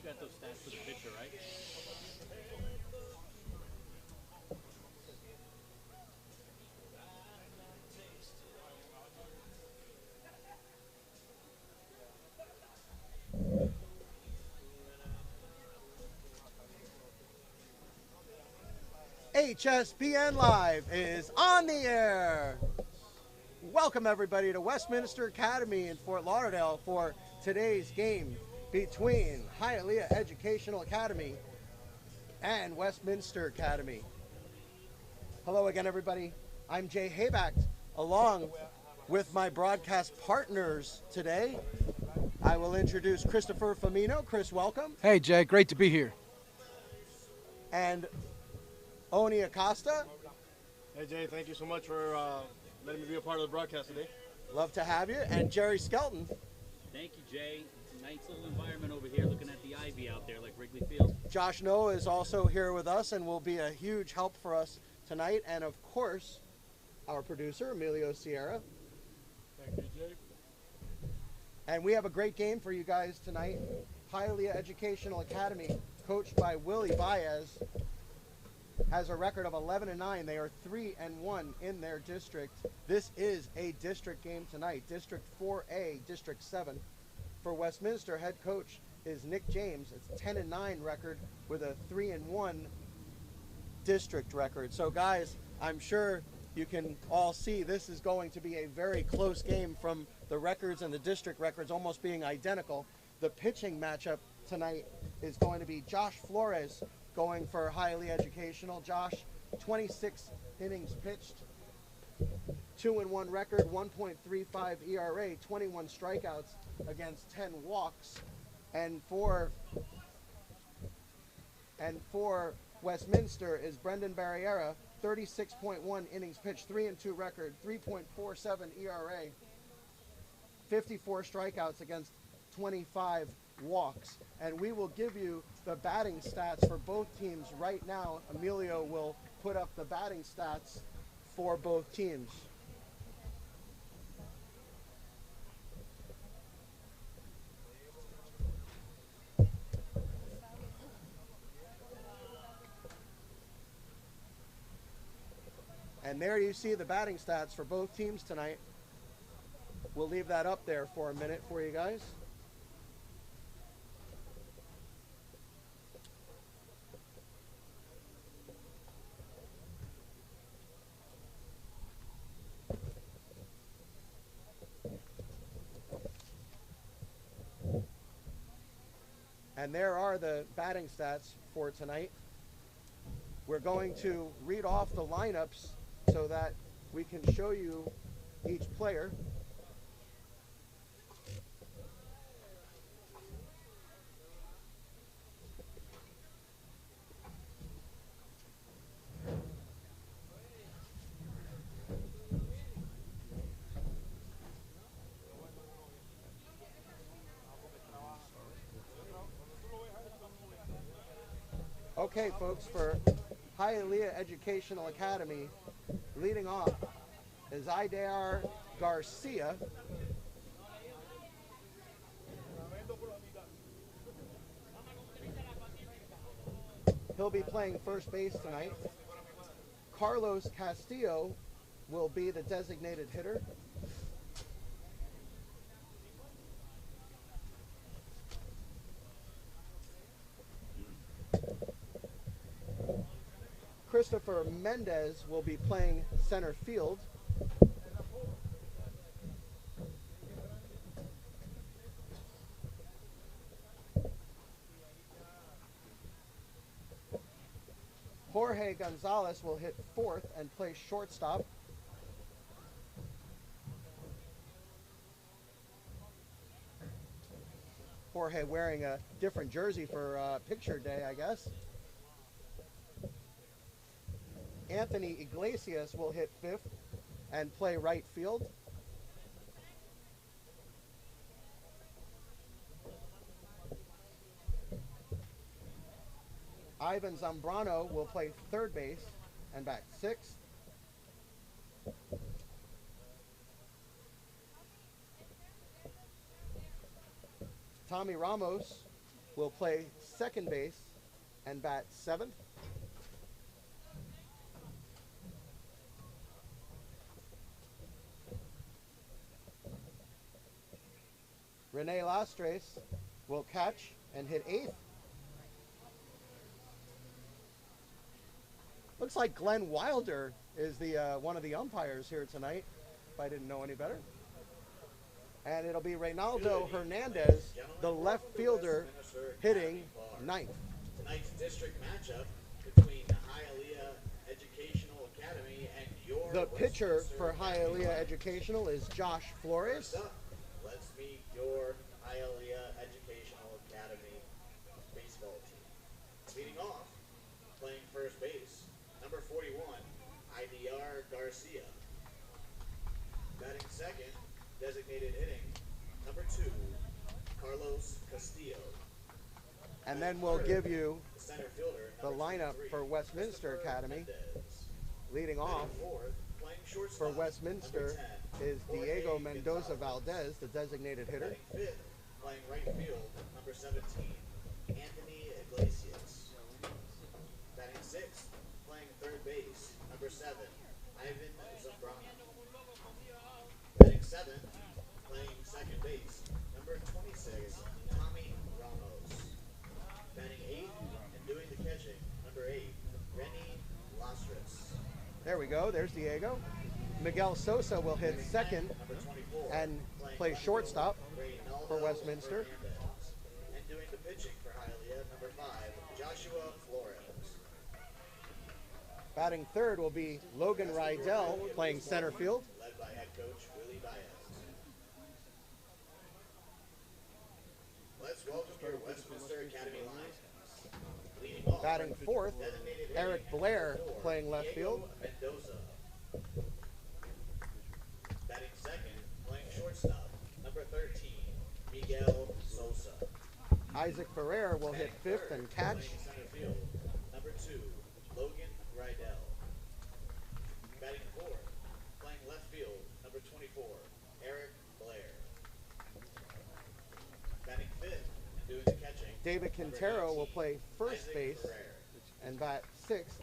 got those stats for the pitcher, right? HSPN Live is on the air. Welcome everybody to Westminster Academy in Fort Lauderdale for today's game between Hialeah Educational Academy and Westminster Academy. Hello again everybody. I'm Jay Hayback along with my broadcast partners today. I will introduce Christopher Famino. Chris, welcome. Hey Jay, great to be here. And Oni Acosta. Hey Jay, thank you so much for letting me be a part of the broadcast today. Love to have you. And Jerry Skelton. Thank you, Jay. Nice little environment over here, looking at the ivy out there like Wrigley Field. Josh Noah is also here with us and will be a huge help for us tonight. And of course, our producer, Emilio Sierra. Thank you, Jay. And we have a great game for you guys tonight. Hialeah Educational Academy, coached by Willie Baez, has a record of 11-9. They are 3-1 in their district. This is a district game tonight. District 4A, District 7. For Westminster, head coach is Nick James. It's 10-9 record with a 3-1 district record. So guys, I'm sure you can all see this is going to be a very close game from the records and the district records almost being identical. The pitching matchup tonight is going to be Josh Flores going for Hialeah Educational. Josh, 26 innings pitched, 2-1 record, 1.35 ERA, 21 strikeouts against 10 walks. And for Westminster is Brendan Barriera, 36.1 innings pitched, 3-2 record, 3.47 ERA, 54 strikeouts against 25 walks. And we will give you the batting stats for both teams right now. Emilio will put up the batting stats for both teams. And there you see the batting stats for both teams tonight. We'll leave that up there for a minute for you guys. And there are the batting stats for tonight. We're going to read off the lineups so that we can show you each player. Okay, folks, for Hialeah Educational Academy, leading off is Idar Garcia. He'll be playing first base tonight. Carlos Castillo will be the designated hitter. Christopher Mendez will be playing center field. Jorge Gonzalez will hit fourth and play shortstop. Jorge wearing a different jersey for picture day, I guess. Anthony Iglesias will hit fifth and play right field. Ivan Zambrano will play third base and bat sixth. Tommy Ramos will play second base and bat seventh. Rene Lastres will catch and hit eighth. Looks like Glenn Wilder is the one of the umpires here tonight, if I didn't know any better. And it'll be Reynaldo Hernandez, the left fielder, hitting ninth. Tonight's district matchup between the Hialeah Educational Academy and your The pitcher Westminster for Academy Hialeah Lions. Educational is Josh Flores. First up, let's meet your Hialeah Educational Academy baseball team. Leading off, playing first base, number 41, IDR Garcia. Batting second, designated hitting, number 2, Carlos Castillo. And then we'll give you The center fielder, the number lineup 23, for Westminster Christopher Academy. Mendez. Leading off Batting fourth, playing for shortstop, Westminster number 10, is Jorge Diego Mendoza Gonzalez. Valdez, the designated hitter. Batting fifth, playing right field, number 17, Anthony Iglesias. Batting sixth, playing third base, number 7, Ivan Zambrano. Batting seventh, playing second base, number 26, Tommy Ramos. Batting eighth and doing the catching, number 8, Rene Lastres. There we go. There's Diego. Miguel Sosa will hit second Number 24, and playing play left shortstop field, Reynaldo for Westminster. Hernandez. And doing the pitching for Hialeah, number 5, Joshua Flores. Batting third will be Logan Rydell playing center field. Led by head coach Willie Baez. Let's welcome your Westminster Academy Lions. Leading off, Batting fourth, designated Eric hitting, Blair number 4, playing left Diego field. Mendoza. Batting second, playing shortstop, number 13, Miguel Sosa. Isaac Ferrer will hit Batting fifth third, and catch. playing center field, number 2, Logan Rydell. Batting fourth, playing left field, number 24, Eric Blair. Batting fifth and doing the catching, David number Quintero will 19, play first Isaac base Ferrer. and bat sixth.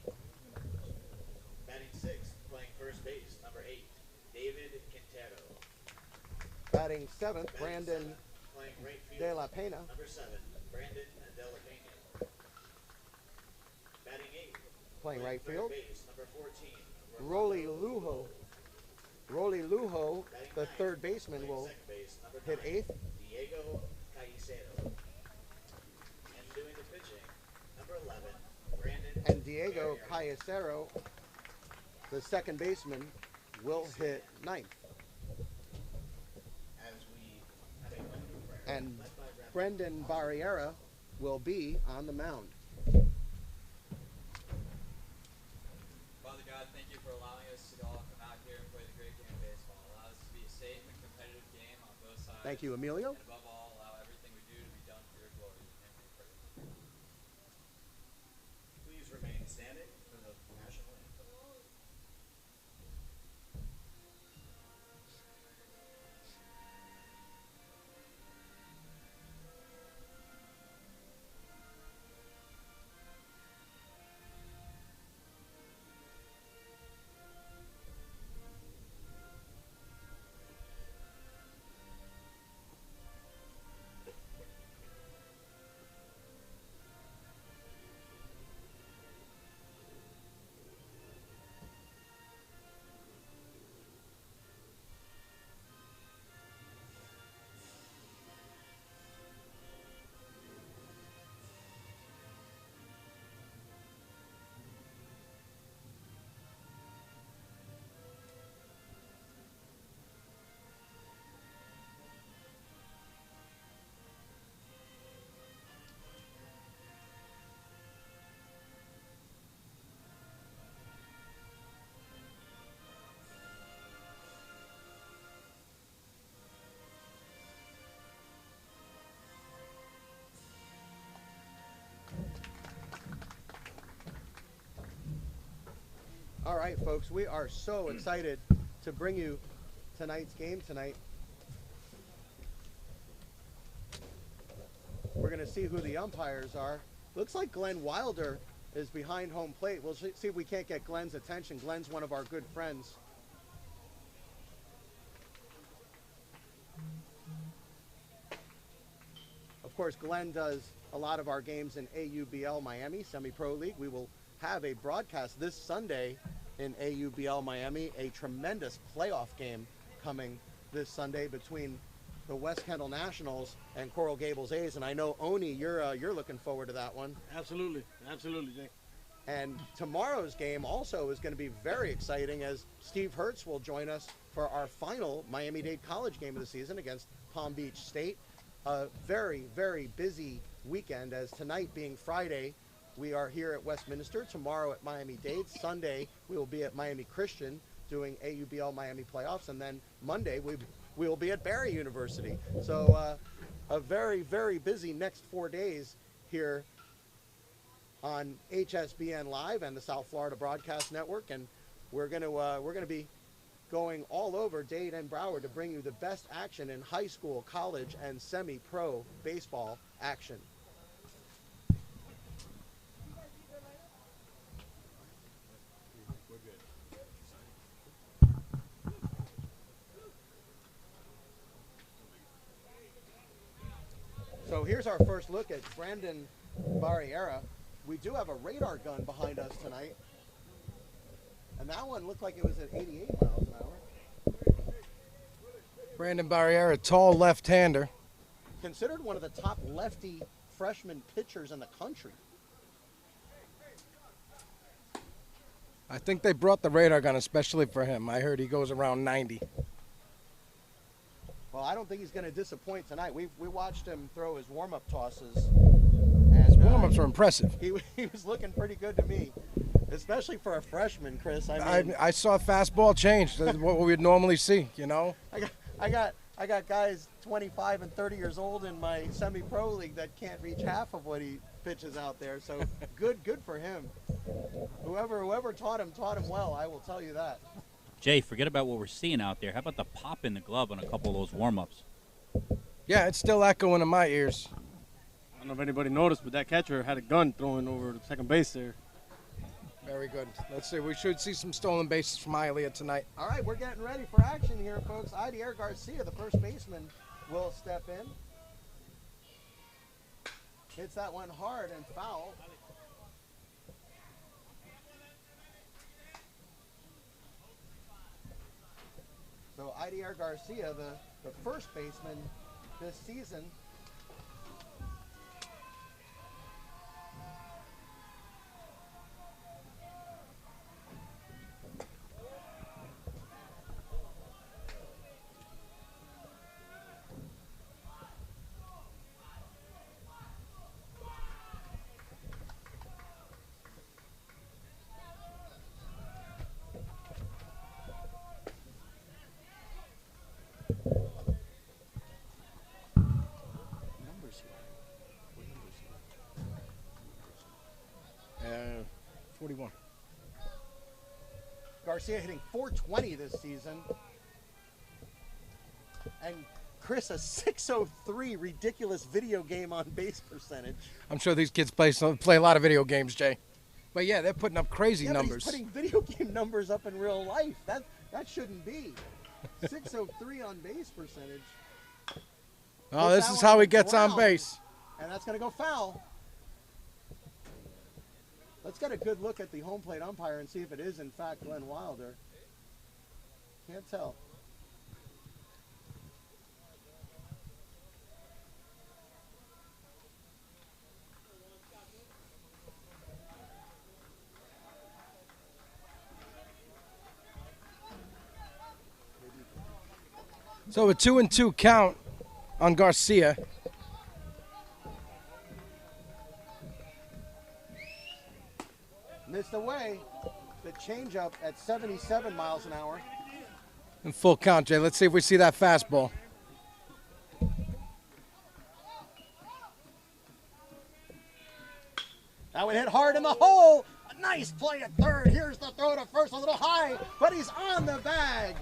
Batting sixth, playing first base, number 8, David Quintero. Batting seventh, Batting Brandon seventh, playing right field, De La Pena. number 7, Brandon De La Pena. Batting eighth, Playing right third field. base, number 14, Rolly Lujo. Rolly Lujo, Batting the ninth, third baseman, playing will second base, number hit 9, eighth. Diego Caicedo. And doing the pitching, number 11, Brandon And Diego Carrier. Cayacero, the second baseman, will hit ninth. As we have a moment of prayer, And led by Reverend Brendan Barriera will be on the mound. Father God, thank you for allowing us to all come out here and play the great game of baseball. Allow us to be a safe and competitive game on both sides. Thank you, Emilio. And above all, allow everything we do to be done for your glory. In your name we pray. Please remain standing for the national anthem. All right, folks, we are so excited to bring you tonight's game tonight. We're going to see who the umpires are. Looks like Glenn Wilder is behind home plate. We'll see if we can't get Glenn's attention. Glenn's one of our good friends. Of course, Glenn does a lot of our games in AUBL Miami, Semi-Pro League. We will have a broadcast this Sunday in AUBL Miami, a tremendous playoff game coming this Sunday between the West Kendall Nationals and Coral Gables A's. And I know, Oni, you're looking forward to that one. Absolutely. Absolutely, Jay. And tomorrow's game also is going to be very exciting, as Steve Hertz will join us for our final Miami-Dade College game of the season against Palm Beach State. A very, very busy weekend, as tonight being Friday, we are here at Westminster. Tomorrow at Miami-Dade. Sunday, we will be at Miami Christian doing AUBL Miami playoffs. And then Monday, we will be at Barry University. So a very, very busy next 4 days here on HSBN Live and the South Florida Broadcast Network. And we're going to be going all over Dade and Broward to bring you the best action in high school, college, and semi-pro baseball action. So here's our first look at Brandon Barriera. We do have a radar gun behind us tonight. And that one looked like it was at 88 miles an hour. Brandon Barriera, tall left-hander. Considered one of the top lefty freshman pitchers in the country. I think they brought the radar gun especially for him. I heard he goes around 90. Well, I don't think he's going to disappoint tonight. We watched him throw his warm-up tosses. His And warm-ups were impressive. he was looking pretty good to me, especially for a freshman, Chris. I mean, I saw fastball change. That's what we would normally see, you know? I got guys 25 and 30 years old in my semi-pro league that can't reach half of what he pitches out there. So good for him. Whoever taught him well. I will tell you that. Jay, forget about what we're seeing out there. How about the pop in the glove on a couple of those warm-ups? Yeah, it's still echoing in my ears. I don't know if anybody noticed, but that catcher had a gun throwing over the second base there. Very good. Let's see. We should see some stolen bases from Hialeah tonight. All right, we're getting ready for action here, folks. Idier Garcia, the first baseman, will step in. Hits that one hard and foul. So Idier Garcia, the first baseman this season. Numbers here. What numbers here? 41. Garcia hitting .420 this season. And Chris, a .603 ridiculous video game on base percentage. I'm sure these kids play a lot of video games, Jay. But yeah, they're putting up crazy Yeah, numbers. but he's putting video game numbers up in real life. That shouldn't be. 603 on base percentage. Oh, Hit this that is one how on he the gets on ground, base. And that's going to go foul. Let's get a good look at the home plate umpire and see if it is, in fact, Glenn Wilder. Can't tell. So a 2-2 count on Garcia. Missed away. The changeup at 77 miles an hour. In full count, Jay. Let's see if we see that fastball. That one hit hard in the hole. A nice play at third. Here's the throw to first, a little high, but he's on the bag.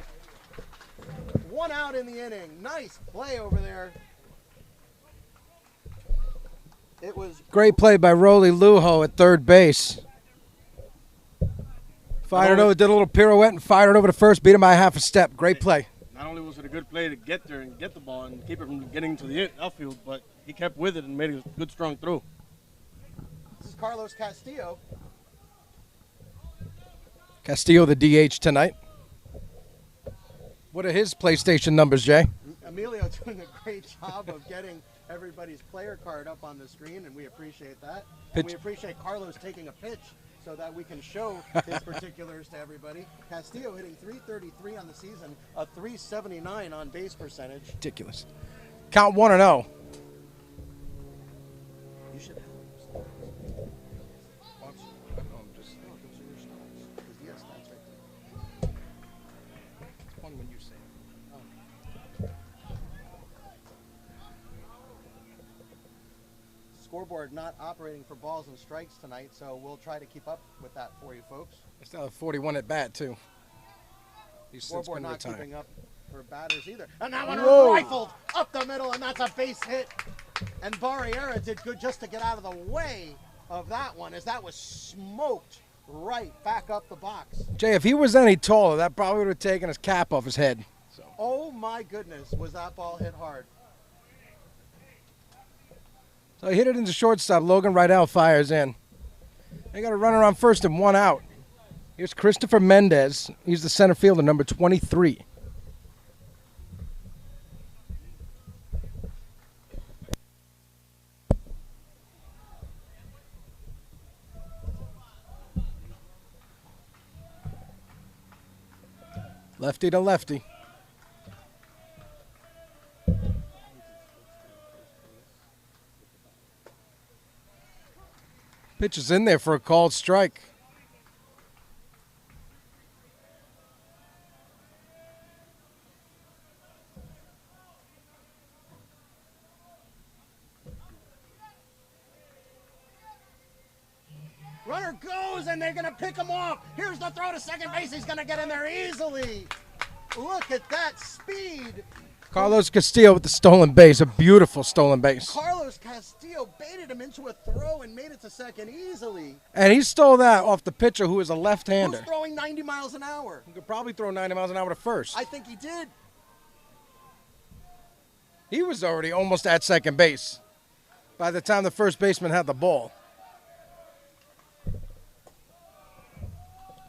One out in the inning. Nice play over there It was Great play by Rolly Lujo at third base. Fired it over, did a little pirouette and fired it over to first, beat him by half a step. Great play. Not only was it a good play to get there and get the ball and keep it from getting to the outfield, but he kept with it and made a good, strong throw. This is Carlos Castillo. Castillo, the DH tonight. What are his PlayStation numbers, Jay? Emilio doing a great job of getting everybody's player card up on the screen, and we appreciate that. And we appreciate Carlos taking a pitch so that we can show his particulars to everybody. Castillo hitting .333 on the season, a .379 on base percentage. Ridiculous. Count 1-0. You should have him. Yes, that's right there. It's one when you say it. Scoreboard not operating for balls and strikes tonight, so we'll try to keep up with that for you folks. I still have 41 at bat, too. He's since Scoreboard been not retired. keeping up for batters either. And that one Whoa. rifled up the middle, and that's a base hit. And Barriera did good just to get out of the way of that one, as that was smoked right back up the box. Jay, if he was any taller, that probably would have taken his cap off his head. So. Oh my goodness, was that ball hit hard. So he hit it into shortstop. Logan Rydell fires in. They got a runner on first and one out. Here's Christopher Mendez. He's the center fielder, number 23. Lefty to lefty. Pitch is in there for a called strike. Runner goes, and they're going to pick him off. Here's the throw to second base. He's going to get in there easily. Look at that speed. Carlos Castillo with the stolen base, a beautiful stolen base. Carlos Castillo baited him into a throw and made it to second easily. And he stole that off the pitcher, who is a left-hander. Who's throwing 90 miles an hour? He could probably throw 90 miles an hour to first. I think he did. He was already almost at second base by the time the first baseman had the ball.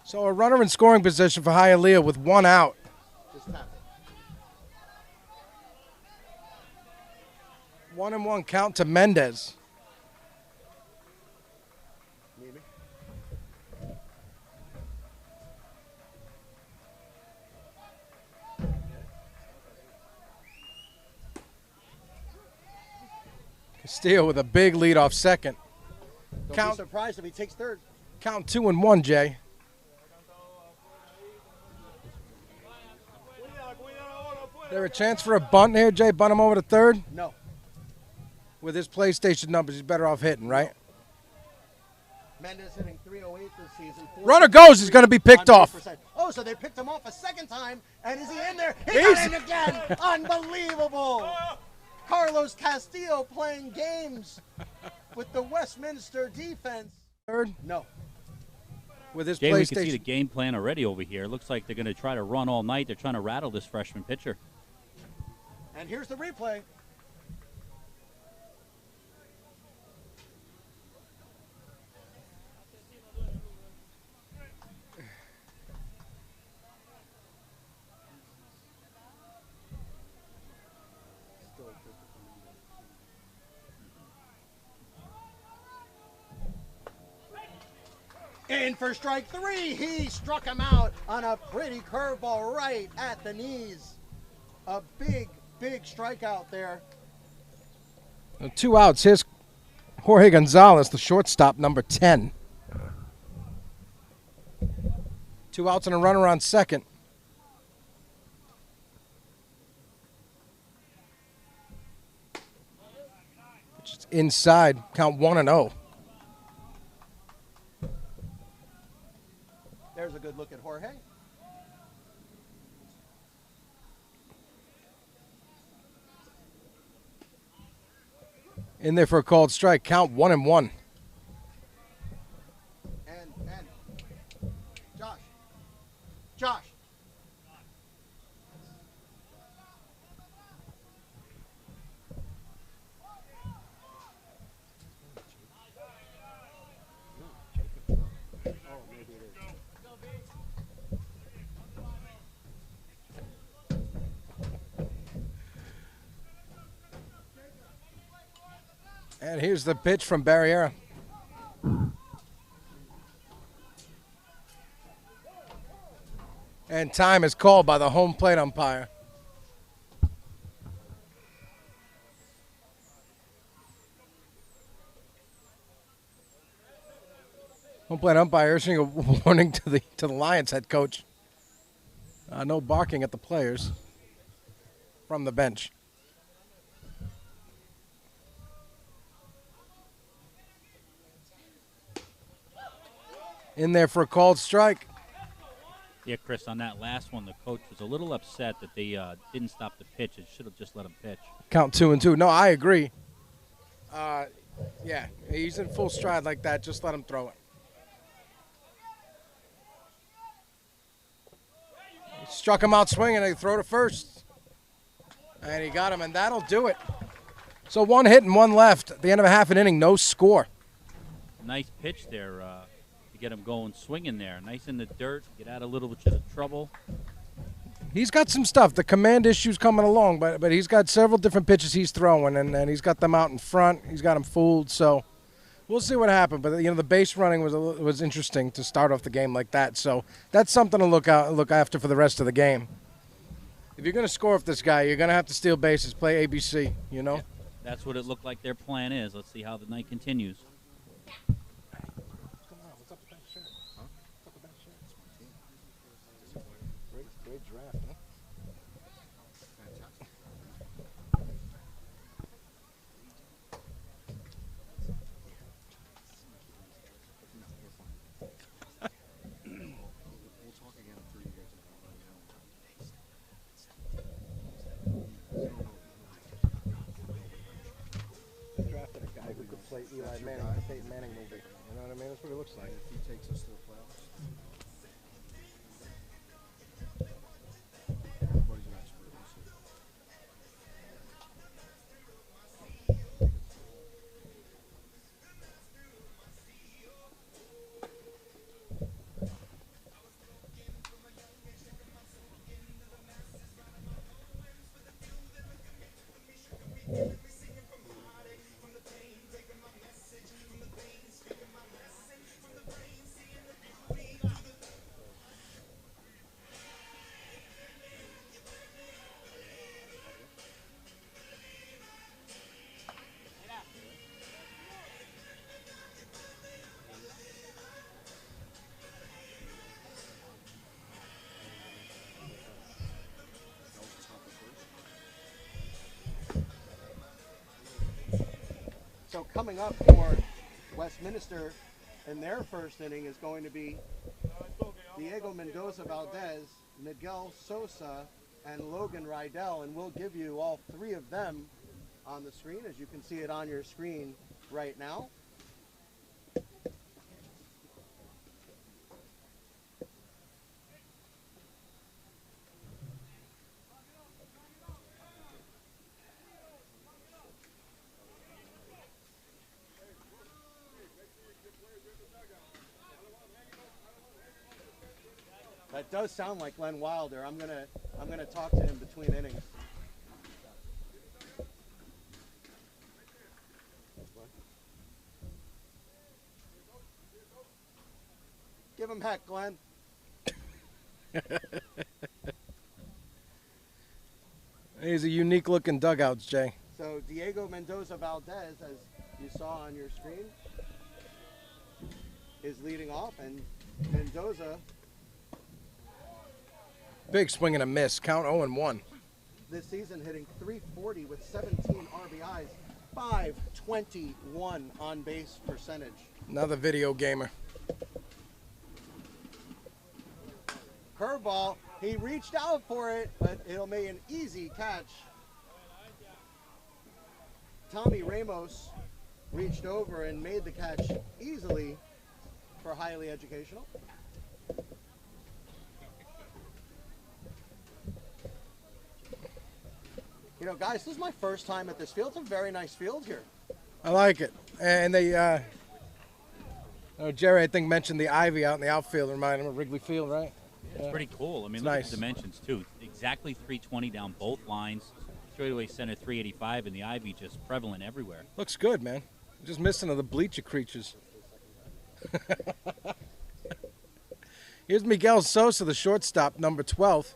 So a runner in scoring position for Hialeah with one out. Just tap it. 1-1 count to Mendez. Maybe. Castillo with a big lead off second. Don't be surprised if he takes third. Count 2-1, Jay. There a chance for a bunt here, Jay? Bunt him over to third? No. With his PlayStation numbers, he's better off hitting, right? Mendez hitting .308 this season. Runner goes. He's going to be picked off. Oh, so they picked him off a second time, and is he in there? He got in again. Unbelievable. Carlos Castillo playing games with the Westminster defense. Third? No. With his Jay, PlayStation. we can see the game plan already over here. It looks like they're going to try to run all night. They're trying to rattle this freshman pitcher. And here's the replay. In for strike three. He struck him out on a pretty curveball right at the knees. A big, big strikeout there. 2 outs. Here's Jorge Gonzalez, the shortstop, number 10. 2 outs and a runner on second. Which is inside. Count 1-0. There's a good look at Jorge. In there for a called strike. Count 1-1. And Josh. And here's the pitch from Barriera. And time is called by the home plate umpire. Home plate umpire issuing a warning to the Lions head coach. No barking at the players from the bench. In there for a called strike. Yeah, Chris, on that last one, the coach was a little upset that they didn't stop the pitch. It should have just let him pitch. Count 2-2. No, I agree. Yeah, he's in full stride like that. Just let him throw it. He struck him out swinging. They throw to first. And he got him, and that'll do it. So 1 hit and 1 left. At the end of a half an inning, no score. Nice pitch there to get him going swinging there. Nice in the dirt, get out of a little bit of trouble. He's got some stuff. The command issue's coming along, but he's got several different pitches he's throwing, and he's got them out in front. He's got them fooled, so we'll see what happens. But the base running was interesting to start off the game like that. So that's something to look after for the rest of the game. If you're going to score with this guy, you're going to have to steal bases, play ABC. Yeah, that's what it looked like their plan is. Let's see how the night continues. Great draft, huh? They drafted a guy who could play Eli Manning, the Peyton Manning movie. You know what I mean? That's what it looks like. If he takes us to the playoffs. Everybody's an expert. So coming up for Westminster in their first inning is going to be Diego Mendoza Valdez, Miguel Sosa, and Logan Rydell, and we'll give you all 3 of them on the screen, as you can see it on your screen right now. That does sound like Glenn Wilder. I'm gonna talk to him between innings. Give him heck, Glenn. These are unique looking dugouts, Jay. So Diego Mendoza Valdez, as you saw on your screen, is leading off, and Mendoza Big swing and a miss. Count 0-1. this season hitting .340 with 17 RBIs, .521 on base percentage. Another video gamer. Curveball, he reached out for it, but it'll make an easy catch. Tommy Ramos reached over and made the catch easily for Hialeah Educational. You know, guys, this is my first time at this field. It's a very nice field here. I like it. And they, Jerry, I think, mentioned the ivy out in the outfield. Reminded him of Wrigley Field, right? It's pretty cool. I mean, It's look nice. at the dimensions, too. Exactly 320 down both lines. Straightaway center 385, and the ivy just prevalent everywhere. Looks good, man. Just missing the bleacher creatures. Here's Miguel Sosa, the shortstop, number 12.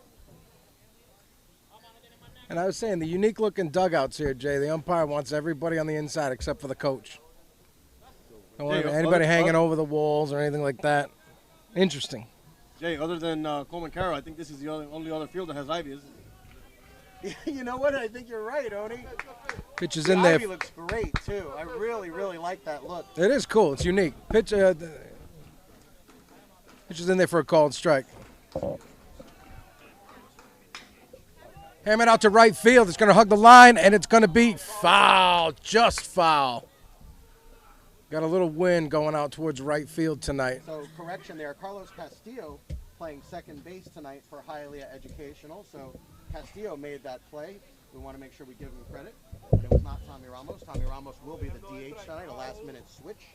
And I was saying, the unique-looking dugouts here, Jay. The umpire wants everybody on the inside except for the coach. Don't want Jay, anybody hanging over the walls or anything like that. Interesting. Jay, other than Coleman Carroll, I think this is the only other field that has ivy, isn't it? You know what? I think you're right, Oni. Pitch is The in there. ivy looks great, too. I really, really like that look. It is cool. It's unique. Pitch is in there for a called strike. Hammer it out to right field. It's going to hug the line, and it's going to be foul. Just foul. Got a little wind going out towards right field tonight. So, correction there. Carlos Castillo playing second base tonight for Hialeah Educational. So, Castillo made that play. We want to make sure we give him credit. But it was not Tommy Ramos. Tommy Ramos will be the DH tonight, a last-minute switch.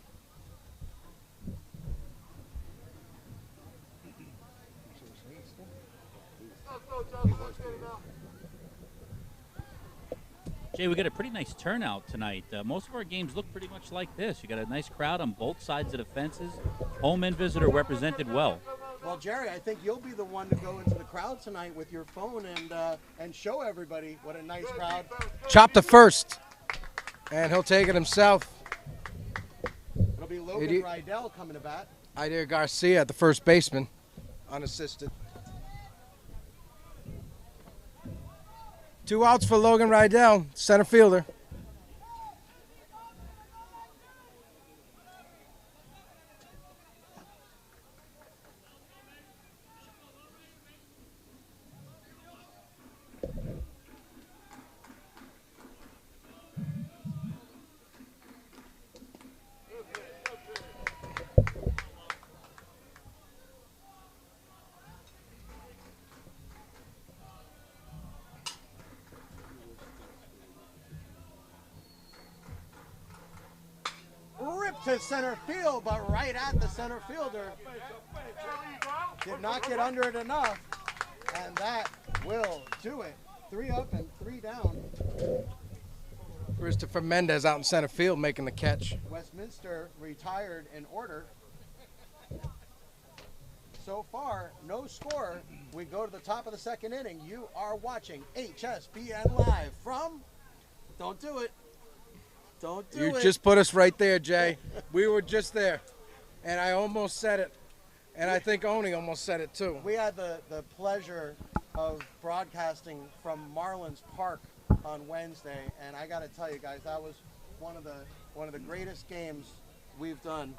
Jay, we got a pretty nice turnout tonight. Most of our games look pretty much like this. You got a nice crowd on both sides of the fences. Home and visitor represented well. Well, Jerry, I think you'll be the one to go into the crowd tonight with your phone and show everybody what a nice crowd. Chop to first, and he'll take it himself. It'll be Logan Rydell coming to bat. Idea Garcia at the first baseman, unassisted. 2 outs for Logan Rydell, center fielder. Ripped to center field, but right at the center fielder. Did not get under it enough, and that will do it. 3 up and 3 down. Christopher Mendez out in center field making the catch. Westminster retired in order. So far, no score. We go to the top of the second inning. You are watching HSBN Live from, don't do it. Don't do it. You just put us right there, Jay. We were just there, and I almost said it, and I think Oni almost said it too. We had the pleasure of broadcasting from Marlins Park on Wednesday, and I got to tell you guys, that was one of the greatest games we've done.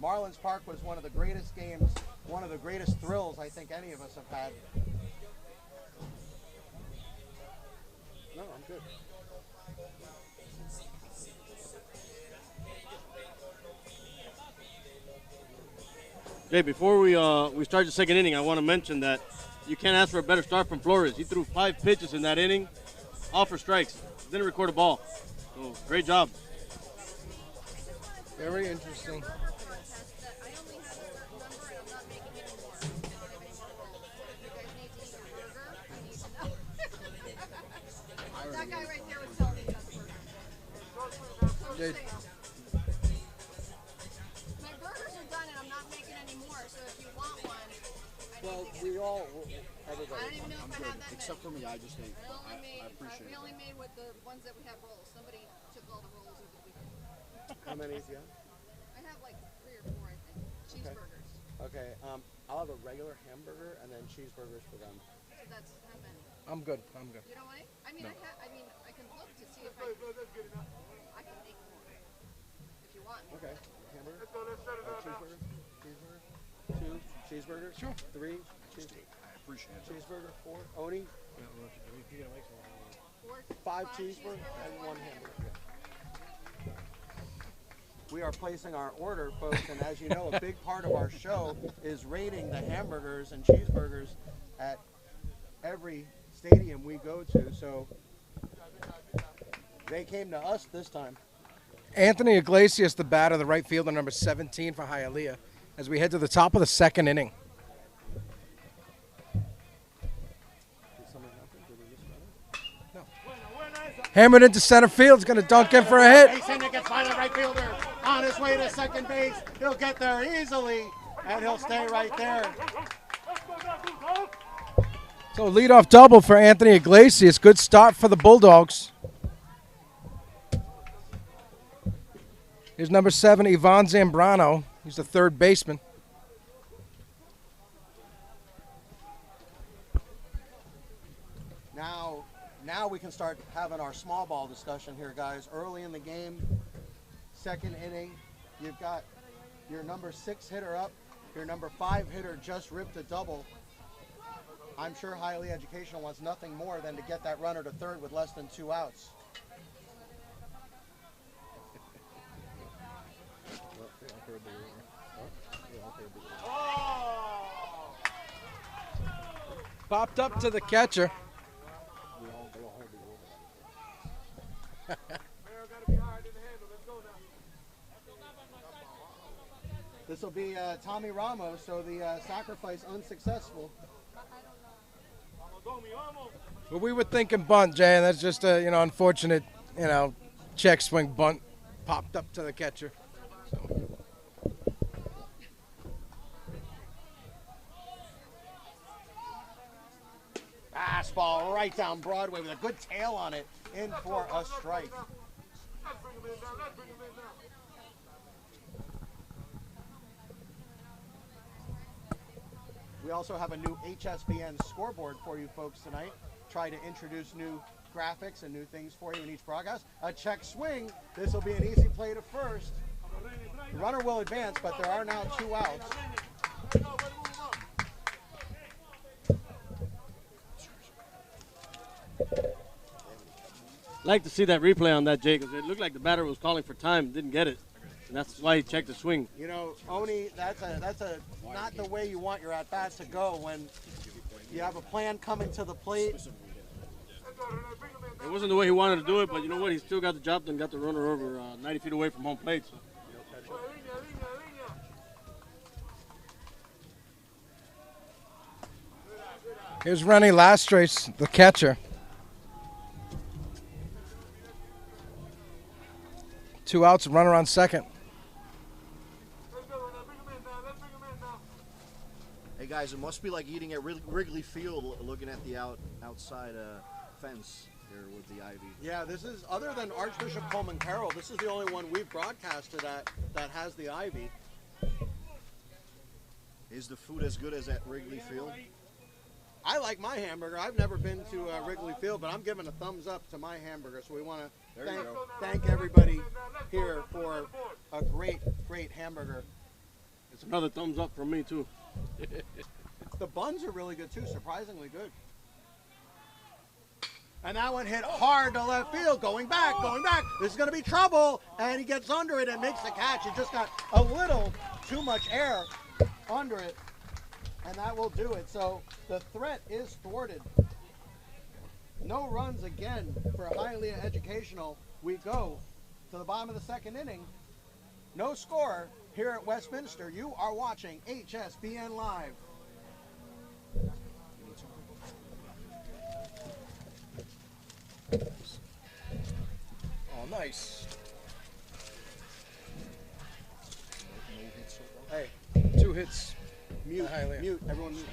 Marlins Park was one of the greatest games, one of the greatest thrills I think any of us have had. No, I'm good. Jay, before we start the second inning, I want to mention that you can't ask for a better start from Flores. He threw 5 pitches in that inning, all for strikes. Didn't record a ball. So, great job. Very interesting. That guy right there was telling me that's Jay, my burgers are done and I'm not making any more, so if you want one, Well, we all, I everybody, don't even know if I have that except for me, I just ate. I appreciate we it. only made with the ones that we have rolls. Somebody took all the rolls over the weekend. How many is that? I have like 3 or 4, I think. Cheeseburgers. Okay, I'll have a regular hamburger and then cheeseburgers for them. So that's how many? I'm good. I'm good. You don't want it? I mean, I can look to see if I can make more. If you want. Okay, hamburger, cheeseburger. cheeseburgers? Sure. 3 I appreciate it. cheeseburger, 4 oni, 5 cheeseburgers, and 1 hamburger. We are placing our order, folks, and as you know, a big part of our show is rating the hamburgers and cheeseburgers at every stadium we go to. So they came to us this time. Anthony Iglesias, the batter, the right fielder, number 17 for Hialeah, as we head to the top of the second inning. No. Hammered into center field. He's going to dunk in for a hit. Base hit gets by the right fielder on his way to second base. He'll get there easily, and he'll stay right there. So leadoff double for Anthony Iglesias. Good start for the Bulldogs. Here's number 7, Ivan Zambrano. He's the third baseman. Now we can start having our small ball discussion here, guys. Early in the game, second inning, you've got your number 6 hitter up. Your number 5 hitter just ripped a double. I'm sure Hialeah Educational wants nothing more than to get that runner to third with less than 2 outs. Popped up to the catcher. This will be Tommy Ramos, so the sacrifice unsuccessful. Well, we were thinking bunt, Jay, and that's just a unfortunate check swing bunt popped up to the catcher. So. Fastball right down Broadway with a good tail on it, in for a strike. We also have a new HSBN scoreboard for you folks tonight. Try to introduce new graphics and new things for you in each broadcast. A check swing. This will be an easy play to first. The runner will advance, but there are now 2 outs. I'd like to see that replay on that, Jay, because it looked like the batter was calling for time, didn't get it. And that's why he checked the swing. You know, Oni, that's not the way you want your at-bats to go when you have a plan coming to the plate. It wasn't the way he wanted to do it, but you know what? He still got the job done, got the runner over 90 feet away from home plate. So. Here's Rennie Lastres, the catcher. 2 outs, runner on second. Hey guys, it must be like eating at Wrigley Field, looking at the outside fence here with the ivy. Yeah, this is, other than Archbishop Coleman Carroll, this is the only one we've broadcasted that has the ivy. Is the food as good as at Wrigley Field? I like my hamburger. I've never been to Wrigley Field, but I'm giving a thumbs up to my hamburger. So we want to thank everybody here for a great, great hamburger. It's another thumbs up from me, too. The buns are really good, too. Surprisingly good. And that one hit hard to left field. Going back, going back. This is going to be trouble. And he gets under it and makes the catch. He just got a little too much air under it. And that will do it. So the threat is thwarted. No runs again for Hialeah Educational. We go to the bottom of the second inning. No score here at Westminster. You are watching HSBN Live. Oh, nice. Hey, 2 hits. mute, Hialeah. mute, everyone mute.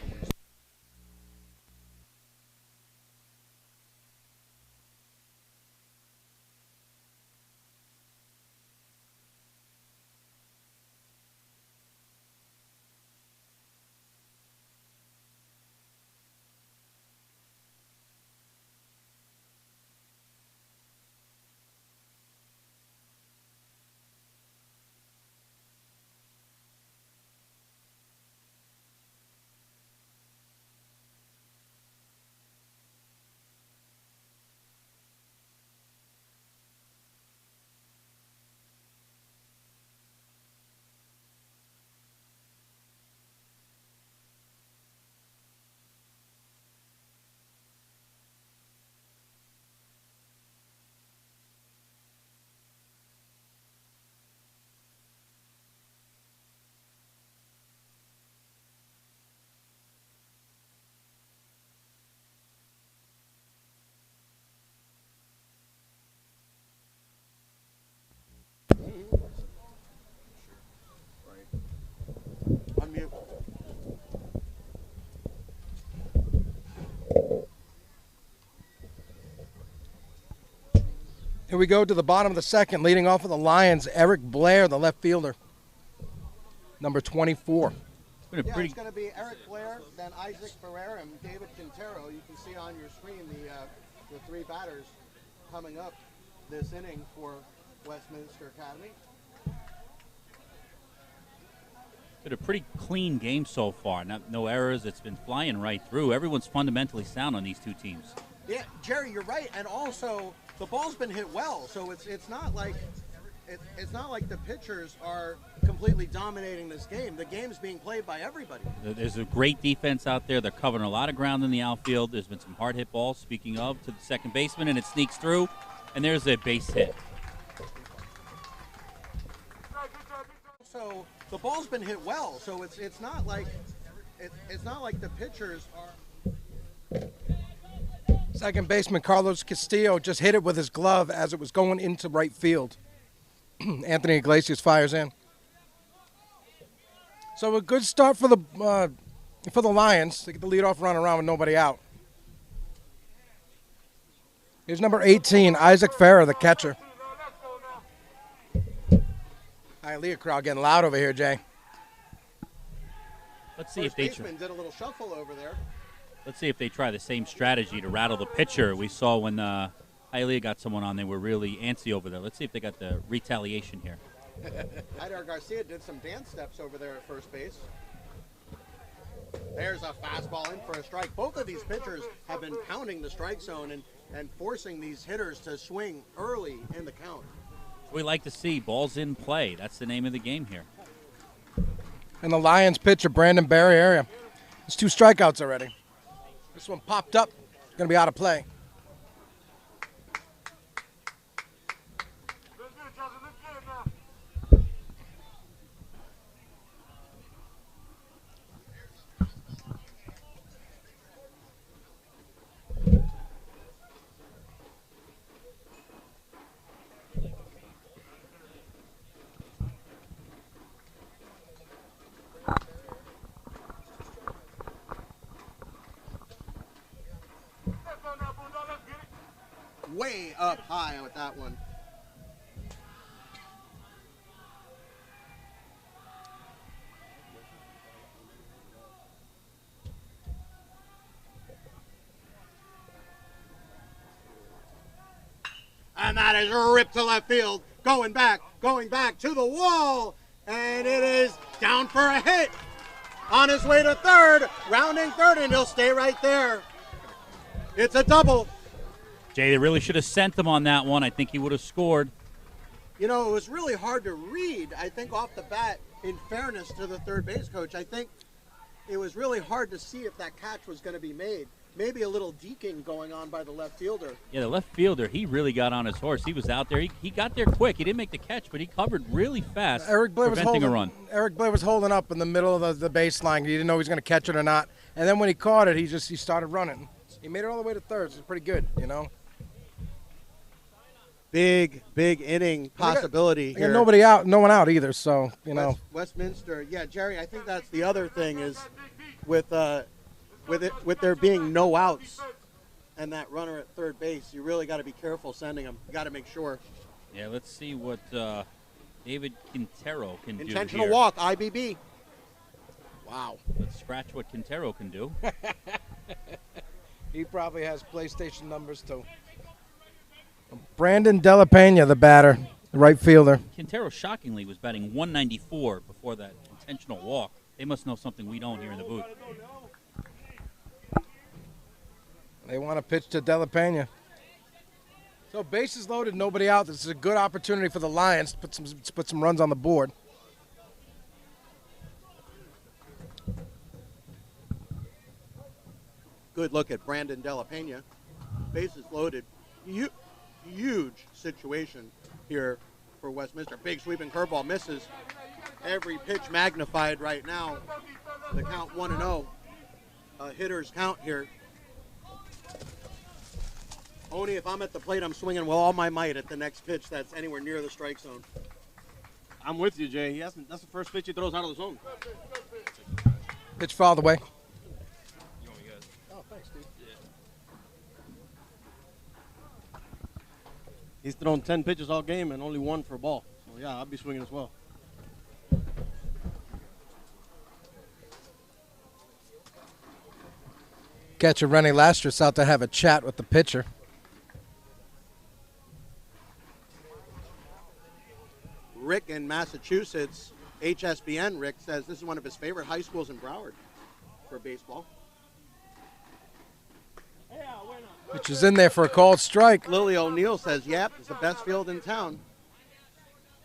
we go to the bottom of the second, leading off with the Lions, Eric Blair, the left fielder, number 24. It's going to be Eric Blair, then Isaac Ferrer, and David Quintero. You can see on your screen the three batters coming up this inning for Westminster Academy. Been a pretty clean game so far. No errors. It's been flying right through. Everyone's fundamentally sound on these two teams. Yeah, Jerry, you're right. And also, the ball's been hit well, so it's not like the pitchers are completely dominating this game. The game's being played by everybody. There's a great defense out there. They're covering a lot of ground in the outfield. There's been some hard hit balls, speaking of, to the second baseman, and it sneaks through, and there's a base hit. So the ball's been hit well, so it's not like the pitchers are. Second baseman Carlos Castillo just hit it with his glove as it was going into right field. Anthony Iglesias fires in. So a good start for the Lions to get the leadoff run around with nobody out. Here's number 18, Isaac Ferrer, the catcher. Hialeah crowd getting loud over here, Jay. Let's see if they try. Did a little shuffle over there. Let's see if they try the same strategy to rattle the pitcher. We saw when Hialeah got someone on, they were really antsy over there. Let's see if they got the retaliation here. Haidar Garcia did some dance steps over there at first base. There's a fastball in for a strike. Both of these pitchers have been pounding the strike zone and forcing these hitters to swing early in the count. We like to see balls in play. That's the name of the game here. And the Lions pitcher, Brandon Barry area. There's 2 strikeouts already. This one popped up. Going to be out of play. Way up high with that one. And that is ripped to left field. Going back to the wall. And it is down for a hit. On his way to third, rounding third, and he'll stay right there. It's a double. Jay, they really should have sent him on that one. I think he would have scored. You know, it was really hard to read, I think, off the bat, in fairness to the third base coach. I think it was really hard to see if that catch was going to be made. Maybe a little deking going on by the left fielder. Yeah, the left fielder, he really got on his horse. He was out there. He got there quick. He didn't make the catch, but he covered really fast, Eric Blair preventing a run. Eric Blair was holding up in the middle of the baseline. He didn't know he was going to catch it or not. And then when he caught it, he started running. He made it all the way to third. So it's pretty good, you know. Big inning possibility here. Nobody out, no one out either. So you know, Westminster. Yeah, Jerry. I think that's the other thing is with there being no outs and that runner at third base, you really got to be careful sending him. You got to make sure. Yeah, let's see what David Quintero can do. Intentional here. walk, IBB. wow. Let's scratch what Quintero can do. He probably has PlayStation numbers too. Brandon Della Pena, the batter, the right fielder. Quintero, shockingly, was batting 194 before that intentional walk. They must know something we don't here in the booth. They want to pitch to Della Pena. So bases loaded, nobody out. This is a good opportunity for the Lions to put some runs on the board. Good look at Brandon Della Pena. Bases loaded. Huge situation here for Westminster. Big sweeping curveball misses. Every pitch magnified right now. The count 1-0. Hitters count here. Only if I'm at the plate, I'm swinging with all my might at the next pitch that's anywhere near the strike zone. I'm with you, Jay. That's the first pitch he throws out of the zone. Pitch fouled away. Oh, thanks, dude. He's thrown 10 pitches all game and only one for a ball. So, yeah, I'll be swinging as well. Catcher Rennie Lastris out to have a chat with the pitcher. Rick in Massachusetts, HSBN Rick, says this is one of his favorite high schools in Broward for baseball. Which is in there for a called strike. Lily O'Neill says, yep, it's the best field in town.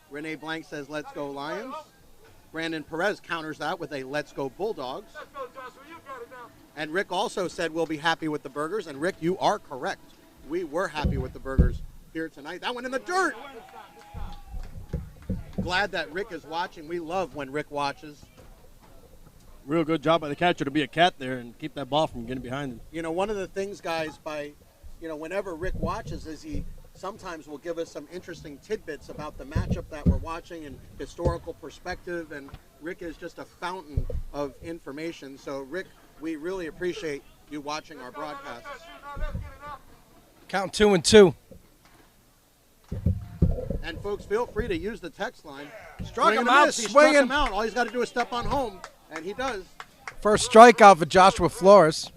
Renee Blank says, let's go Lions. Brandon Perez counters that with a let's go Bulldogs. And Rick also said we'll be happy with the burgers. And Rick, you are correct. We were happy with the burgers here tonight. That went in the dirt. Glad that Rick is watching. We love when Rick watches. Real good job by the catcher to be a cat there and keep that ball from getting behind him. You know, one of the things, guys, whenever Rick watches is he sometimes will give us some interesting tidbits about the matchup that we're watching and historical perspective, and Rick is just a fountain of information. So, Rick, we really appreciate you watching our broadcasts. Count 2-2. And, folks, feel free to use the text line. Struck Swing him and out, miss. He swinging. struck him out. All he's got to do is step on home, and he does. First strikeout for Joshua Flores.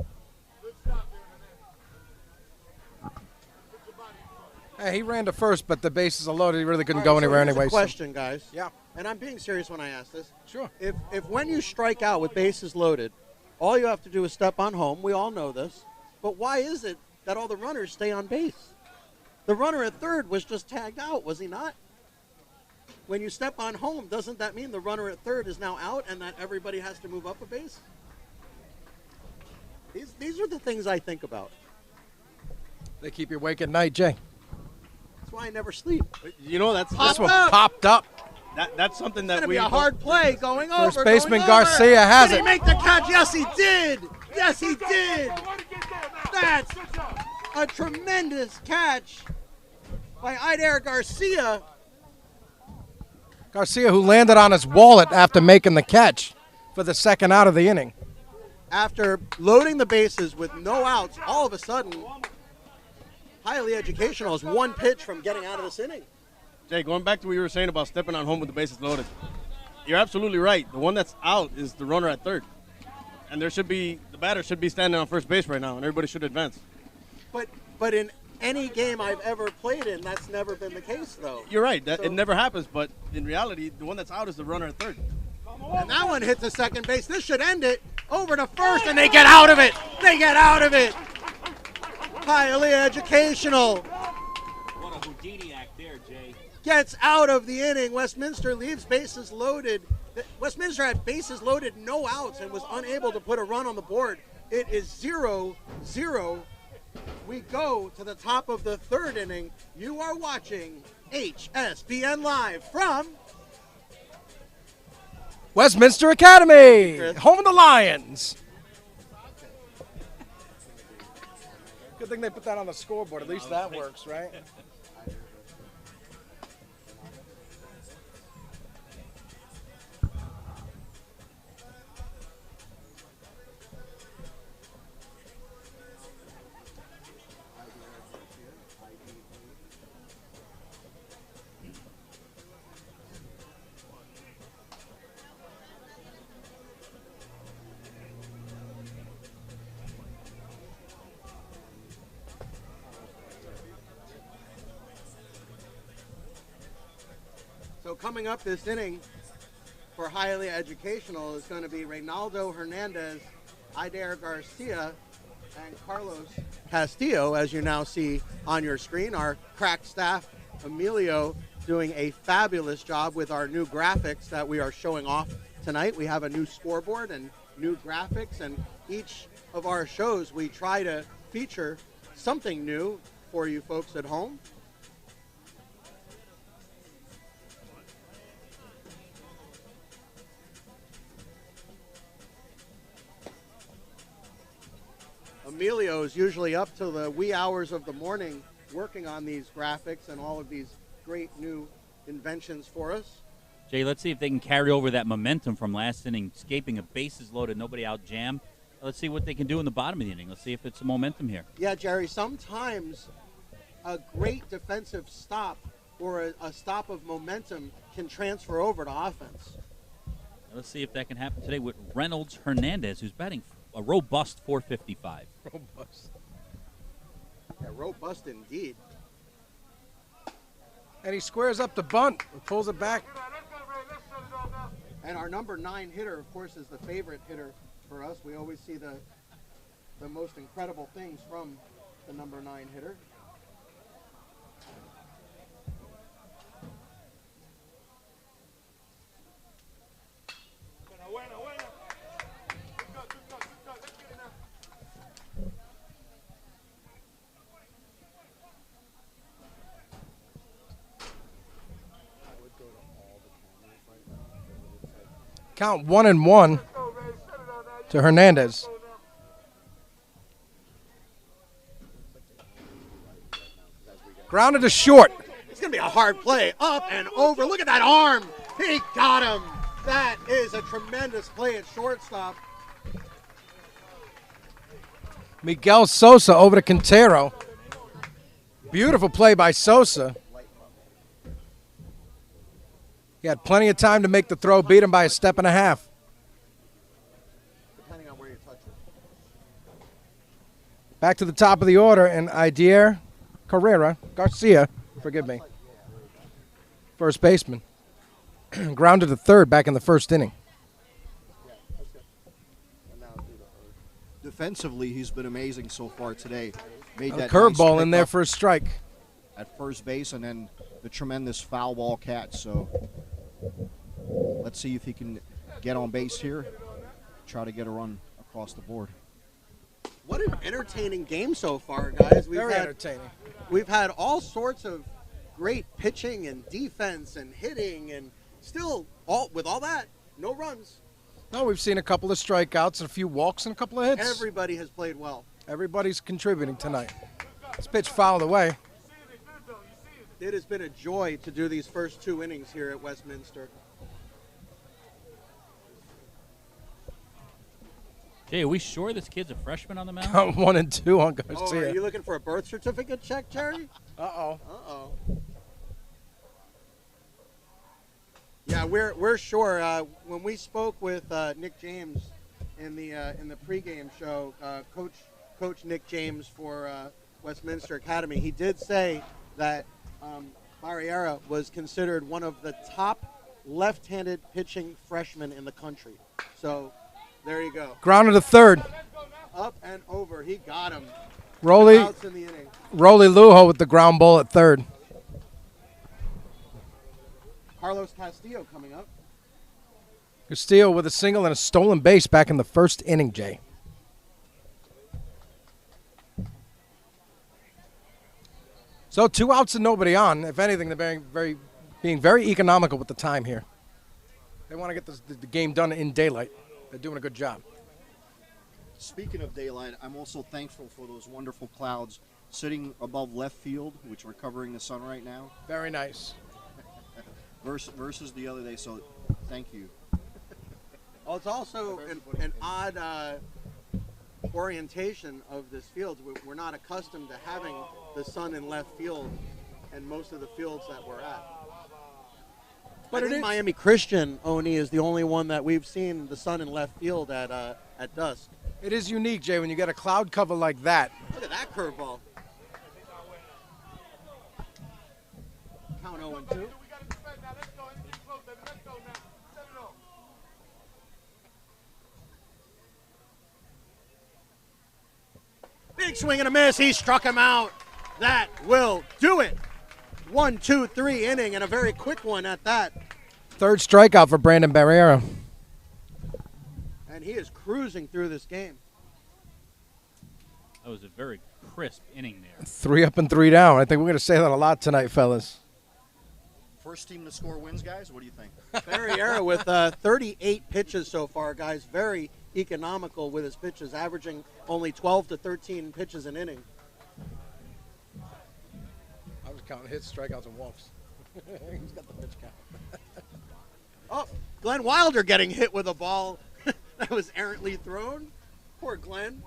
Hey, he ran to first, but the bases are loaded. He really couldn't go anywhere Here's a anyway. question, guys. Yeah. And I'm being serious when I ask this. Sure. If when you strike out with bases loaded, all you have to do is step on home. We all know this. But why is it that all the runners stay on base? The runner at third was just tagged out, was he not? When you step on home, doesn't that mean the runner at third is now out and that everybody has to move up a base? These are the things I think about. They keep you awake at night, Jay. That's why I never sleep. You know, that's This one up. popped up. that's something It's that going to we be a hard play going over. First baseman going over. Garcia has Did it. he make the catch? Yes, he did. Yes, he did. That's a tremendous catch by Hialeah Garcia. Garcia, who landed on his wallet after making the catch for the second out of the inning. After loading the bases with no outs, all of a sudden, Hialeah Educational is one pitch from getting out of this inning. Jay, going back to what you were saying about stepping on home with the bases loaded, you're absolutely right. The one that's out is the runner at third. And the batter should be standing on first base right now, and everybody should advance. But in any game I've ever played in, that's never been the case, though. You're right. So- It never happens, but in reality, the one that's out is the runner at third. And that one hits the second base. This should end it. Over to first, and they get out of it. They get out of it. Hialeah Educational What a Houdini act there, Jay. gets out of the inning. Westminster leaves bases loaded. Westminster had bases loaded, no outs, and was unable to put a run on the board. It is 0-0. We go to the top of the third inning. You are watching HSBN Live from Westminster Academy, home of the Lions. Good thing they put that on the scoreboard. At least that works, right? So coming up this inning for Hialeah Educational is going to be Reynaldo Hernandez, Hialeah Garcia, and Carlos Castillo, as you now see on your screen. Our crack staff, Emilio, doing a fabulous job with our new graphics that we are showing off tonight. We have a new scoreboard and new graphics, and each of our shows we try to feature something new for you folks at home. Emilio is usually up till the wee hours of the morning working on these graphics and all of these great new inventions for us. Jay, let's see if they can carry over that momentum from last inning, escaping a bases loaded, nobody out jam. Let's see what they can do in the bottom of the inning. Let's see if it's a momentum here. Yeah, Jerry, sometimes a great defensive stop or a stop of momentum can transfer over to offense. Let's see if that can happen today with Reynolds Hernandez, who's batting a robust 455. Robust. Yeah, robust indeed. And he squares up the bunt, pulls it back. And our number 9 hitter, of course, is the favorite hitter for us. We always see the most incredible things from the number 9 hitter. Count 1-1 to Hernandez. Grounded to short. It's going to be a hard play. Up and over. Look at that arm. He got him. That is a tremendous play at shortstop. Miguel Sosa over to Quintero. Beautiful play by Sosa. He had plenty of time to make the throw, beat him by a step and a half. Depending on where you touch it. Back to the top of the order, and Idier Garcia, forgive me, first baseman. Grounded to third back in the first inning. Defensively, he's been amazing so far today. Made A that curveball nice in there pickup for a strike. at first base, and then the tremendous foul ball catch. So let's see if he can get on base here, try to get a run across the board. What an entertaining game so far, guys. Very entertaining. We've had all sorts of great pitching and defense and hitting, and still, with all that, no runs. No, we've seen a couple of strikeouts, and a few walks, and a couple of hits. Everybody has played well. Everybody's contributing tonight. This pitch fouled away. It has been a joy to do these first 2 innings here at Westminster. Jay, are we sure this kid's a freshman on the mound? Count 1-2 on Oh, Garcia. are you looking for a birth certificate check, Jerry? Uh-oh. Uh-oh. Yeah, we're sure. When we spoke with Nick James in the pregame show, Coach Nick James for Westminster Academy, he did say that Barriera was considered one of the top left-handed pitching freshmen in the country. So there you go. Grounded to third. Up and over. He got him. Rolly Outs in the inning. Lujo with the ground ball at third. Carlos Castillo coming up. Castillo with a single and a stolen base back in the first inning, Jay. So 2 outs and nobody on. If anything, they're being very economical with the time here. They want to get the game done in daylight. They're doing a good job. Speaking of daylight, I'm also thankful for those wonderful clouds sitting above left field, which are covering the sun right now, Very nice. versus the other day. So thank you. Well, it's also an odd orientation of this field. We're not accustomed to having the sun in left field and most of the fields that we're at. But I think Miami Christian, Oni, is the only one that we've seen the sun in left field at dusk. It is unique, Jay, when you get a cloud cover like that. Look at that curveball. Count 0-2. Big swing and a miss. He struck him out. That will do it. 1-2-3 inning, and a very quick one at that. Third strikeout for Brandon Barriera. And he is cruising through this game. That was a very crisp inning there. 3 up and 3 down. I think we're going to say that a lot tonight, fellas. First team to score wins, guys. What do you think? Barriera with 38 pitches so far, guys. Very economical with his pitches, averaging only 12 to 13 pitches an inning. I was counting hits, strikeouts, and walks. He's got the pitch count. Oh, Glenn Wilder getting hit with a ball that was errantly thrown. Poor Glenn.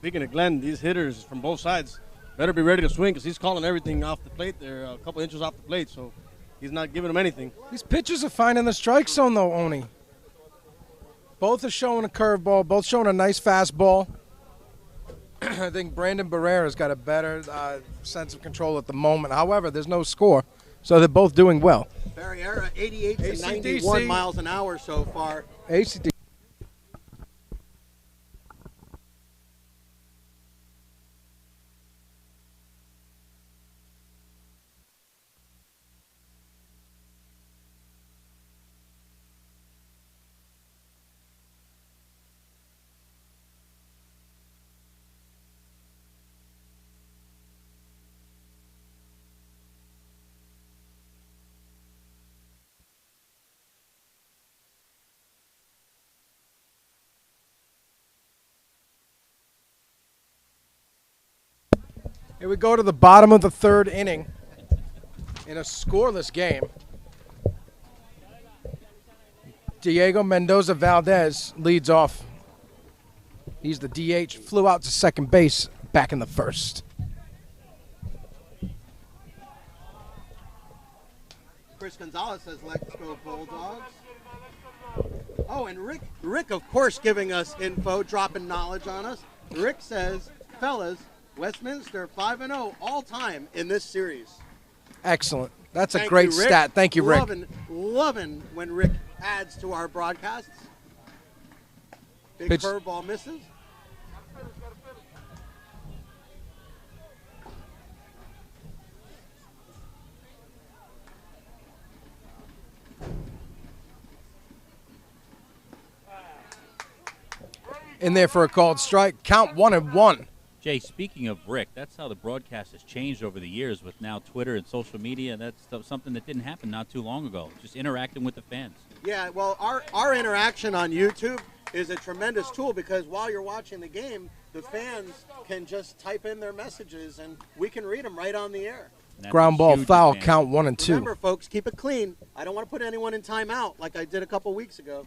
speaking of Glenn, these hitters from both sides better be ready to swing because he's calling everything off the plate there, a couple inches off the plate, so he's not giving them anything. These pitchers are finding the strike zone, though, Oni. Both are showing a curveball, both showing a nice fastball. I think Brandon Barrera's got a better sense of control at the moment. However, there's no score, so they're both doing well. Barriera, 88 to AC/DC. 91 miles an hour so far. ACD. Here we go to the bottom of the third inning in a scoreless game. Diego Mendoza Valdez leads off. He's the DH, flew out to second base back in the first. Chris Gonzalez says, let's go Bulldogs. Oh, and Rick, of course, giving us info, dropping knowledge on us. Rick says, fellas, Westminster 5-0 all time in this series. Excellent. That's a Thank great you, Rick. stat. Thank you, Rick. Loving when Rick adds to our broadcasts. Big Pitch. curveball misses. In there for a called strike. Count 1-1. Jay, speaking of Rick, that's how the broadcast has changed over the years with now Twitter and social media. That's something that didn't happen not too long ago, just interacting with the fans. Yeah, well, our interaction on YouTube is a tremendous tool because while you're watching the game, the fans can just type in their messages and we can read them right on the air. Ground ball foul, count 1-2. Remember, folks, keep it clean. I don't want to put anyone in timeout like I did a couple weeks ago.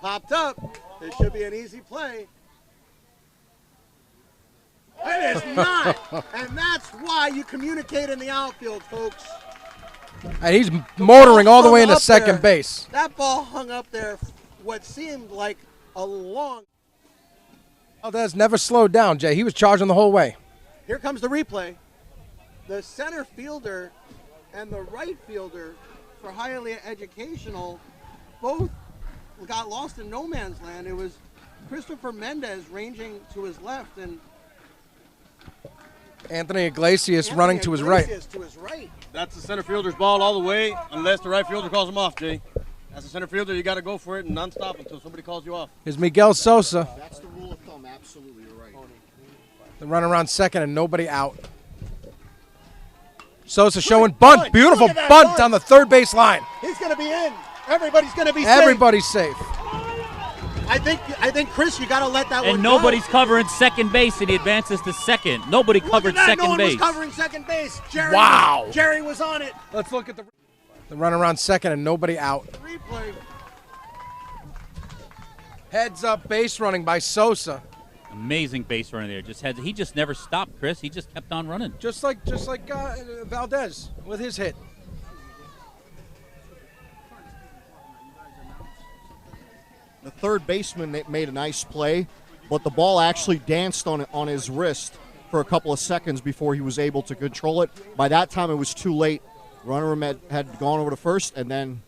Popped up. It should be an easy play. It is not. And that's why you communicate in the outfield, folks. And he's motoring all the way into second base. That ball hung up there what seemed like a long. Valdez never slowed down, Jay. He was charging the whole way. Here comes the replay. The center fielder and the right fielder for Hialeah Educational both got lost in no man's land. It was Christopher Mendez ranging to his left and Anthony Iglesias running to his right. To his right. That's the center fielder's ball all the way, unless the right fielder calls him off, Jay. As a center fielder, you got to go for it and non-stop until somebody calls you off. Here's Miguel Sosa. That's the rule of thumb. Absolutely, you're right. The run around second and nobody out. Sosa showing bunt. Beautiful bunt down the third base line. He's going to be in. Everybody's going to be safe. Everybody's safe. I think Chris, you got to let that one go. And nobody's covering second base, and he advances to second. Nobody covered second no one base. was covering second base. Jerry was on it. Let's look at the run around second and nobody out. Replay. Heads up base running by Sosa. Amazing base runner there. He just never stopped, Chris. He just kept on running. Just like Valdez with his hit. The third baseman made a nice play, but the ball actually danced on his wrist for a couple of seconds before he was able to control it. By that time, it was too late. Runner had gone over to first and then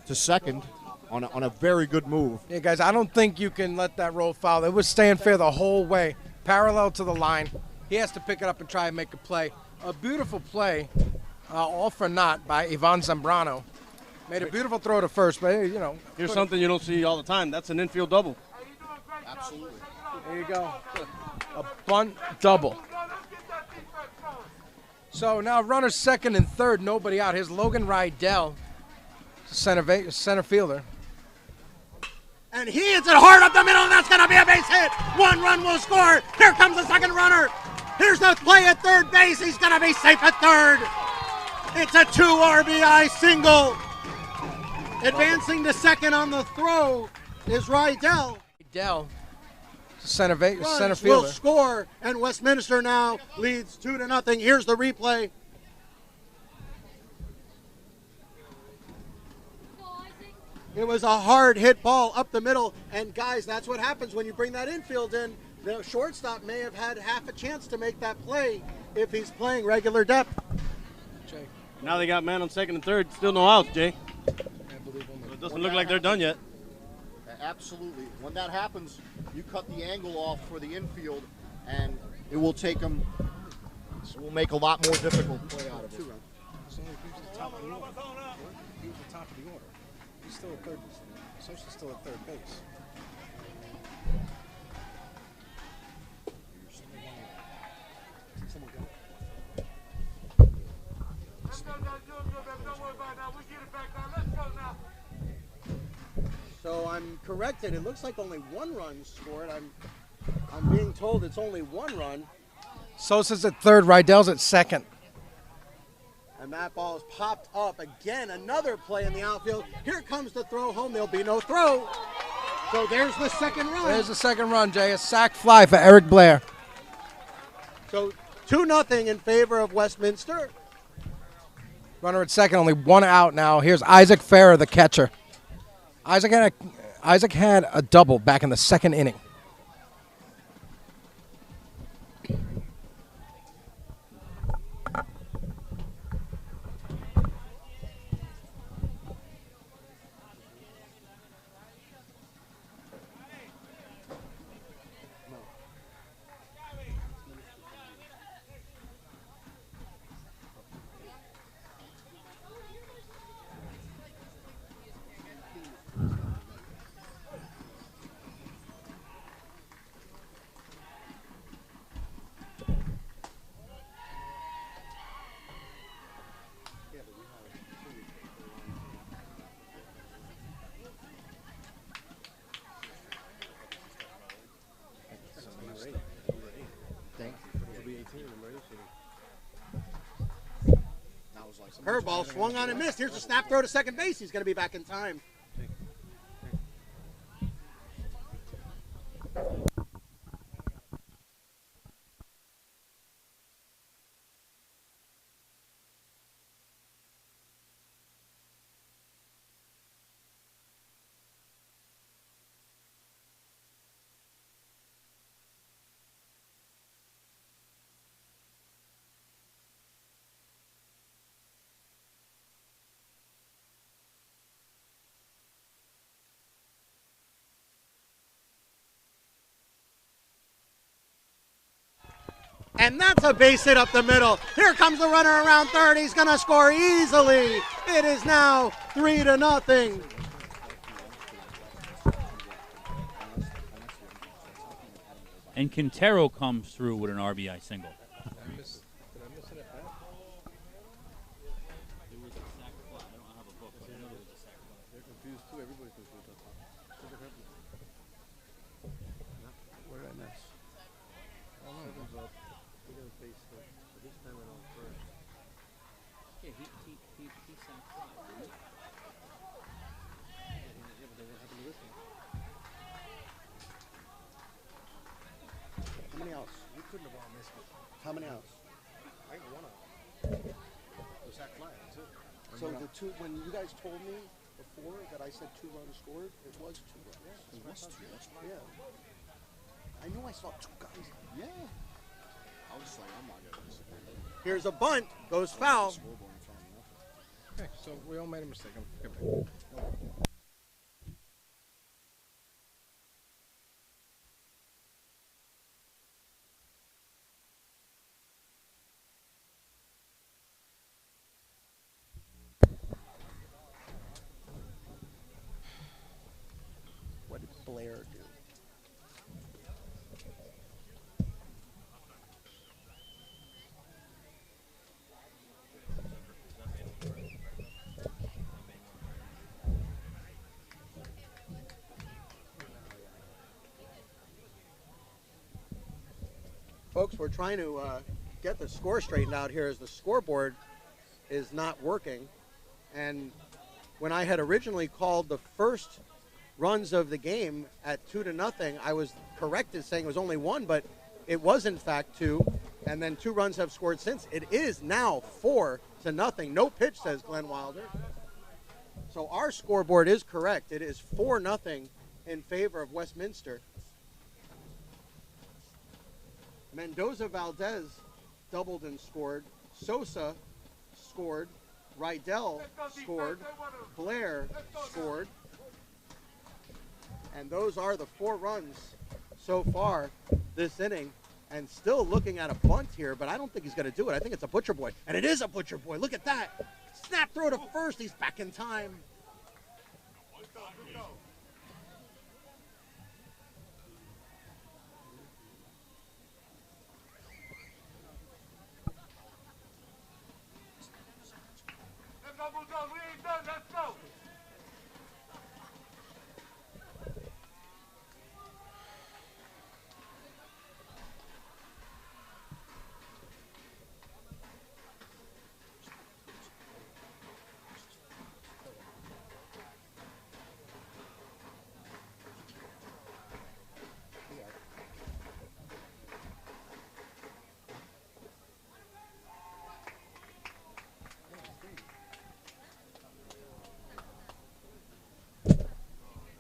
to second on a very good move. Yeah, guys, I don't think you can let that roll foul. It was staying fair the whole way, parallel to the line. He has to pick it up and try and make a play. A beautiful play, all for naught, by Ivan Zambrano. Made a beautiful throw to first, but, you know. Here's something you don't see all the time. That's an infield double. Absolutely. There you go. A bunt double. So now runners second and third, nobody out. Here's Logan Rydell, center fielder. And he hits it hard up the middle, and that's going to be a base hit. One run will score. Here comes the second runner. Here's the play at third base. He's going to be safe at third. It's a 2 RBI single. Advancing to second on the throw is Rydell. Dell, center Runs fielder. will score, and Westminster now leads 2-0. Here's the replay. It was a hard hit ball up the middle, and guys, that's what happens when you bring that infield in. The shortstop may have had half a chance to make that play if he's playing regular depth. Jay, Now they got man on second and third. Still no outs, Jay. can't believe So it doesn't look like they're done yet. Absolutely. When that happens, you cut the angle off for the infield, and it will take them. It will make a lot more difficult play out of it. So he was the top of the order. He was the top of the order. He's still at third. Essentially still at third base. Someone got it. So I'm corrected. It looks like only 1 run scored. I'm being told it's only 1 run. Sosa's at third. Rydell's at second. And that ball is popped up again. Another play in the outfield. Here comes the throw home. There'll be no throw. So there's the second run. There's the second run, Jay. A sac fly for Eric Blair. So 2-0 in favor of Westminster. Runner at second. Only 1 out now. Here's Isaac Farrer, the catcher. Isaac had a double back in the second inning. Curveball swung on and missed. Here's a snap throw to second base. He's going to be back in time. And that's a base hit up the middle. Here comes the runner around third. He's going to score easily. It is now 3-0. And Quintero comes through with an RBI single. How many outs? You couldn't have all missed it. How many outs? I ain't one out. The sac fly, that's it. So the two, when you guys told me before that I said 2 runs scored, it was 2 runs. It was 2. That's right. Yeah. I knew I saw 2 guys. Yeah. I was like, I'm not going to disagree. Here's a bunt. Goes foul. Scoreboard in front of me. Okay, so we all made a mistake. I'm forgiving. What did Blair do? Folks, we're trying to get the score straightened out here as the scoreboard is not working. And when I had originally called the first runs of the game at 2-0, I was corrected saying it was only 1, but it was in fact 2. And then 2 runs have scored since. It is now 4-0. No pitch, says Glenn Wilder. So our scoreboard is correct. It is 4-0 in favor of Westminster. Mendoza Valdez doubled and scored. Sosa scored. Rydell scored. Blair scored. And those are the 4 runs so far this inning. And still looking at a bunt here, but I don't think he's going to do it. I think it's a Butcher Boy. And it is a Butcher Boy. Look at that. Snap throw to first. He's back in time.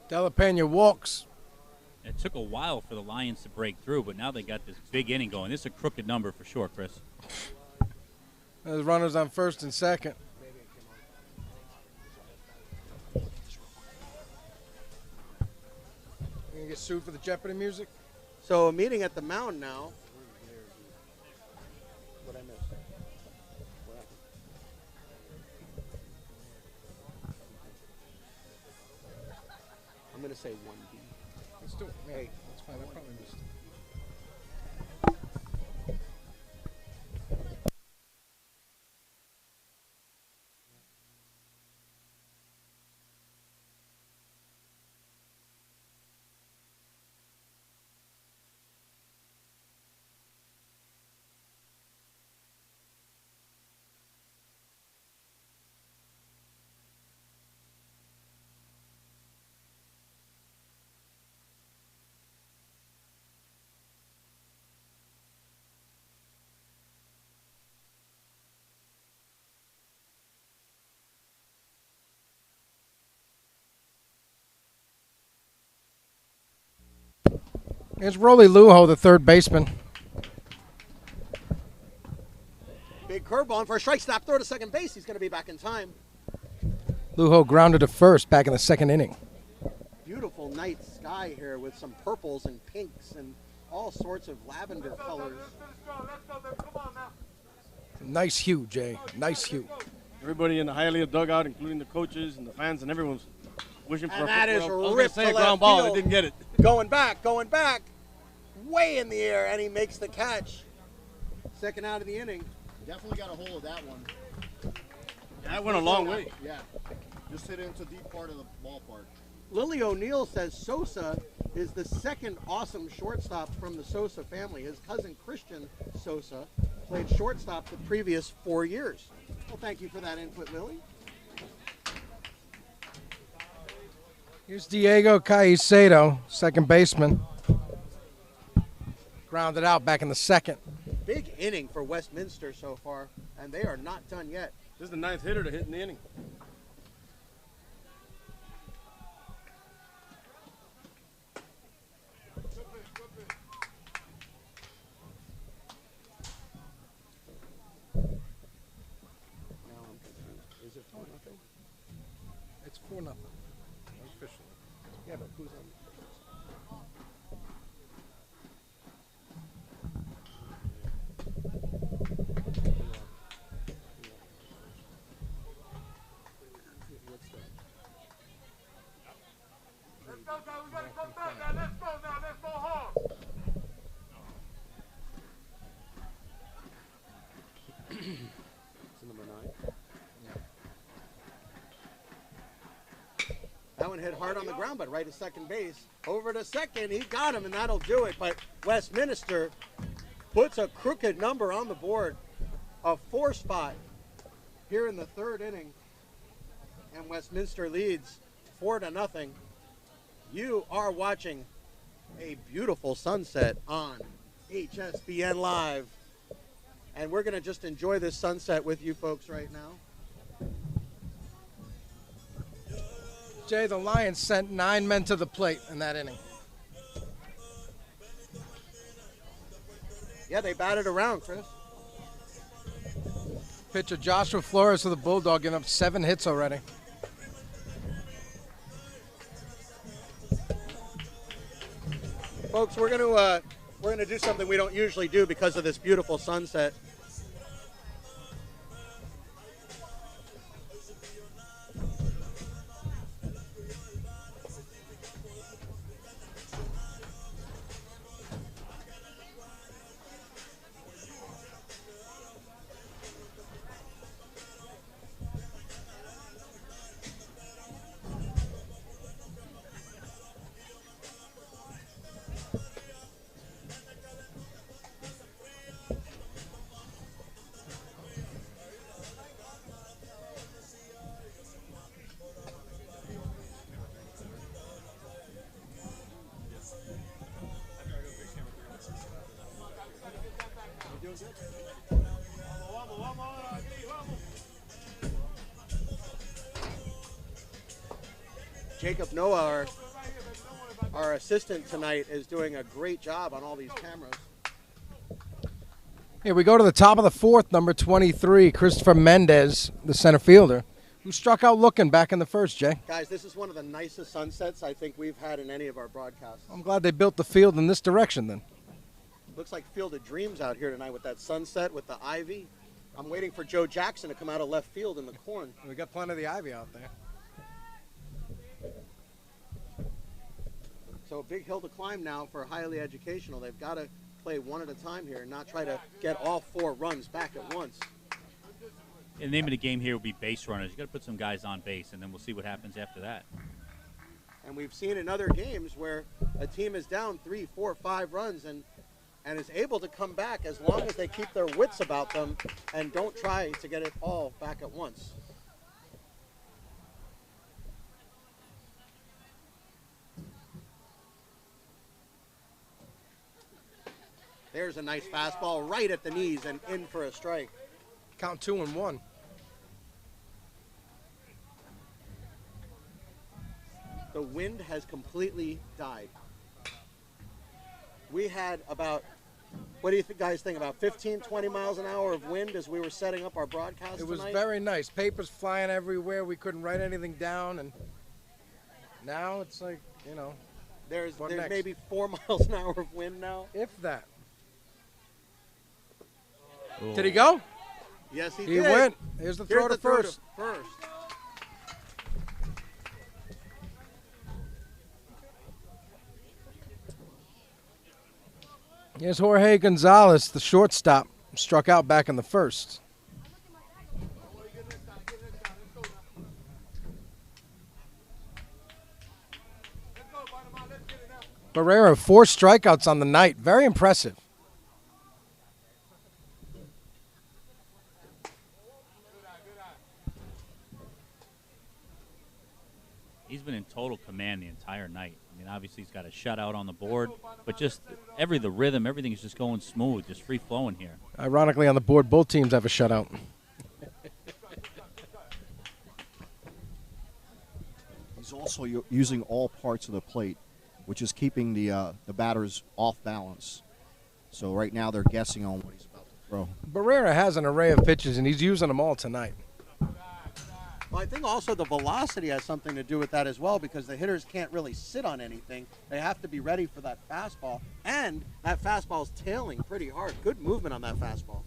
De La Pena walks. It took a while for the Lions to break through, but now they got this big inning going. This is a crooked number for sure, Chris. There's runners on first and second. You gonna get sued for the Jeopardy music? So a meeting at the mound now. What I missed? What happened? I'm going to say 1B. Let's do it. Hey, that's fine. I probably missed it. Here's Rolly Lujo, the third baseman. Big curveball for a strike. Snap throw to second base. He's going to be back in time. Lujo grounded to first back in the second inning. Beautiful night sky here with some purples and pinks and all sorts of lavender colors. Nice hue, Jay. Nice hue. Everybody in the Hialeah dugout, including the coaches and the fans and everyone's wishing for And that is ripped to a left ground ball. field. They didn't get it. Going back, way in the air, and he makes the catch. Second out of the inning. Definitely got a hold of that one. That went a long way. Yeah. Just hit it into deep part of the ballpark. Lily O'Neill says Sosa is the second awesome shortstop from the Sosa family. His cousin Christian Sosa played shortstop the previous 4 years. Well, thank you for that input, Lily. Here's Diego Caicedo, second baseman. Grounded out back in the second. Big inning for Westminster so far, and they are not done yet. This is the 9th hitter to hit in the inning. Now I'm confused. Is it 4-0? It's 4-0. Officially. Yeah, but who's on? It's number 9. That one hit hard on the ground, but right to second base. Over to second, he got him, and that'll do it. But Westminster puts a crooked number on the board, a 4 spot here in the third inning, and Westminster leads 4-0. You are watching a beautiful sunset on HSBN Live, and we're going to just enjoy this sunset with you folks right now. Jay, the Lions sent 9 men to the plate in that inning. Yeah, they batted around, Chris. Pitcher Joshua Flores for the Bulldog giving up 7 hits already. Folks, we're gonna do something we don't usually do because of this beautiful sunset. Jacob Noah, our assistant tonight, is doing a great job on all these cameras. Here we go to the top of the fourth, number 23, Christopher Mendez, the center fielder, who struck out looking back in the first, Jay. Guys, this is one of the nicest sunsets I think we've had in any of our broadcasts. I'm glad they built the field in this direction then. Looks like Field of Dreams out here tonight with that sunset, with the ivy. I'm waiting for Joe Jackson to come out of left field in the corn. We got plenty of the ivy out there. So a big hill to climb now for Hialeah Educational. They've got to play one at a time here and not try to get all 4 runs back at once. The name of the game here will be base runners. You got to put some guys on base, and then we'll see what happens after that. And we've seen in other games where a team is down 3, 4, 5 runs and is able to come back as long as they keep their wits about them and don't try to get it all back at once. There's a nice fastball right at the knees and in for a strike. Count 2-1. The wind has completely died. We had about, what do you guys think, about 15, 20 miles an hour of wind as we were setting up our broadcast It was tonight? very nice. Papers flying everywhere. We couldn't write anything down, and now it's like, you know. There's next? maybe 4 miles an hour of wind now. If that. Ooh. Did he go? Yes, he He did. went. Here's the throw to first. First. Here's Jorge Gonzalez, the shortstop, struck out back in the first. Barrera, 4 strikeouts on the night. Very impressive. He's been in total command the entire night. I mean, obviously he's got a shutout on the board, but just the rhythm, everything's just going smooth, just free flowing here. Ironically, on the board, both teams have a shutout. He's also using all parts of the plate, which is keeping the batters off balance. So right now they're guessing on what he's about to throw. Barrera has an array of pitches, and he's using them all tonight. Well, I think also the velocity has something to do with that as well, because the hitters can't really sit on anything. They have to be ready for that fastball, and that fastball is tailing pretty hard. Good movement on that fastball.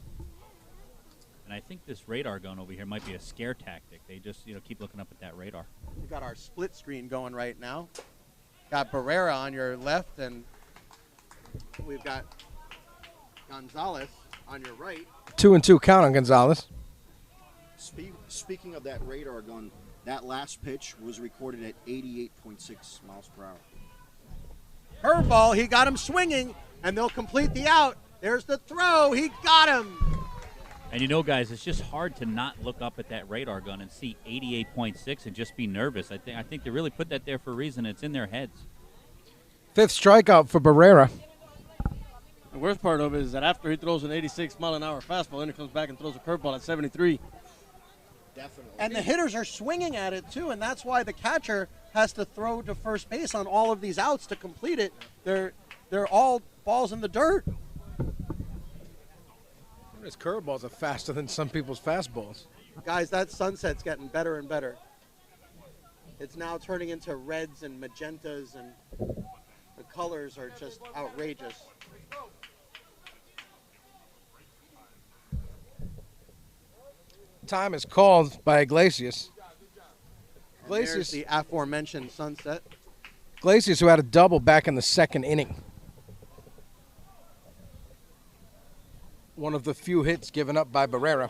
And I think this radar gun over here might be a scare tactic. They just, keep looking up at that radar. We've got our split screen going right now. Got Barrera on your left, and we've got Gonzalez on your right. 2-2 count on Gonzalez. Speaking of that radar gun, that last pitch was recorded at 88.6 miles per hour. Curveball, he got him swinging, and they'll complete the out. There's the throw, he got him. And you know, guys, it's just hard to not look up at that radar gun and see 88.6 and just be nervous. I think they really put that there for a reason. It's in their heads. 5th strikeout for Barrera. The worst part of it is that after he throws an 86-mile-an-hour fastball, then he comes back and throws a curveball at 73. Definitely. And the hitters are swinging at it, too, and that's why the catcher has to throw to first base on all of these outs to complete it. They're all balls in the dirt. His curveballs are faster than some people's fastballs. Guys, that sunset's getting better and better. It's now turning into reds and magentas, and the colors are just outrageous. Time is called by Iglesias. There's the aforementioned sunset. Iglesias, who had a double back in the 2nd inning. One of the few hits given up by Barrera.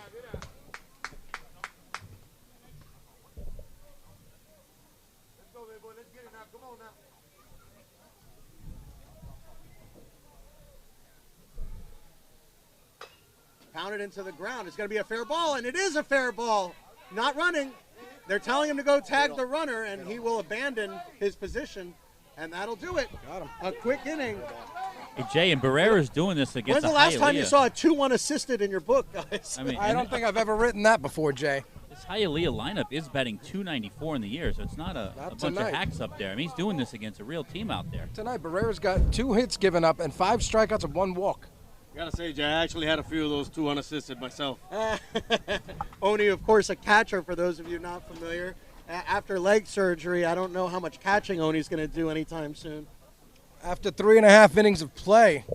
Pounded into the ground. It's going to be a fair ball, and it is a fair ball. Not running. They're telling him to go tag the runner, and he will abandon his position, and that'll do it. Got him. A quick inning. Hey, Jay, and Barrera's doing this against When's the last time you Hialeah. saw a 2-1 assisted in your book, guys? I mean, I don't think I've ever written that before, Jay. this Hialeah lineup is batting 294 in the year, so it's not a Not bunch tonight. of hacks up there. I mean, he's doing this against a real team out there. Tonight, Barrera's got 2 hits given up and 5 strikeouts and 1 walk. I gotta say, Jay, I actually had a few of those 2 unassisted myself. Oni, of course, a catcher, for those of you not familiar. After leg surgery, I don't know how much catching Oni's going to do anytime soon. After 3.5 innings of play,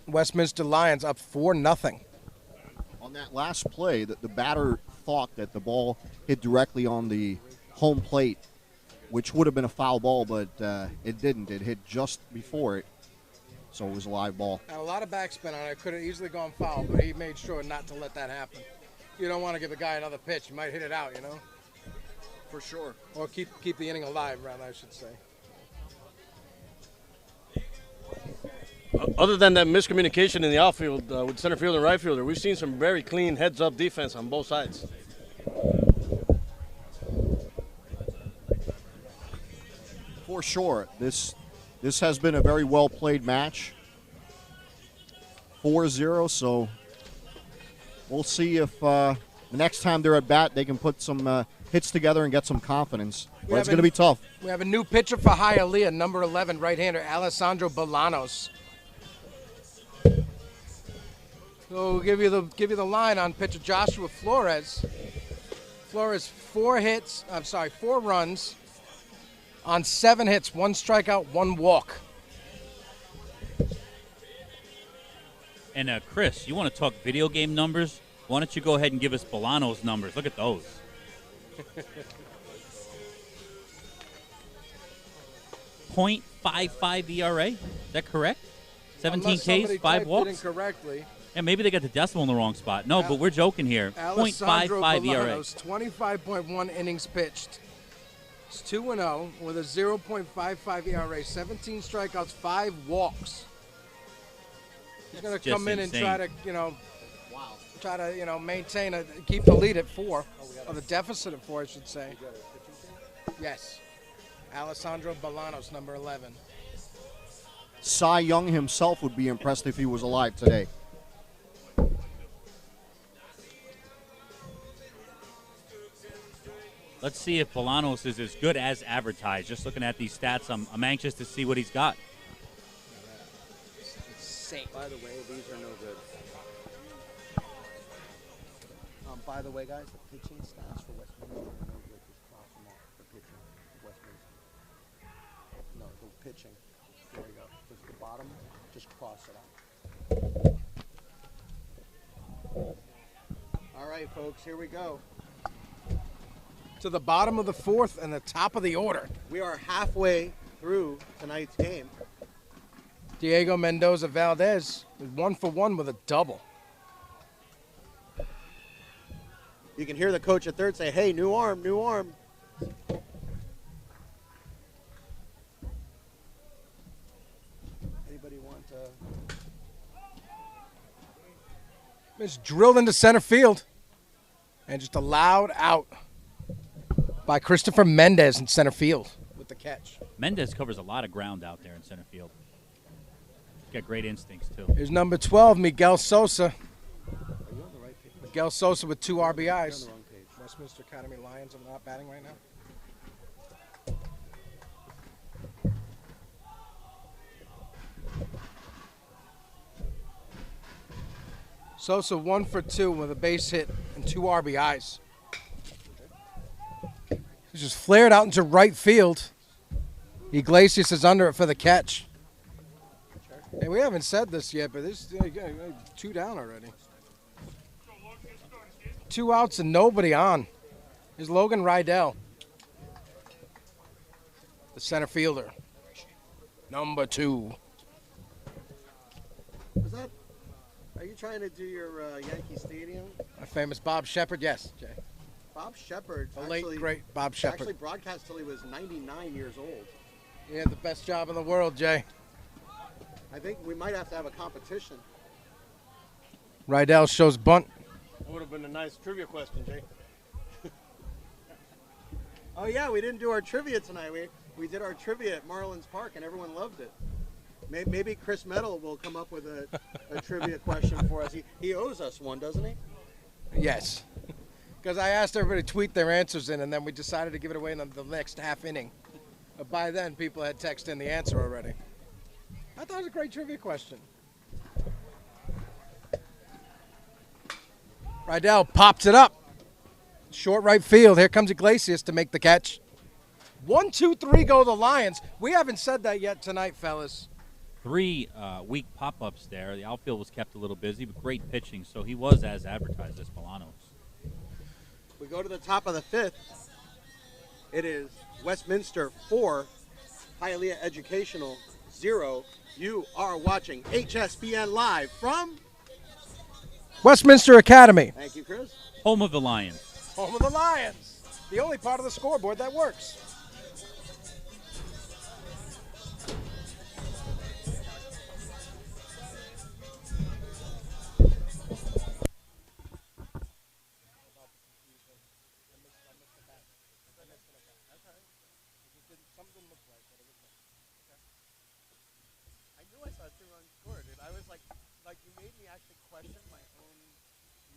Westminster Lions up 4-0. On that last play, the batter thought that the ball hit directly on the home plate, which would have been a foul ball, but it didn't. It hit just before it, so it was a live ball. Had a lot of backspin on it. Could have easily gone foul, but he made sure not to let that happen. You don't want to give the guy another pitch. You might hit it out, you know? For sure. Or keep the inning alive, rather, I should say. Other than that miscommunication in the outfield with center fielder and right fielder, we've seen some very clean heads-up defense on both sides. For sure. This has been a very well-played match. 4-0, so we'll see if the next time they're at bat, they can put some hits together and get some confidence. But it's going to be tough. We have a new pitcher for Hialeah, number 11, right-hander, Alessandro Bolanos. So we'll give you the line on pitcher Joshua Flores. Flores, 4 runs on 7 hits, 1 strikeout, 1 walk. And Chris, you want to talk video game numbers? Why don't you go ahead and give us Bolanos numbers? Look at those. .55 ERA. Is that correct? 17 Ks, 5 walks. Incorrectly. Yeah, maybe they got the decimal in the wrong spot. No, but we're joking here. Alessandro .55 ERA. Bolanos, 25.1 innings pitched. It's 2-0 with a 0.55 ERA, 17 strikeouts, 5 walks. He's going to Just come in insane. and try to maintain keep the lead at 4, or the deficit at 4, I should say. Yes. Alessandro Bolanos, number 11. Cy Young himself would be impressed if he was alive today. Let's see if Bolanos is as good as advertised. Just looking at these stats, I'm anxious to see what he's got. By the way, these are no good. By the way, guys, the pitching stats for Westminster are no good. Just cross them off. The pitching, Westminster. No, the pitching. There you go. Just the bottom. Just cross it out. All right, folks, here we go. To the bottom of the 4th and the top of the order. We are halfway through tonight's game. Diego Mendoza Valdez is 1 for 1 with a double. You can hear the coach at third say, "Hey, new arm, new arm." Anybody want to? It's drilled into center field. And just a loud out by Christopher Mendez in center field with the catch. Mendez covers a lot of ground out there in center field. He's got great instincts, too. Here's number 12, Miguel Sosa. Miguel Sosa with 2 RBIs. Westminster Academy Lions are not batting right now. Sosa 1 for 2 with a base hit and 2 RBIs. He just flared out into right field. Iglesias is under it for the catch. Hey, we haven't said this yet, but this 2 down already. 2 outs and nobody on. Here's Logan Rydell, the center fielder. Number 2. Is that? Are you trying to do your Yankee Stadium? My famous Bob Shepard, yes, Jay. Bob Shepard, The late, great Bob Shepard. actually broadcast till he was 99 years old. He had the best job in the world, Jay. I think we might have to have a competition. Rydell shows bunt. That would have been a nice trivia question, Jay. Oh yeah, we didn't do our trivia tonight. We did our trivia at Marlins Park, and everyone loved it. Maybe Chris Metal will come up with a trivia question for us. He owes us one, doesn't he? Yes. Because I asked everybody to tweet their answers in, and then we decided to give it away in the next half inning. But by then, people had texted in the answer already. I thought it was a great trivia question. Rydell pops it up. Short right field. Here comes Iglesias to make the catch. 1, 2, 3 go the Lions. We haven't said that yet tonight, fellas. 3 weak pop-ups there. The outfield was kept a little busy, but great pitching. So he was as advertised as Bolanos. We go to the top of the 5th. It is Westminster 4, Hialeah Educational 0. You are watching HSBN Live from Westminster Academy. Thank you, Chris. Home of the Lions. Home of the Lions. The only part of the scoreboard that works. I knew I saw 2 runs scored, dude. I was like you made me actually question my own.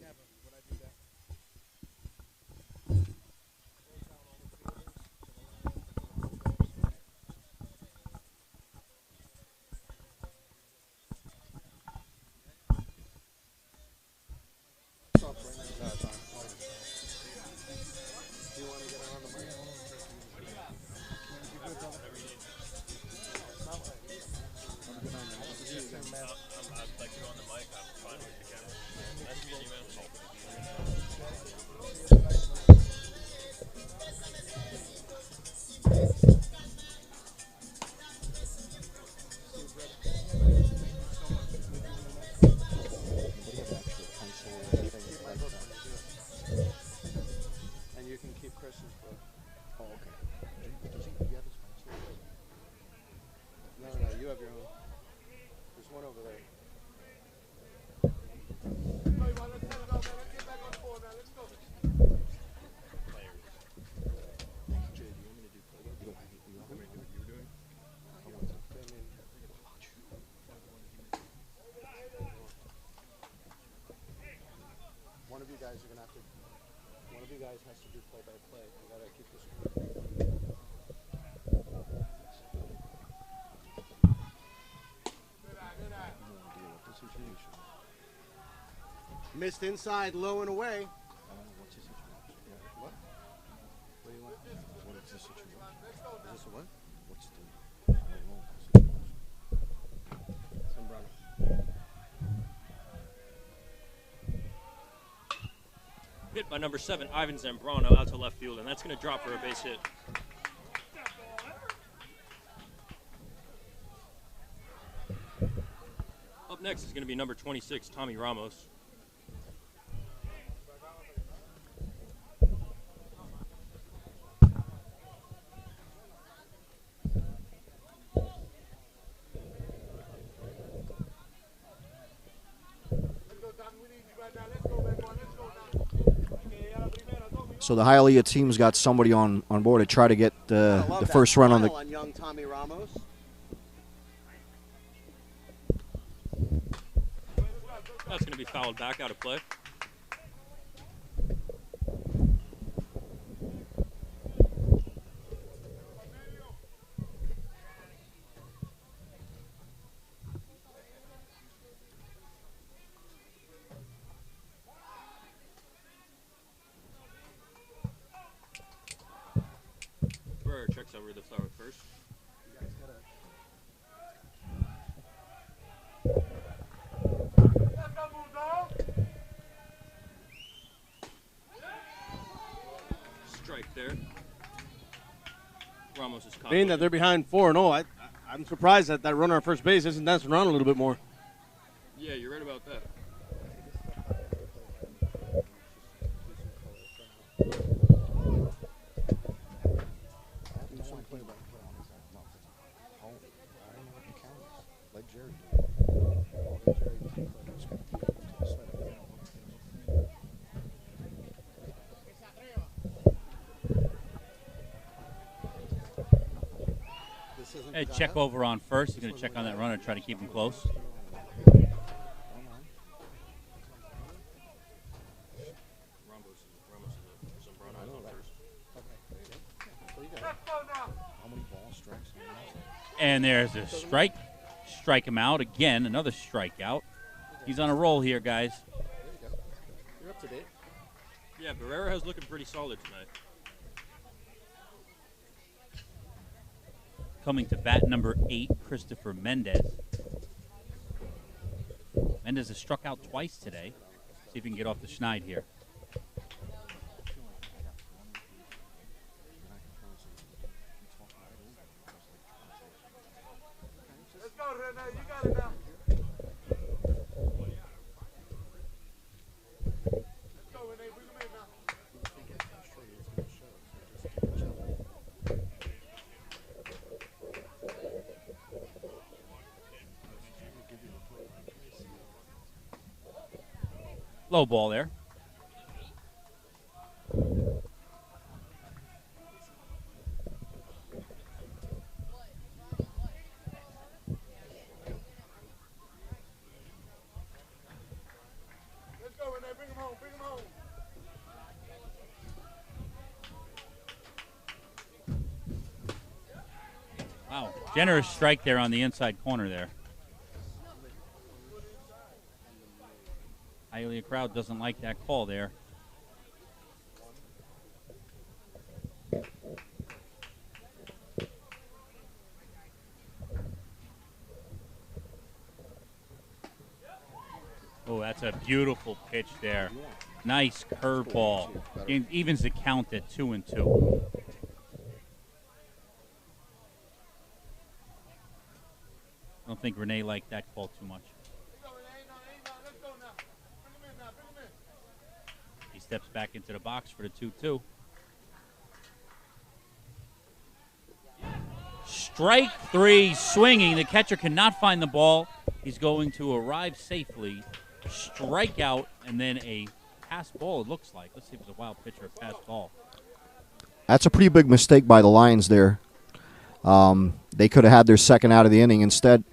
Never would I do that. Do you want to get her on the mic? And you can keep Chris's book. Oh, okay. Does he have his pencil? No, you have your own. There's one over there. One of you guys are gonna have to. One of you guys has to do play-by-play. You gotta keep this. Missed inside, low and away. What's his situation? Yeah. What? What do you want? What is this situation? Is this a what? What's the Sombrano. Hit by number 7, Ivan Zambrano, out to left field, and that's going to drop for a base hit. Up next is going to be number 26, Tommy Ramos. So the Hialeah team's got somebody on board to try to get the first run on the. On young Tommy Ramos. That's going to be fouled back out of play. Burr checks over the flower first. Strike there. Ramos is caught. Being that they're behind 4-0, I'm surprised that that runner on first base isn't dancing around a little bit more. Yeah, you're right about that. Hey, check over on first. He's going to check on that runner, try to keep him close. And there's a strike. Strike him out again. Another strikeout. He's on a roll here, guys. You're up to date. Yeah, Barrera has looking pretty solid tonight. Coming to bat number 8, Christopher Mendez. Mendez has struck out twice today. See if he can get off the schneid here. Let's go, Rene. You got it now. Let's go, Rene. Bring him in now. Low ball there. Let's go, Rene. Bring him home. Bring him home. Wow, generous strike there on the inside corner there. Hialeah crowd doesn't like that call there. Oh, that's a beautiful pitch there. Nice curveball. It evens the count at 2-2. I don't think Renee liked that call too much. He steps back into the box for the 2-2. Strike 3, swinging. The catcher cannot find the ball. He's going to arrive safely. Strike out, and then a pass ball, it looks like. Let's see if it's a wild pitch or a pass ball. That's a pretty big mistake by the Lions there. They could have had their second out of the inning. Instead,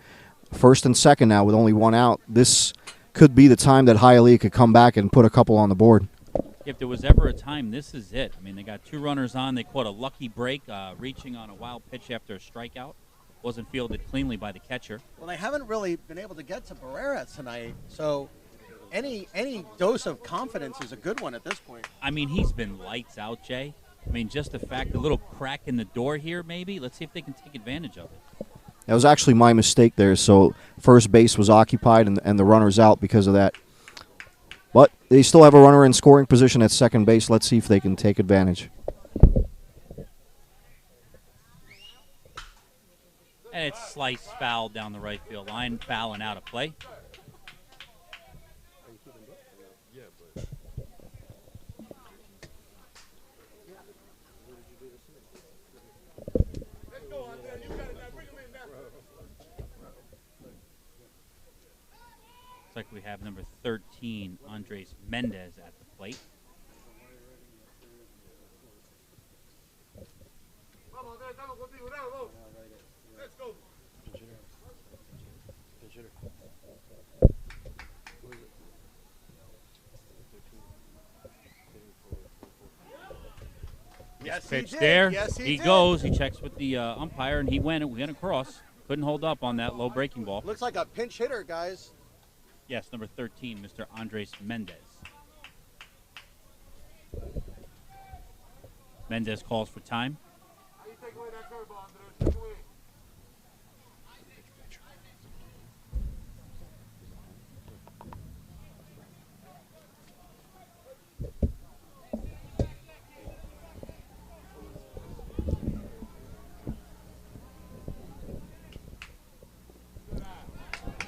first and second now with only one out. This could be the time that Hialeah could come back and put a couple on the board. If there was ever a time, this is it. I mean, they got 2 runners on. They caught a lucky break, reaching on a wild pitch after a strikeout. Wasn't fielded cleanly by the catcher. Well, they haven't really been able to get to Barrera tonight, so any dose of confidence is a good one at this point. I mean, he's been lights out, Jay. I mean, just the fact, the little crack in the door here, maybe. Let's see if they can take advantage of it. That was actually my mistake there. So first base was occupied and the runner's out because of that. But they still have a runner in scoring position at second base. Let's see if they can take advantage. And it's sliced foul down the right field line. Foul and out of play. Looks like we have number 13, Andres Mendez, at the plate. Yes, Pitch he did. there. Yes, he did. goes. He checks with the umpire, and he went across. Couldn't hold up on that low breaking ball. Looks like a pinch hitter, guys. Yes, number 13, Mr. Andres Mendez. Mendez calls for time. How you take away that curveball, Andres? Take away.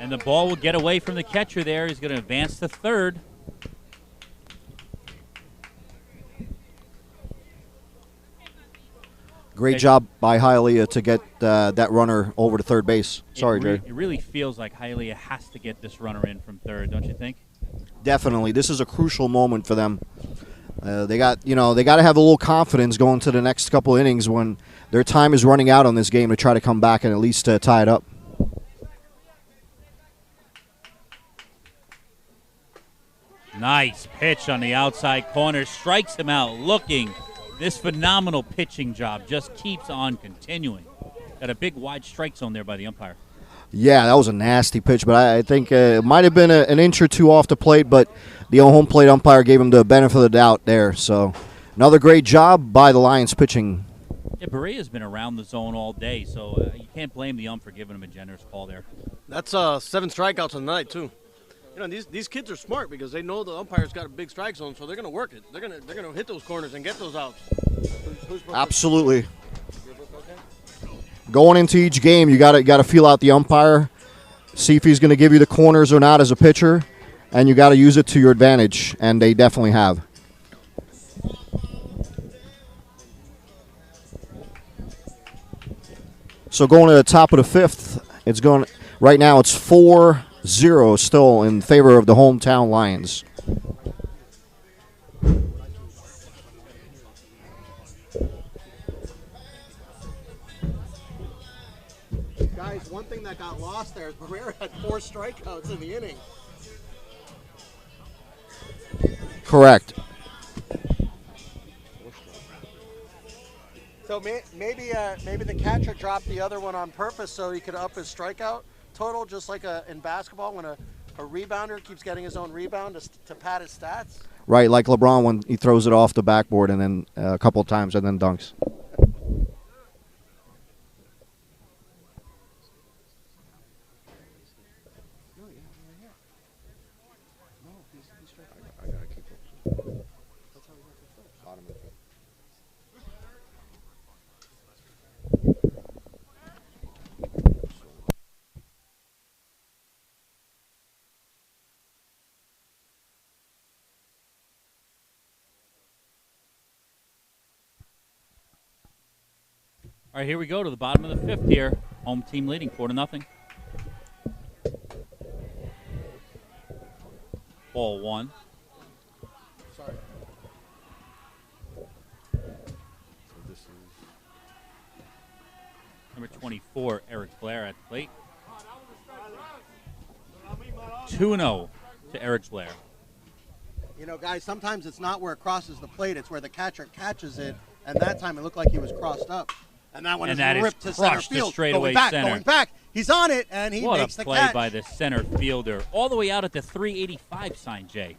And the ball will get away from the catcher there. He's going to advance to third. Great job by Hialeah to get that runner over to third base. Sorry, Jerry. It really feels like Hialeah has to get this runner in from third, don't you think? Definitely. This is a crucial moment for them. They got to have a little confidence going to the next couple innings when their time is running out on this game to try to come back and at least tie it up. Nice pitch on the outside corner. Strikes him out looking. This phenomenal pitching job just keeps on continuing. Got a big wide strike zone there by the umpire. Yeah, that was a nasty pitch, but I think it might have been an inch or two off the plate, but the home plate umpire gave him the benefit of the doubt there. So another great job by the Lions pitching. Yeah, Berea's been around the zone all day, so you can't blame the ump for giving him a generous call there. That's 7 strikeouts on the night, too. You know, these kids are smart because they know the umpire's got a big strike zone, so they're going to work it. They're going to hit those corners and get those outs. Absolutely. Going into each game, you got to feel out the umpire, see if he's going to give you the corners or not as a pitcher, and you got to use it to your advantage, and they definitely have. So going to the top of the fifth, it's going right now. It's 4-0 still in favor of the hometown Lions. Guys, one thing that got lost there is Barrera had 4 strikeouts in the inning. Correct. So maybe the catcher dropped the other one on purpose so he could up his strikeout total, just like in basketball when a rebounder keeps getting his own rebound to pad his stats. Right, like LeBron when he throws it off the backboard and then a couple of times and then dunks. All right, here we go to the bottom of the fifth here. Home team leading 4-0. Ball 1. Sorry. So this is number 24, Eric Blair at the plate. 2-0 to Eric Blair. You know, guys, sometimes it's not where it crosses the plate, it's where the catcher catches it, and that time it looked like he was crossed up. And that one is ripped to center field. Straightaway going back. He's on it, and he makes the catch. What a play by the center fielder. All the way out at the 385 sign, Jay.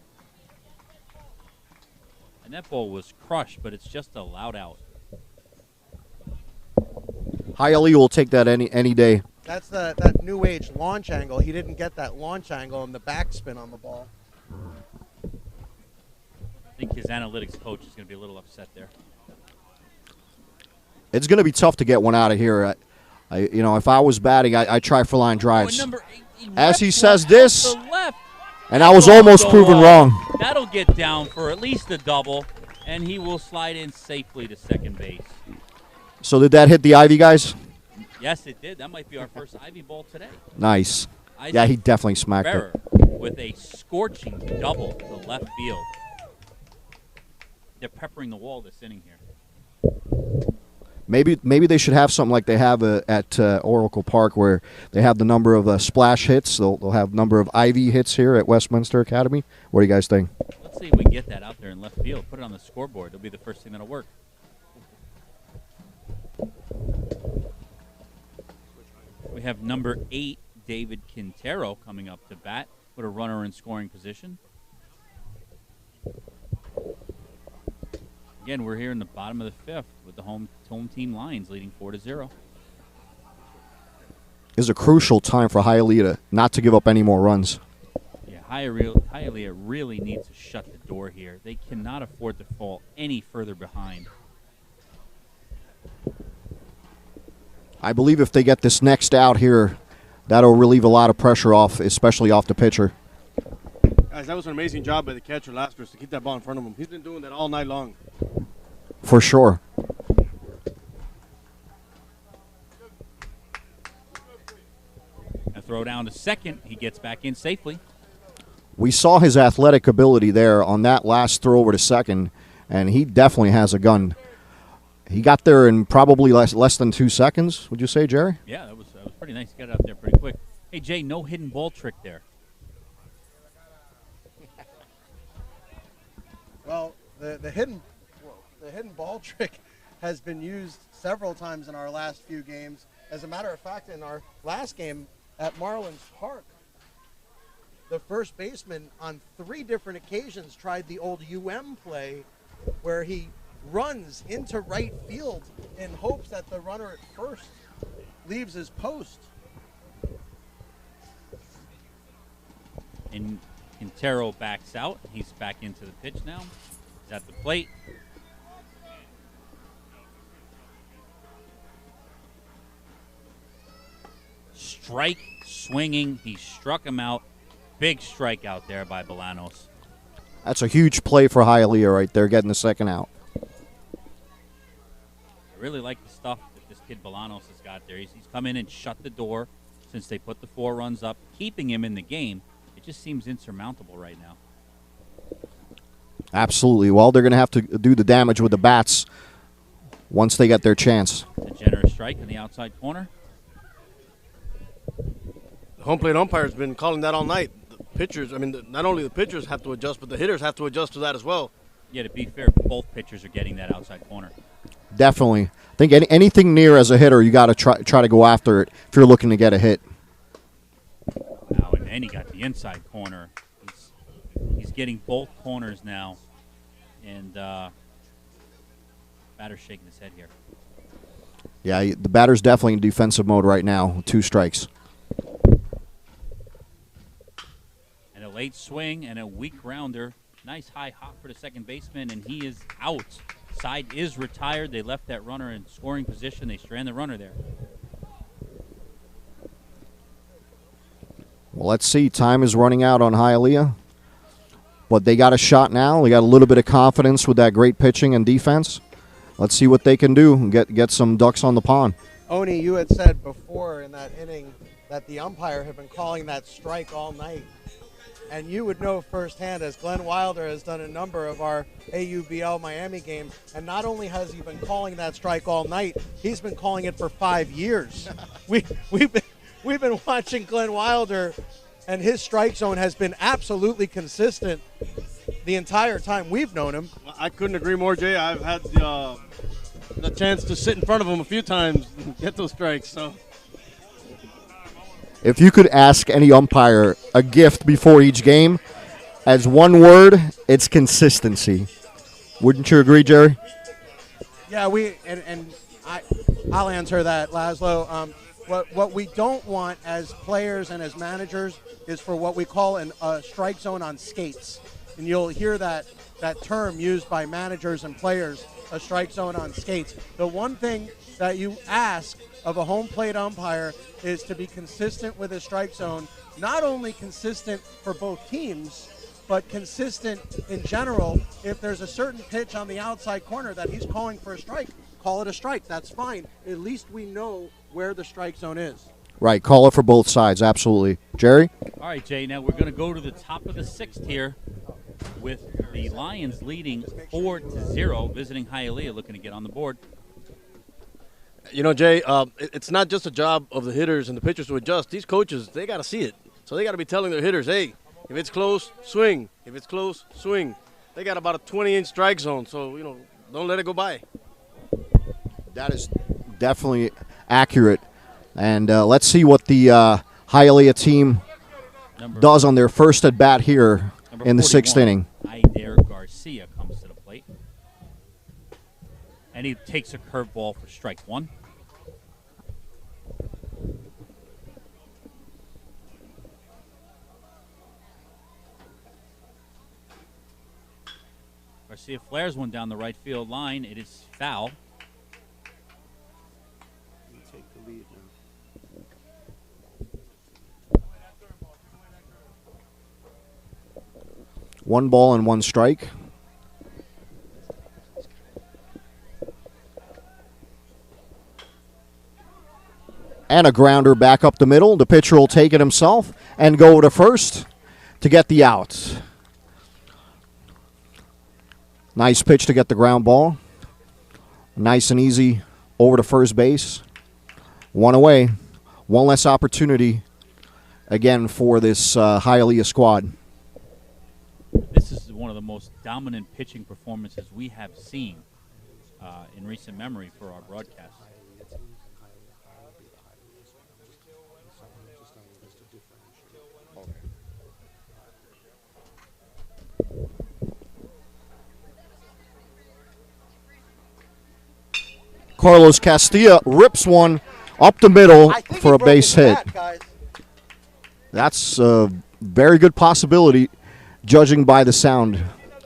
And that ball was crushed, but it's just allowed out. Hialeah will take that any day. That's that new age launch angle. He didn't get that launch angle and the backspin on the ball. I think his analytics coach is going to be a little upset there. It's going to be tough to get one out of here. If I was batting, I try for line drives. As he says this, and I was almost proven wrong. That'll get down for at least a double, and he will slide in safely to second base. So did that hit the Ivy, guys? Yes, it did. That might be our first Ivy ball today. Nice. Yeah, he definitely smacked it. With a scorching double to left field. They're peppering the wall this inning here. Maybe they should have something like they have at Oracle Park, where they have the number of splash hits. They'll have number of IV hits here at Westminster Academy. What do you guys think? Let's see if we can get that out there in left field. Put it on the scoreboard. It'll be the first thing that'll work. We have number 8, David Quintero, coming up to bat with a runner in scoring position. Again, we're here in the bottom of the 5th with the home team Lions leading 4-0. This is a crucial time for Hialeah not to give up any more runs. Yeah, Hialeah really needs to shut the door here. They cannot afford to fall any further behind. I believe if they get this next out here, that'll relieve a lot of pressure off, especially off the pitcher. Guys, that was an amazing job by the catcher last to keep that ball in front of him. He's been doing that all night long. For sure. A throw down to second. He gets back in safely. We saw his athletic ability there on that last throw over to second, and he definitely has a gun. He got there in probably less than 2 seconds, would you say, Jerry? Yeah, that was pretty nice. He got it out there pretty quick. Hey, Jay, no hidden ball trick there. Well, the hidden ball trick has been used several times in our last few games. As a matter of fact, in our last game at Marlins Park, the first baseman on 3 different occasions tried the old UM play where he runs into right field in hopes that the runner at first leaves his post. And Quintero backs out. He's back into the pitch now. He's at the plate. Strike, swinging. He struck him out. Big strikeout there by Bolanos. That's a huge play for Hialeah right there, getting the second out. I really like the stuff that this kid Bolanos has got there. He's come in and shut the door since they put the 4 runs up, keeping him in the game. It just seems insurmountable right now. Absolutely. Well, they're going to have to do the damage with the bats once they get their chance. A generous strike in the outside corner. The home plate umpire's been calling that all night. The pitchers, not only the pitchers have to adjust, but the hitters have to adjust to that as well. Yeah, to be fair, both pitchers are getting that outside corner. Definitely. I think anything near as a hitter, you got to try to go after it if you're looking to get a hit. Wow, and then he got the inside corner. He's getting both corners now, and batter's shaking his head here. Yeah, the batter's definitely in defensive mode right now. 2 strikes. And a late swing and a weak rounder. Nice high hop for the second baseman, and he is out. Side is retired. They left that runner in scoring position. They strand the runner there. Well, let's see. Time is running out on Hialeah. But they got a shot now. They got a little bit of confidence with that great pitching and defense. Let's see what they can do and get some ducks on the pond. Oni, you had said before in that inning that the umpire had been calling that strike all night. And you would know firsthand, as Glenn Wilder has done a number of our AUBL Miami games, and not only has he been calling that strike all night, he's been calling it for 5 years. We've been watching Glenn Wilder, and his strike zone has been absolutely consistent the entire time we've known him. I couldn't agree more, Jay. I've had the chance to sit in front of him a few times and get those strikes. So, if you could ask any umpire a gift before each game, as one word, it's consistency. Wouldn't you agree, Jerry? Yeah, I'll answer that, Laszlo. What we don't want as players and as managers is for what we call a strike zone on skates. And you'll hear that term used by managers and players, a strike zone on skates. The one thing that you ask of a home plate umpire is to be consistent with his strike zone, not only consistent for both teams, but consistent in general. If there's a certain pitch on the outside corner that he's calling for a strike, call it a strike. That's fine. At least we know where the strike zone is. Right, call it for both sides, absolutely. Jerry? All right, Jay, now we're going to go to the top of the 6th here with the Lions leading 4-0, visiting Hialeah, looking to get on the board. You know, Jay, it's not just a job of the hitters and the pitchers to adjust. These coaches, they got to see it. So they got to be telling their hitters, hey, if it's close, swing. If it's close, swing. They got about a 20-inch strike zone, so, you know, don't let it go by. That is definitely accurate. And let's see what the Hialeah team does on their first at-bat here in the 6th inning. Idair Garcia comes to the plate. And he takes a curveball for strike 1. Garcia flares one down the right field line. It is foul. Take the lead now. 1 ball and 1 strike. And a grounder back up the middle. The pitcher will take it himself and go to first to get the out. Nice pitch to get the ground ball. Nice and easy over to first base. 1 away. 1 less opportunity again for this Hialeah squad. This is one of the most dominant pitching performances we have seen in recent memory for our broadcast. Carlos Castilla rips one up the middle for a base hit. That's a very good possibility, judging by the sound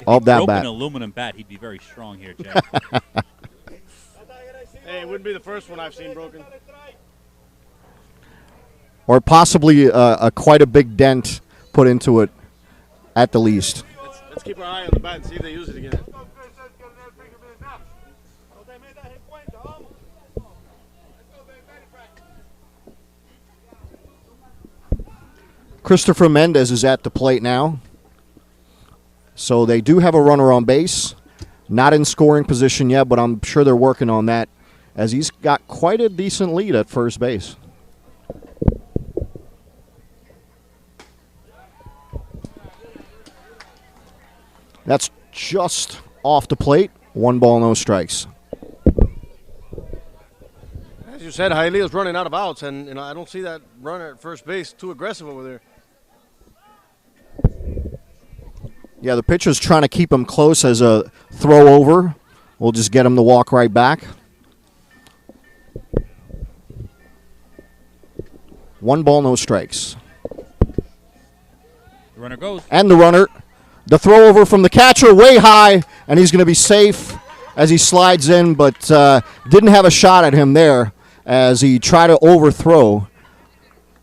of that bat. An aluminum bat, he'd be very strong here, Jay. Hey, it wouldn't be the first one I've seen broken. Or possibly quite a big dent put into it, at the least. Let's keep our eye on the bat and see if they use it again. Christopher Mendez is at the plate now. So they do have a runner on base. Not in scoring position yet, but I'm sure they're working on that, as he's got quite a decent lead at first base. That's just off the plate. 1 ball, no strikes. As you said, Hialeah's running out of outs, and I don't see that runner at first base too aggressive over there. Yeah, the pitcher's trying to keep him close as a throw over. We'll just get him to walk right back. 1 ball, no strikes. The runner goes. And the throw over from the catcher way high, and he's going to be safe as he slides in, but didn't have a shot at him there as he tried to overthrow.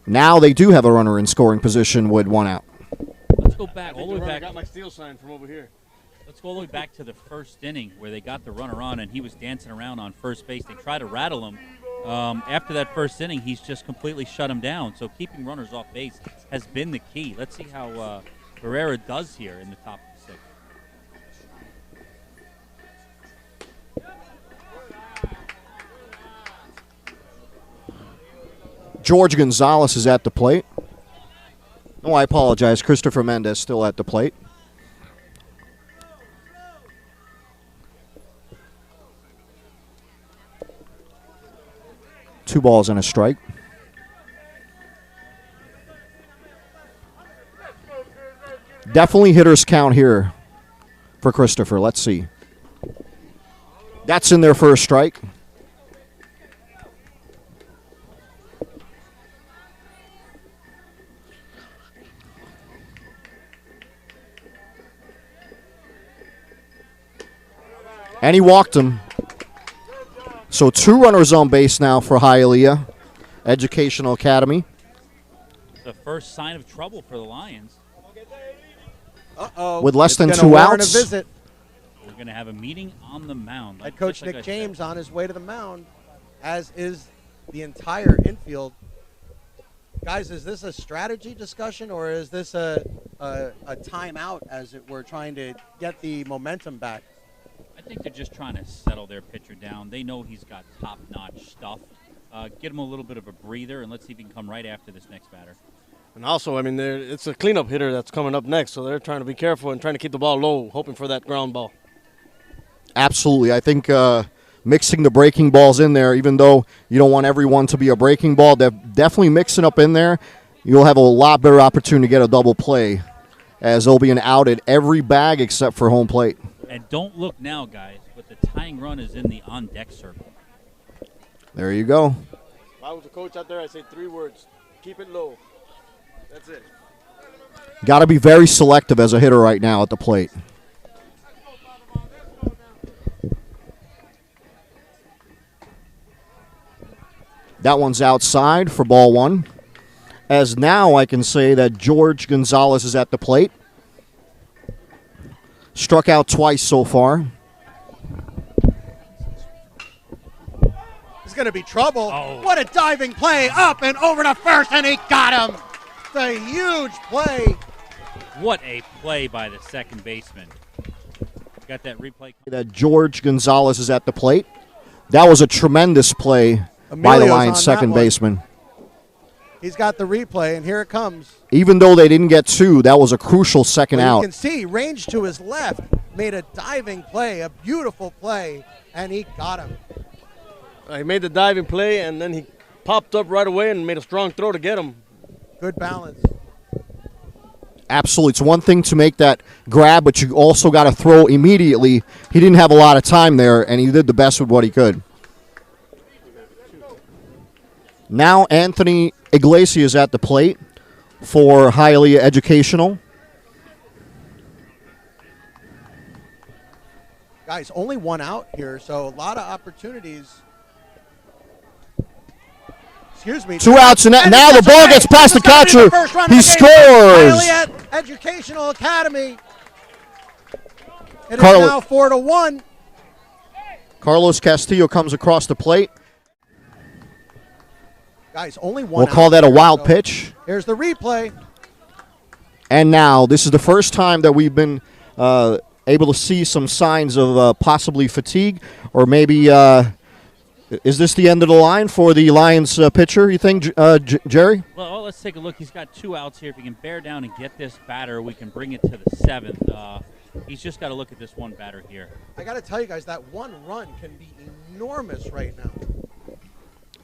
Now they do have a runner in scoring position with 1 out. Let's go back all the way back. I got my steal sign from over here. Let's go all the way back to the first inning where they got the runner on and he was dancing around on first base. They tried to rattle him. After that first inning, he's just completely shut him down. So keeping runners off base has been the key. Let's see how Barrera does here in the top of the 6th. George Gonzalez is at the plate. Oh, I apologize. Christopher Mendez still at the plate. Two balls and a strike. Definitely hitter's count here for Christopher. Let's see. That's in their first strike. And he walked him. So 2 runners on base now for Hialeah Educational Academy. The first sign of trouble for the Lions. Uh-oh. With less than It's 2 gonna warrant outs. A visit. We're going to have a meeting on the mound. Head coach just like Nick I said. James on his way to the mound, as is the entire infield. Guys, is this a strategy discussion or is this a timeout, as it were, trying to get the momentum back? I think they're just trying to settle their pitcher down. They know he's got top-notch stuff. Get him a little bit of a breather, and let's see if he can come right after this next batter. And also, I mean, it's a cleanup hitter that's coming up next, so they're trying to be careful and trying to keep the ball low, hoping for that ground ball. Absolutely. I think mixing the breaking balls in there, even though you don't want everyone to be a breaking ball, definitely mixing up in there, you'll have a lot better opportunity to get a double play, as there'll be an out at every bag except for home plate. And don't look now, guys, but the tying run is in the on-deck circle. There you go. If I was a coach out there, I'd say 3 words. Keep it low. That's it. Got to be very selective as a hitter right now at the plate. That one's outside for ball 1. As now I can say that George Gonzalez is at the plate. Struck out twice so far. It's going to be trouble. Oh. What a diving play up and over to first, and he got him. The huge play. What a play by the second baseman. Got that replay. That George Gonzalez is at the plate. That was a tremendous play by the Emilio's Lions' on second that one. baseman. He's got the replay, and here it comes. Even though they didn't get 2, that was a crucial second Well, out. you can see, range to his left, made a diving play, a beautiful play, and he got him. He made the diving play, and then he popped up right away and made a strong throw to get him. Good balance. Absolutely. It's one thing to make that grab, but you also got to throw immediately. He didn't have a lot of time there, and he did the best with what he could. Now Anthony Iglesias at the plate for Hialeah Educational. Guys, only 1 out here, so a lot of opportunities. Excuse me. 2 outs, and now the ball gets past the catcher. He scores. Hialeah Educational Academy. It is Carlo- now 4-1. Carlos Castillo comes across the plate. Guys, only 1 We'll out call that a here, wild so pitch. Here's the replay. And now this is the first time that we've been able to see some signs of possibly fatigue, or maybe is this the end of the line for the Lions pitcher, you think, Jerry? Well, let's take a look. He's got 2 outs here. If he can bear down and get this batter, we can bring it to the 7th. He's just got to look at this one batter here. I got to tell you guys, that 1 run can be enormous right now.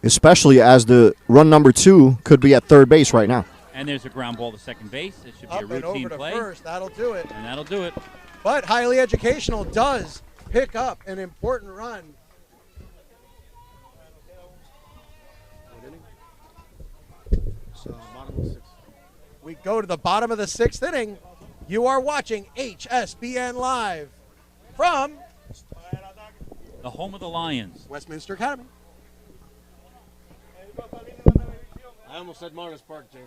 Especially as the run number 2 could be at third base right now. And there's a ground ball to second base. It should be Up a and routine over to play. first. That'll do it. And that'll do it. But Hialeah Educational does pick up an important run. We go to the bottom of the 6th inning. You are watching HSBN Live from The home of the Lions. Westminster Academy. I almost said Martinez Park, Jay.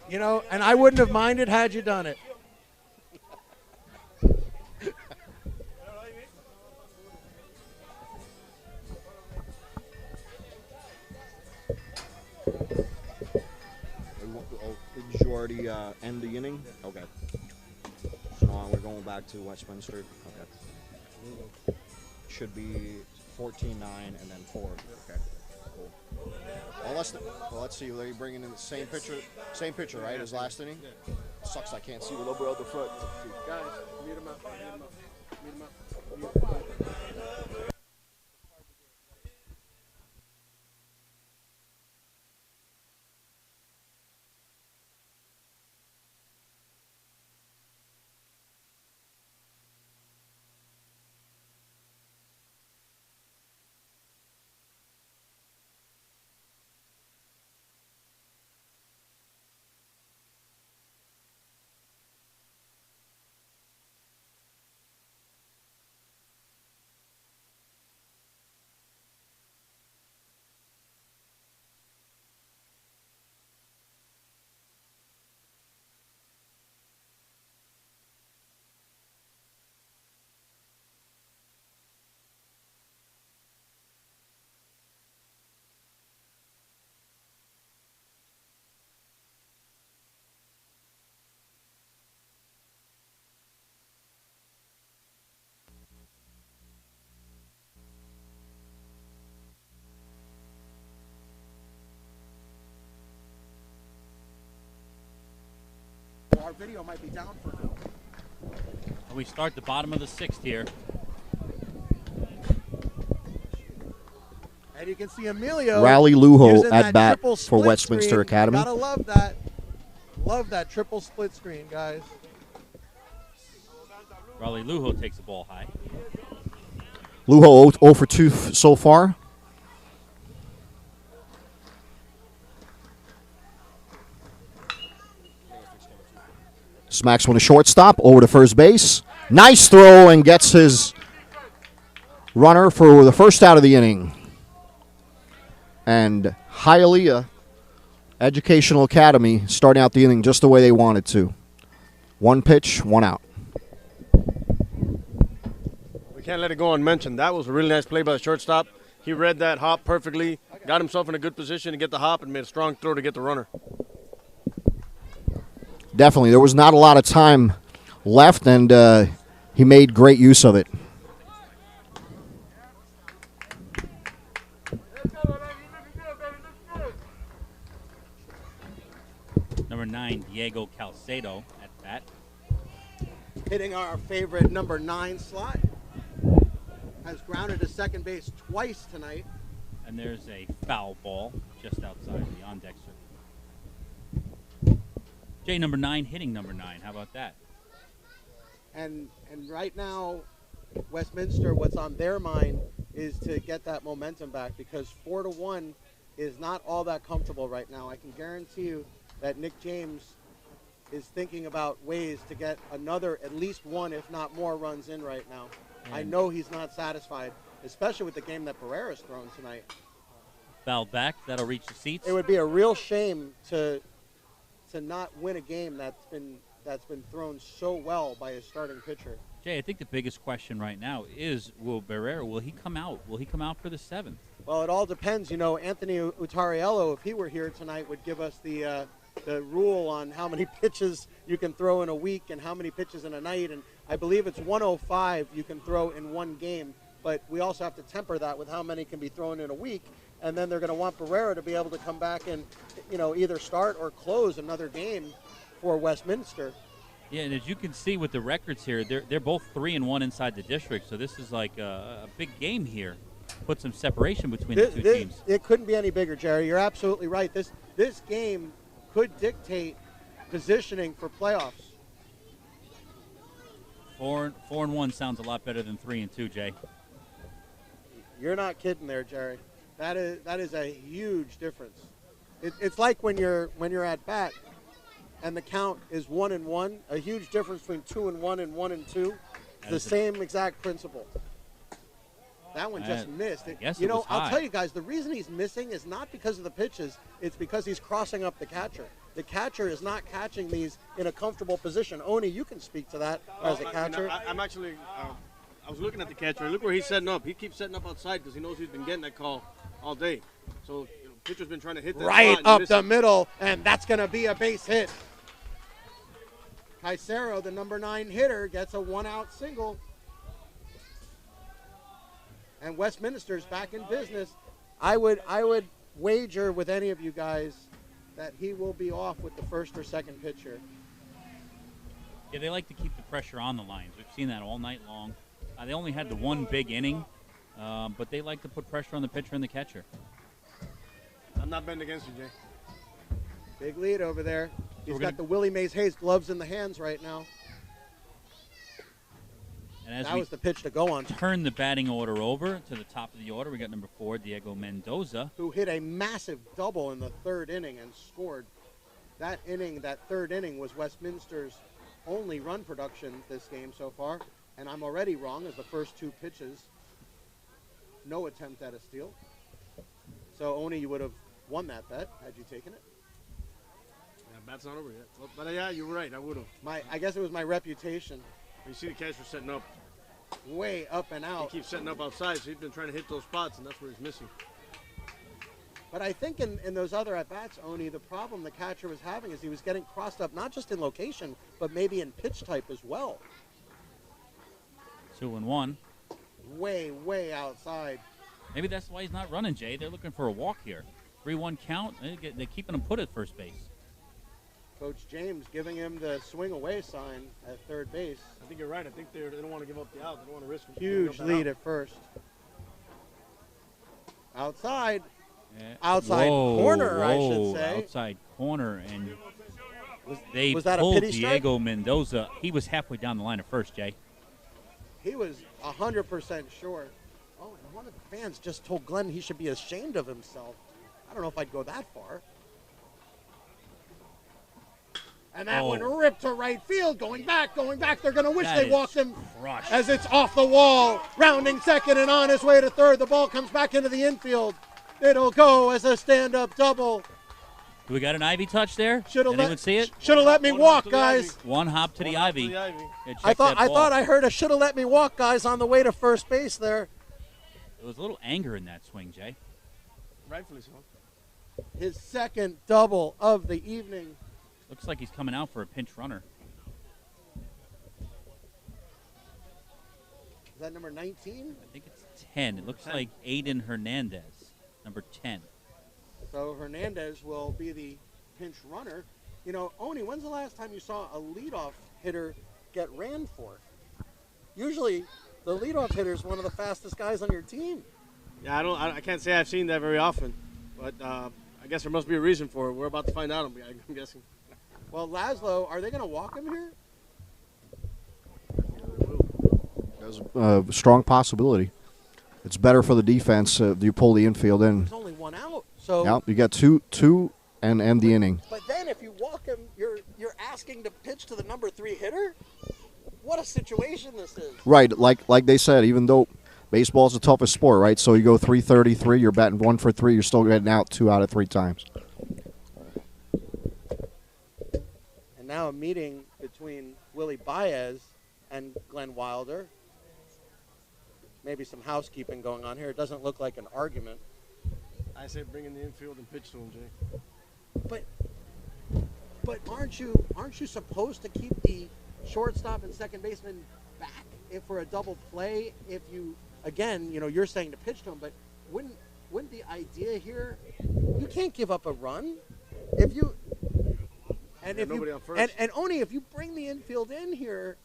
You know, and I wouldn't have minded had you done it. Did you already end the inning? Okay. So now we're going back to Westminster. Okay. Should be 14-9 and then 4. Okay. Cool. Well, let's see. Are you bringing in the same pitcher? Same pitcher, right? As last inning. Sucks. I can't see the number on the front. Guys, mute him up. Mute him up. Mute him up. Well, our video might be down for now. And we start the bottom of the 6th here. And you can see Emilio Rally Lujo using at that bat triple for split Westminster screen. Academy. Gotta love that. Love that triple split screen, guys. Raleigh Lujo takes the ball high. Lujo 0 for 2 so far. Smacks one to shortstop, over to first base. Nice throw and gets his runner for the first out of the inning. And Hialeah Educational Academy starting out the inning just the way they wanted to. 1 pitch, 1 out. We can't let it go unmentioned. That was a really nice play by the shortstop. He read that hop perfectly, got himself in a good position to get the hop, and made a strong throw to get the runner. Definitely. There was not a lot of time left, and he made great use of it. Number 9, Diego Calcedo at bat. Hitting our favorite number 9 slot. Has grounded to second base twice tonight. And there's a foul ball just outside the on-deck circle. Jay, number 9, hitting number 9. How about that? And right now, Westminster, what's on their mind is to get that momentum back, because 4-1 is not all that comfortable right now. I can guarantee you that Nick James is thinking about ways to get another, at least 1, if not more, runs in right now. I know he's not satisfied, especially with the game that Barrera's thrown tonight. Foul back. That'll reach the seats. It would be a real shame to not win a game that's been thrown so well by his starting pitcher. Jay, I think the biggest question right now is, will he come out? Will he come out for the 7th? Well, it all depends. You know, Anthony Utariello, if he were here tonight, would give us the rule on how many pitches you can throw in a week and how many pitches in a night. And I believe it's 105 you can throw in one game. But we also have to temper that with how many can be thrown in a week. And then they're going to want Barrera to be able to come back and, you know, either start or close another game for Westminster. Yeah, and as you can see with the records here, they're both 3-1 inside the district. So this is like a big game here. Put some separation between the two teams. It couldn't be any bigger, Jerry. You're absolutely right. This game could dictate positioning for playoffs. 4-1 sounds a lot better than 3-2, Jay. You're not kidding there, Jerry. That is a huge difference. It's like when you're at bat and the count is 1-1. A huge difference between 2-1 and 1-2. The same exact principle. That one just missed. I'll tell you guys, the reason he's missing is not because of the pitches. It's because he's crossing up the catcher. The catcher is not catching these in a comfortable position. Oni, you can speak to that as a catcher. I'm actually, I was looking at the catcher. Look where he's setting up. He keeps setting up outside because he knows he's been getting that call all day. So, pitcher's been trying to hit that right spot up the middle, and that's going to be a base hit. Caicero, the number 9 hitter, gets a 1-out single. And Westminster's back in business. I would wager with any of you guys that he will be off with the first or second pitcher. Yeah, they like to keep the pressure on the lines. We've seen that all night long. They only had the one big inning, but they like to put pressure on the pitcher and the catcher. I'm not betting against you, Jay. Big lead over there. He's got the Willie Mays Hayes gloves in the hands right now. And as that was the pitch to go on. Turn the batting order over to the top of the order. We got number 4, Diego Mendoza, who hit a massive double in the 3rd inning and scored. That inning, that 3rd inning, was Westminster's only run production this game so far. And I'm already wrong, as the first 2 pitches, no attempt at a steal. So, Oni, you would have won that bet had you taken it. Yeah, bat's not over yet. Well, but yeah, you're right. I would have. I guess it was my reputation. You see the catcher setting up. Way up and out. He keeps setting up outside, so he's been trying to hit those spots, and that's where he's missing. But I think in those other at-bats, Oni, the problem the catcher was having is he was getting crossed up, not just in location, but maybe in pitch type as well. 2-1. Way outside. Maybe that's why he's not running, Jay. They're looking for a walk here. 3-1 count. They're keeping him put at first base. Coach James giving him the swing away sign at third base. I think you're right. I think they don't want to give up the out. They don't want to risk it. Huge lead at first. Outside. Yeah. Outside corner, I should say. Outside corner, and Was they that a pulled pity strike? Diego Mendoza. He was halfway down the line at first, Jay. He was 100% sure. Oh, and one of the fans just told Glenn he should be ashamed of himself. I don't know if I'd go that far. And that one ripped to right field, going back. They're going to wish That they is walked him crushed. as it's off the wall. Rounding second and on his way to third. The ball comes back into the infield. It'll go as a stand-up double. Do we got an Ivy touch there? Should've Anyone let- see it? Should have let me walk, guys. One hop to the Ivy. Yeah, I check that ball. thought I heard a should have let me walk, guys, on the way to first base there. There was a little anger in that swing, Jay. Rightfully so. His second double of the evening. Looks like he's coming out for a pinch runner. Is that number 19? I think it's 10. It looks like Aiden Hernandez, number 10. So Hernandez will be the pinch runner. You know, Oni, when's the last time you saw a leadoff hitter get ran for? Usually, the leadoff hitter is one of the fastest guys on your team. Yeah, I can't say I've seen that very often, but I guess there must be a reason for it. We're about to find out, I'm guessing. Well, Laszlo, are they going to walk him here? There's a strong possibility. It's better for the defense if you pull the infield in. There's only one out. So Yeah, you got two and end the inning. But then if you walk him, you're asking to pitch to the number 3 hitter? What a situation this is. Right, like they said, even though baseball's the toughest sport, right? So you go 333, you're batting 1 for 3, you're still getting out 2 out of 3 times. And now a meeting between Willie Baez and Glenn Wilder. Maybe some housekeeping going on here. It doesn't look like an argument. I say bring in the infield and pitch to him, Jay. But aren't you supposed to keep the shortstop and second baseman back if for a double play? If you again, you're saying to pitch to him, but wouldn't the idea here? You can't give up a run if you and if nobody you on first. and only if you bring the infield in here,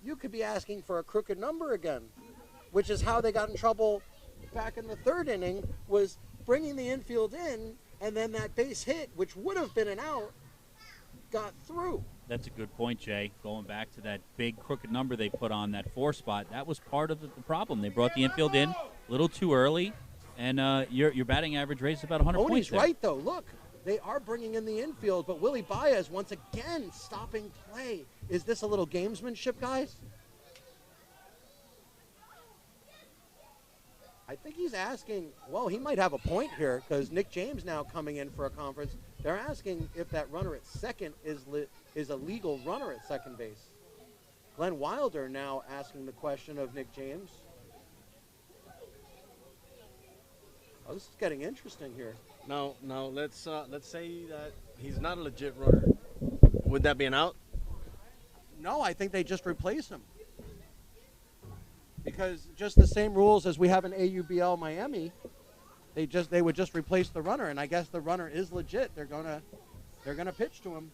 you could be asking for a crooked number again, which is how they got in trouble back in the third inning, was bringing the infield in, and then that base hit, which would have been an out, got through. That's a good point, Jay. Going back to that big crooked number they put on that 4 spot, that was part of the problem. They brought the infield in a little too early, and your batting average raised about 100 points Tony's there. right, though. Look, they are bringing in the infield, but Willie Baez, once again, stopping play. Is this a little gamesmanship, guys? I think he's asking, well, he might have a point here because Nick James now coming in for a conference. They're asking if that runner at second is a legal runner at second base. Glenn Wilder now asking the question of Nick James. Oh, this is getting interesting here. Now let's say that he's not a legit runner. Would that be an out? No, I think they just replace him. Because just the same rules as we have in AUBL Miami, they would just replace the runner, and I guess the runner is legit. They're gonna pitch to him.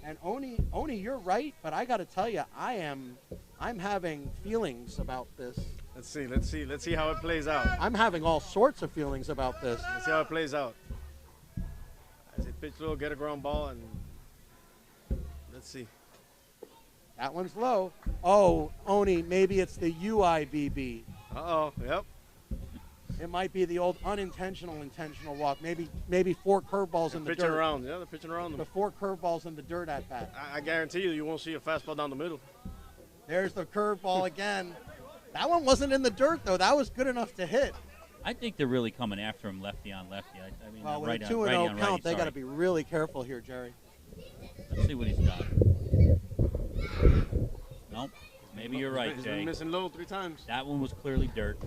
And Oni, you're right, but I got to tell you, I'm having feelings about this. Let's see how it plays out. I'm having all sorts of feelings about this. Let's see how it plays out. I say pitch low, get a ground ball, and let's see. That one's low. Oh, Oni, maybe it's the UIBB. Uh-oh, yep. It might be the old intentional walk. Maybe 4 curveballs in the pitching dirt. around, yeah, they're pitching around them. The 4 curveballs in the dirt at bat. I guarantee you won't see a fastball down the middle. There's the curveball again. That one wasn't in the dirt, though. That was good enough to hit. I think they're really coming after him lefty on lefty. I mean, Well, with right a on 2-0 righty on count, righty, they got to sorry. be really careful here, Jerry. Let's see what he's got. Nope. Maybe you're right, He's Jay. been missing low 3 times. That one was clearly dirt.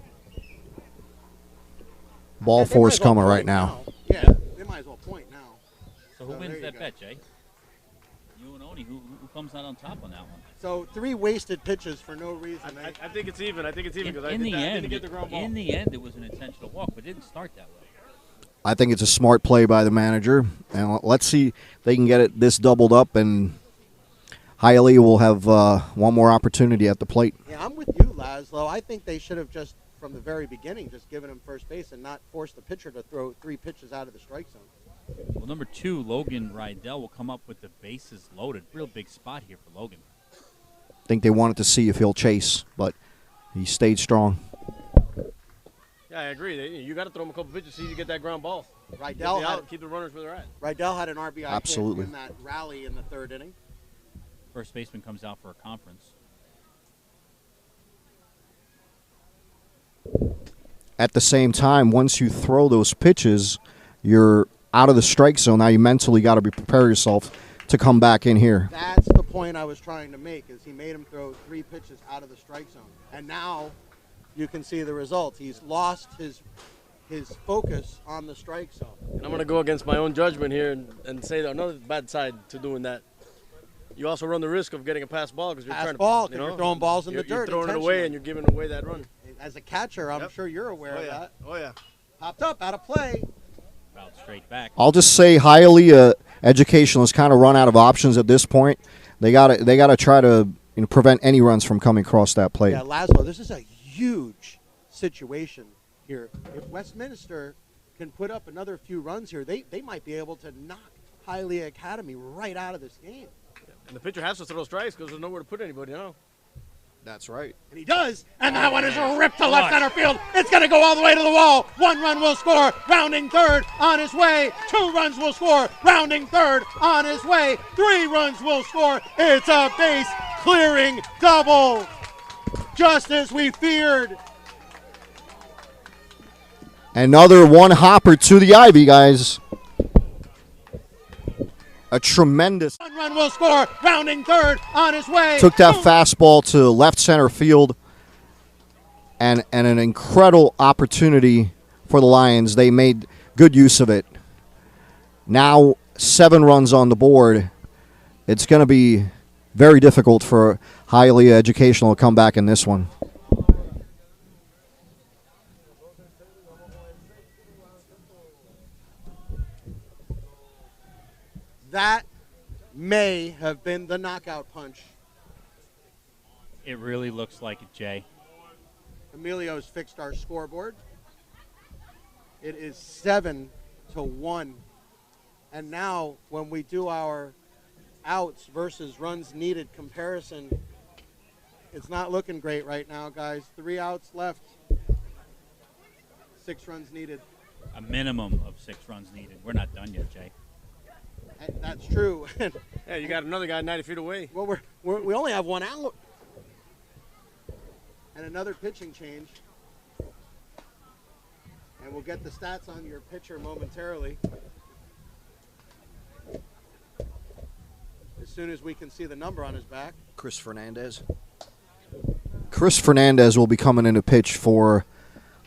Ball Yeah, they four's might as well coming right point now. Yeah, they might as well point now. So who So wins there you that go. bet, Jay? You and Oni. Who comes out on top on that one? So 3 wasted pitches for no reason. I think it's even. I think it's even because I In the didn't end, get the ground ball. in the end, it was an intentional walk, but it didn't start that way. I think it's a smart play by the manager, and let's see if they can get this doubled up, and Hialeah will have one more opportunity at the plate. Yeah, I'm with you, Laszlo. I think they should have just, from the very beginning, just given him first base and not force the pitcher to throw 3 pitches out of the strike zone. Well, number 2, Logan Rydell, will come up with the bases loaded. Real big spot here for Logan. I think they wanted to see if he'll chase, but he stayed strong. Yeah, I agree. You got to throw him a couple pitches, see if you get that ground ball. Rydell keep the runners where they're at. Rydell had an RBI Absolutely. hit in that rally in the 3rd inning. First baseman comes out for a conference. At the same time, once you throw those pitches, you're out of the strike zone. Now you mentally got to prepare yourself to come back in here. That's the point I was trying to make, is he made him throw 3 pitches out of the strike zone. And now you can see the result. He's lost his focus on the strike zone. And I'm going to go against my own judgment here and say that another bad side to doing that. You also run the risk of getting a pass ball because you're trying to, you're throwing balls in the dirt. You're throwing it away and you're giving away that run. As a catcher, I'm sure you're aware of that. Oh, yeah. Popped up, out of play. Fouled straight back. I'll just say Hialeah Educational has kind of run out of options at this point. They got to try to prevent any runs from coming across that plate. Yeah, Laszlo, this is a huge situation here. If Westminster can put up another few runs here, they might be able to knock Hialeah Academy right out of this game. And the pitcher has to throw strikes because there's nowhere to put anybody, That's right. And he does, and that one is ripped to left center field. It's going to go all the way to the wall. 1 run will score, rounding third on his way. 2 runs will score, rounding third on his way. 3 runs will score. It's a base clearing double, just as we feared. Another one hopper to the Ivy, guys. A tremendous. 1 run will score, rounding third on his way. Took that fastball to left center field, and an incredible opportunity for the Lions. They made good use of it. Now 7 runs on the board. It's going to be very difficult for Hialeah Educational to come back in this one. That may have been the knockout punch. It really looks like it, Jay. Emilio's fixed our scoreboard. It is 7-1. And now when we do our outs versus runs needed comparison, it's not looking great right now, guys. 3 outs left. 6 runs needed. A minimum of 6 runs needed. We're not done yet, Jay. And that's true. Yeah, you got another guy 90 feet away. Well, we only have 1 out. And another pitching change. And we'll get the stats on your pitcher momentarily. As soon as we can see the number on his back. Chris Fernandez. Chris Fernandez will be coming in to pitch for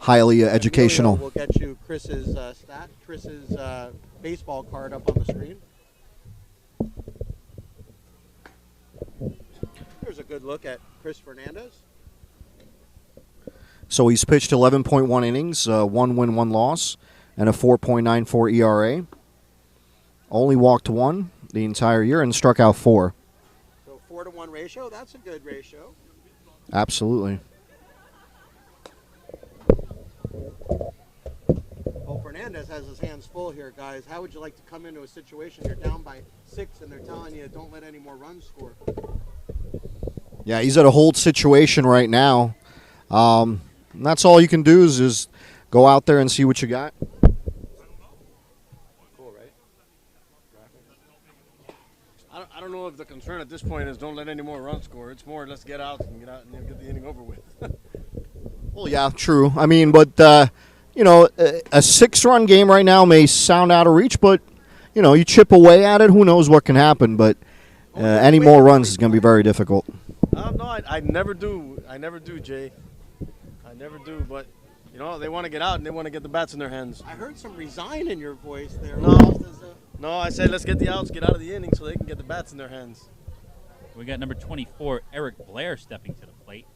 Hialeah Educational. We'll get you Chris's Chris's baseball card up on the screen. Here's a good look at Chris Fernandez. So he's pitched 11.1 innings, 1 win, 1 loss, and a 4.94 ERA. Only walked 1 the entire year and struck out 4. So 4-to-1 ratio, that's a good ratio. Absolutely. Well, Fernandez has his hands full here, guys. How would you like to come into a situation you're down by 6 and they're telling you don't let any more runs score? Yeah, he's at a hold situation right now. And that's all you can do is go out there and see what you got. Cool, right? I don't know if the concern at this point is don't let any more runs score. It's more let's get out and get the inning over with. Well, yeah, true. I mean, but, a 6-run game right now may sound out of reach, but, you chip away at it, who knows what can happen. But any more runs is going to be very difficult. No, I never do. I never do, Jay. I never do, but, they want to get out and they want to get the bats in their hands. I heard some resign in your voice there. No, I said let's get the outs, get out of the inning so they can get the bats in their hands. We got number 24, Eric Blair, stepping to the plate.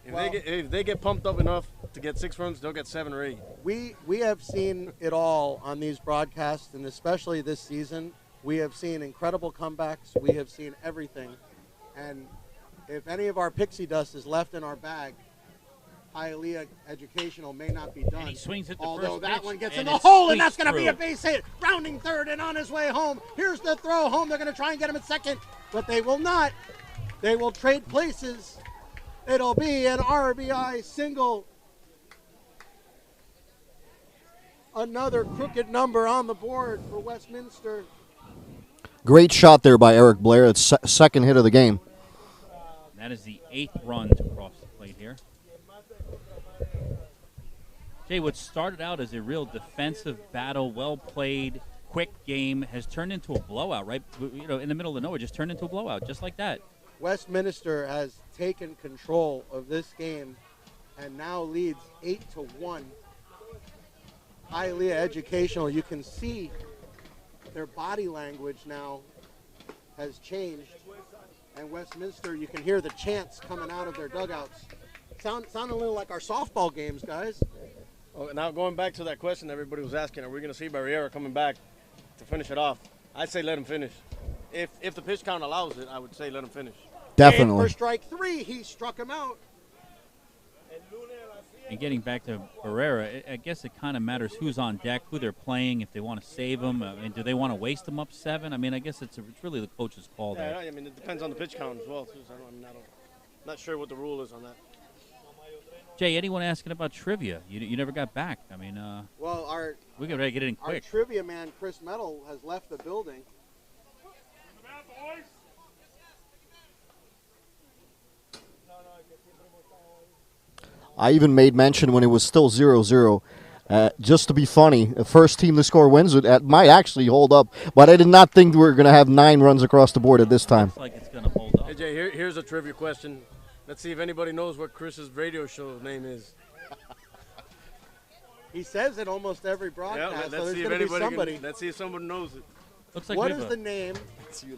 If they get pumped up enough to get 6 runs, they'll get 7 or 8. We have seen it all on these broadcasts, and especially this season. We have seen incredible comebacks. We have seen everything. And if any of our pixie dust is left in our bag, Hialeah Educational may not be done. And he swings at the Although first that pitch, one gets and in the it hole, and that's squeaks going to be a through. base hit. Rounding third and on his way home. Here's the throw home. They're going to try and get him at second, but they will not. They will trade places. It'll be an RBI single. Another crooked number on the board for Westminster. Great shot there by Eric Blair. It's second hit of the game. That is the 8th run to cross the plate here. Jay, what started out as a real defensive battle, well played, quick game, has turned into a blowout, right? You know, in the middle of nowhere, just turned into a blowout, just like that. Westminster has taken control of this game and now leads 8-1. Hialeah Educational, you can see their body language now has changed. And Westminster, you can hear the chants coming out of their dugouts. Sound a little like our softball games, guys. Oh, now going back to that question everybody was asking, are we going to see Barriera coming back to finish it off? I'd say let him finish. If the pitch count allows it, I would say let him finish. Definitely. And for strike 3, he struck him out. And getting back to Barrera, I guess it kind of matters who's on deck, who they're playing, if they want to save him, and do they want to waste him up 7? I mean, I guess it's really the coach's call there. Yeah, I mean, it depends on the pitch count as well, too. So I'm not sure what the rule is on that. Jay, anyone asking about trivia? You never got back. I mean, Well, we got to get it in our quick. trivia man, Chris Metal, has left the building. I even made mention when it was still 0-0. Just to be funny, the first team to score wins. It might actually hold up, but I did not think we were going to have 9 runs across the board at this time. Looks like it's going to hold up. Hey, Jay, here's a trivia question. Let's see if anybody knows what Chris's radio show name is. He says it almost every broadcast, Yeah, so let's there's see if going to be anybody somebody. let's see if someone knows it. Looks like What we've is a- the name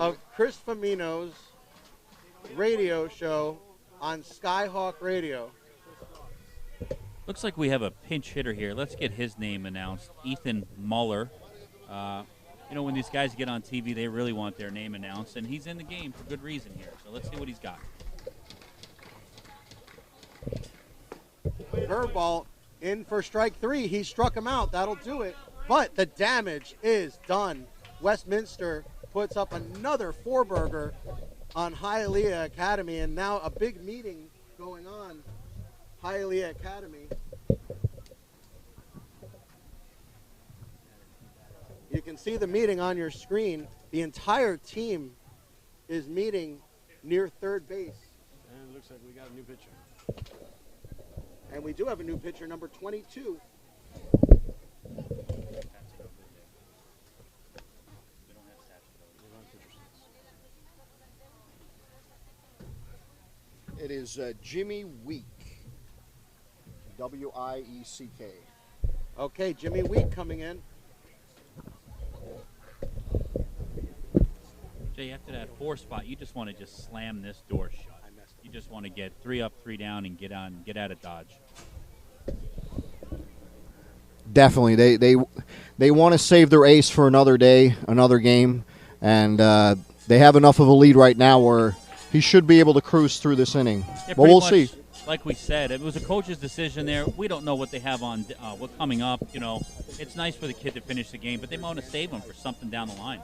of Chris Famino's radio show on Skyhawk Radio? Looks like we have a pinch hitter here. Let's get his name announced. Ethan Muller. You know, when these guys get on TV, they really want their name announced, and he's in the game for good reason here. So let's see what he's got. Curveball in for strike 3. He struck him out. That'll do it. But the damage is done. Westminster puts up another 4-burger on Hialeah Academy, and now a big meeting going on. Hialeah Academy. You can see the meeting on your screen. The entire team is meeting near third base. And it looks like we got a new pitcher. And we do have a new pitcher, number 22. It is Jimmy Week. W-I-E-C-K. Okay, Jimmy Week coming in. Jay, after that 4 spot, you just want to just slam this door shut. You just want to get 3 up, 3 down, and get out of Dodge. Definitely, they want to save their ace for another day, another game, and they have enough of a lead right now where he should be able to cruise through this inning. Yeah, but pretty we'll much, see. Like we said, it was a coach's decision there. We don't know what they have on, what's coming up. You know, it's nice for the kid to finish the game, but they want to save him for something down the line.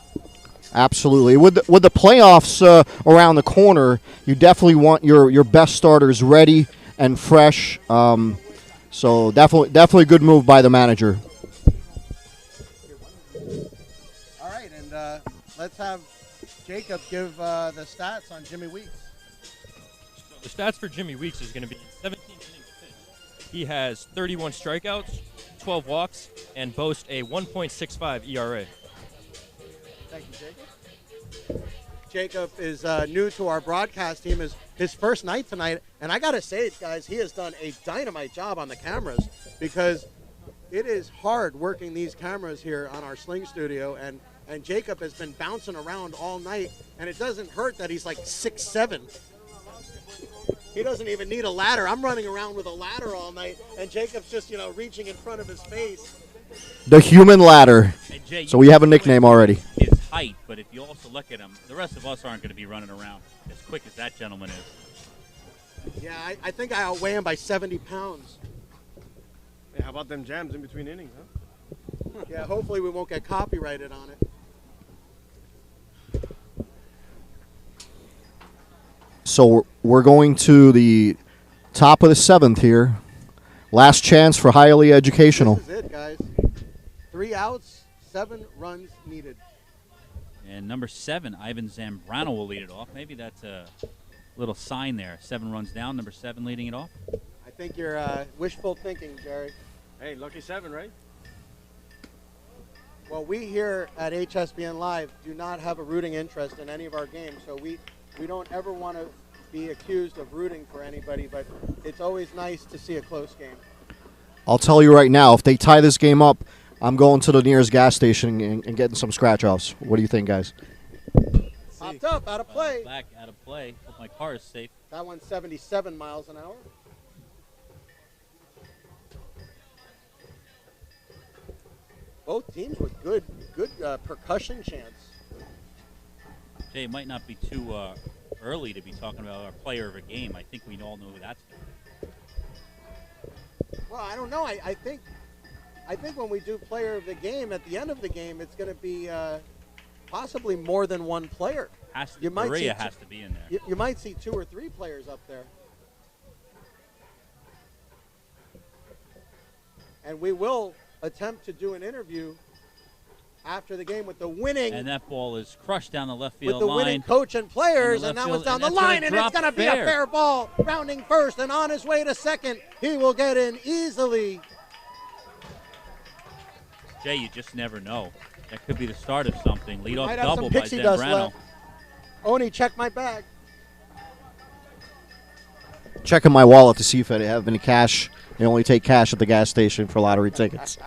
Absolutely. With the playoffs around the corner, you definitely want your best starters ready and fresh. So definitely a good move by the manager. All right, and let's have Jacob give the stats on Jimmy Weeks. The stats for Jimmy Weeks is going to be 17 innings pitched. He has 31 strikeouts, 12 walks, and boasts a 1.65 ERA. Thank you, Jacob. Jacob is new to our broadcast team. Is his first night tonight, and I gotta say, guys, he has done a dynamite job on the cameras because it is hard working these cameras here on our Sling Studio, and Jacob has been bouncing around all night, and it doesn't hurt that he's like 6'7". He doesn't even need a ladder. I'm running around with a ladder all night, and Jacob's just, reaching in front of his face. The human ladder. And Jay, So we have a nickname already. His height, but if you also look at him, the rest of us aren't going to be running around as quick as that gentleman is. Yeah, I think I outweigh him by 70 pounds. Hey, how about them jams in between innings, huh? Yeah, hopefully we won't get copyrighted on it. So we're going to the top of the 7th here. Last chance for Hialeah Educational. This is it, guys. 3 outs, 7 runs needed. And number 7, Ivan Zambrano will lead it off. Maybe that's a little sign there. 7 runs down, number 7 leading it off. I think you're wishful thinking, Jerry. Hey, lucky 7, right? Well, we here at HSBN Live do not have a rooting interest in any of our games, so we don't ever want to be accused of rooting for anybody, but it's always nice to see a close game. I'll tell you right now, if they tie this game up, I'm going to the nearest gas station and getting some scratch-offs. What do you think, guys? Popped up, out of play. Back out of play. Hope my car is safe. That one's 77 miles an hour. Both teams with good percussion chants. Jay, it might not be too early to be talking about our player of a game. I think we all know who that's going to be. Well, I don't know. I think when we do player of the game, at the end of the game, it's going to be possibly more than one player. Maria has to be in there. You might see 2 or 3 players up there. And we will attempt to do an interview after the game with the winning. And that ball is crushed down the left field line. With the winning coach and players, and that one's down the line, and it's going to be a fair ball. Rounding first, and on his way to second, he will get in easily. Jay, you just never know. That could be the start of something. Lead off Might have double some by pixie dust Zambrano. left. Oni, check my bag. Checking my wallet to see if I have any cash. They only take cash at the gas station for lottery tickets.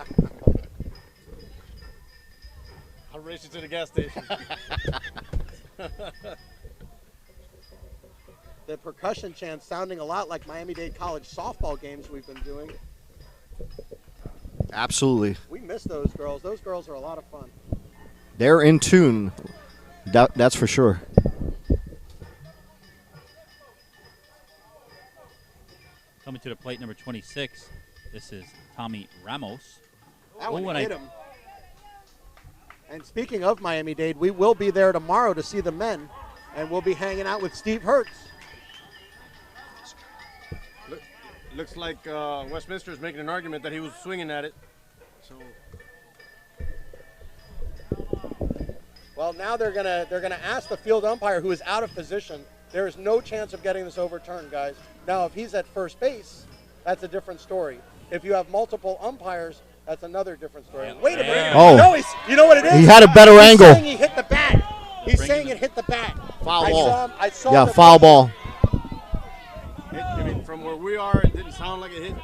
I'll race you to the gas station. The percussion chant sounding a lot like Miami-Dade College softball games we've been doing. Absolutely. We miss those girls. Those girls are a lot of fun. They're in tune. That's for sure. Coming to the plate, number 26. This is Tommy Ramos. That one hit him. And speaking of Miami-Dade, we will be there tomorrow to see the men, and we'll be hanging out with Steve Hertz. Looks like Westminster is making an argument that he was swinging at it. So. Well, now they're gonna ask the field umpire, who is out of position. There is no chance of getting this overturned, guys. Now, if he's at first base, that's a different story. If you have multiple umpires, that's another different story. Yeah. Wait a minute. Oh. No, you know what it is? He had a better angle. He's saying he hit the bat. He's saying it hit the bat. Foul ball. I saw Yeah, the foul ball. I mean, from where we are, it didn't sound like it hit.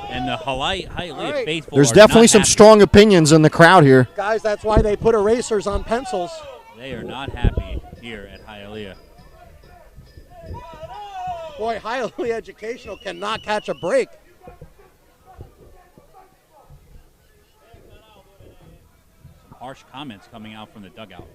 And the Hialeah faithful There's are definitely not some happy. strong opinions in the crowd here. Guys, that's why they put erasers on pencils. They are not happy here at Hialeah. Boy, Hialeah Educational cannot catch a break. Some harsh comments coming out from the dugout.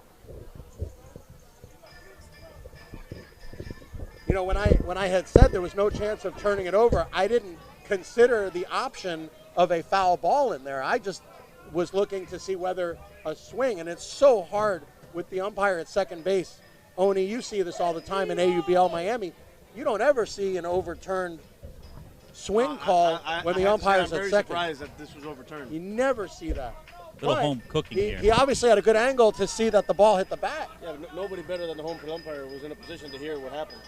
You know, when I had said there was no chance of turning it over, I didn't consider the option of a foul ball in there. I just was looking to see whether a swing, and it's so hard with the umpire at second base. Oni, you see this all the time in AUBL Miami. You don't ever see an overturned swing call when the umpire's at second. I'm very surprised that this was overturned. You never see that. Little But home cooking here. He obviously had a good angle to see that the ball hit the bat. Yeah, nobody better than the home field umpire was in a position to hear what happened.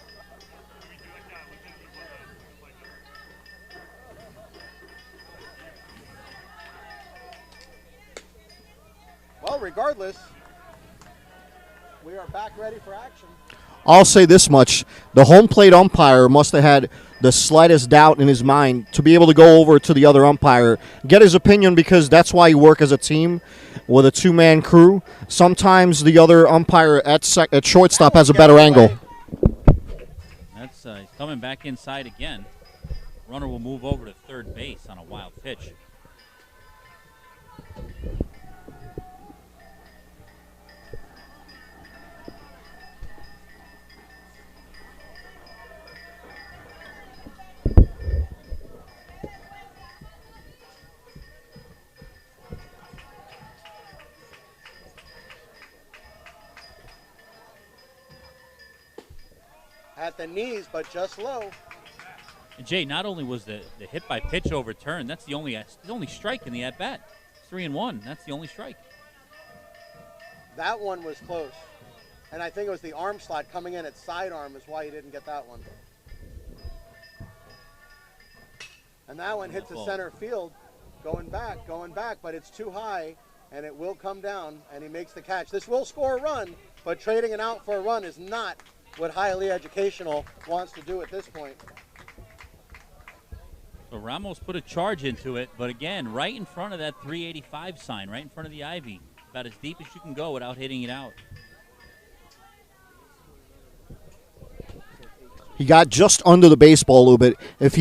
Well, regardless, we are back ready for action. I'll say this much. The home plate umpire must have had the slightest doubt in his mind to be able to go over to the other umpire, get his opinion, because that's why you work as a team with a two-man crew. Sometimes the other umpire at shortstop has a better angle. That's He's coming back inside again. Runner will move over to third base on a wild pitch. At the knees, but just low. And Jay, not only was the hit by pitch overturned, that's the only strike in the at bat. 3-1. That's the only strike. That one was close. And I think it was the arm slot coming in at sidearm is why he didn't get that one. And that one hits the center field, going back, but it's too high, and it will come down, and he makes the catch. This will score a run, but trading it out for a run is not what Hialeah Educational wants to do at this point. So Ramos put a charge into it, but again, right in front of that 385 sign, right in front of the ivy, about as deep as you can go without hitting it out. He got just under the baseball a little bit. If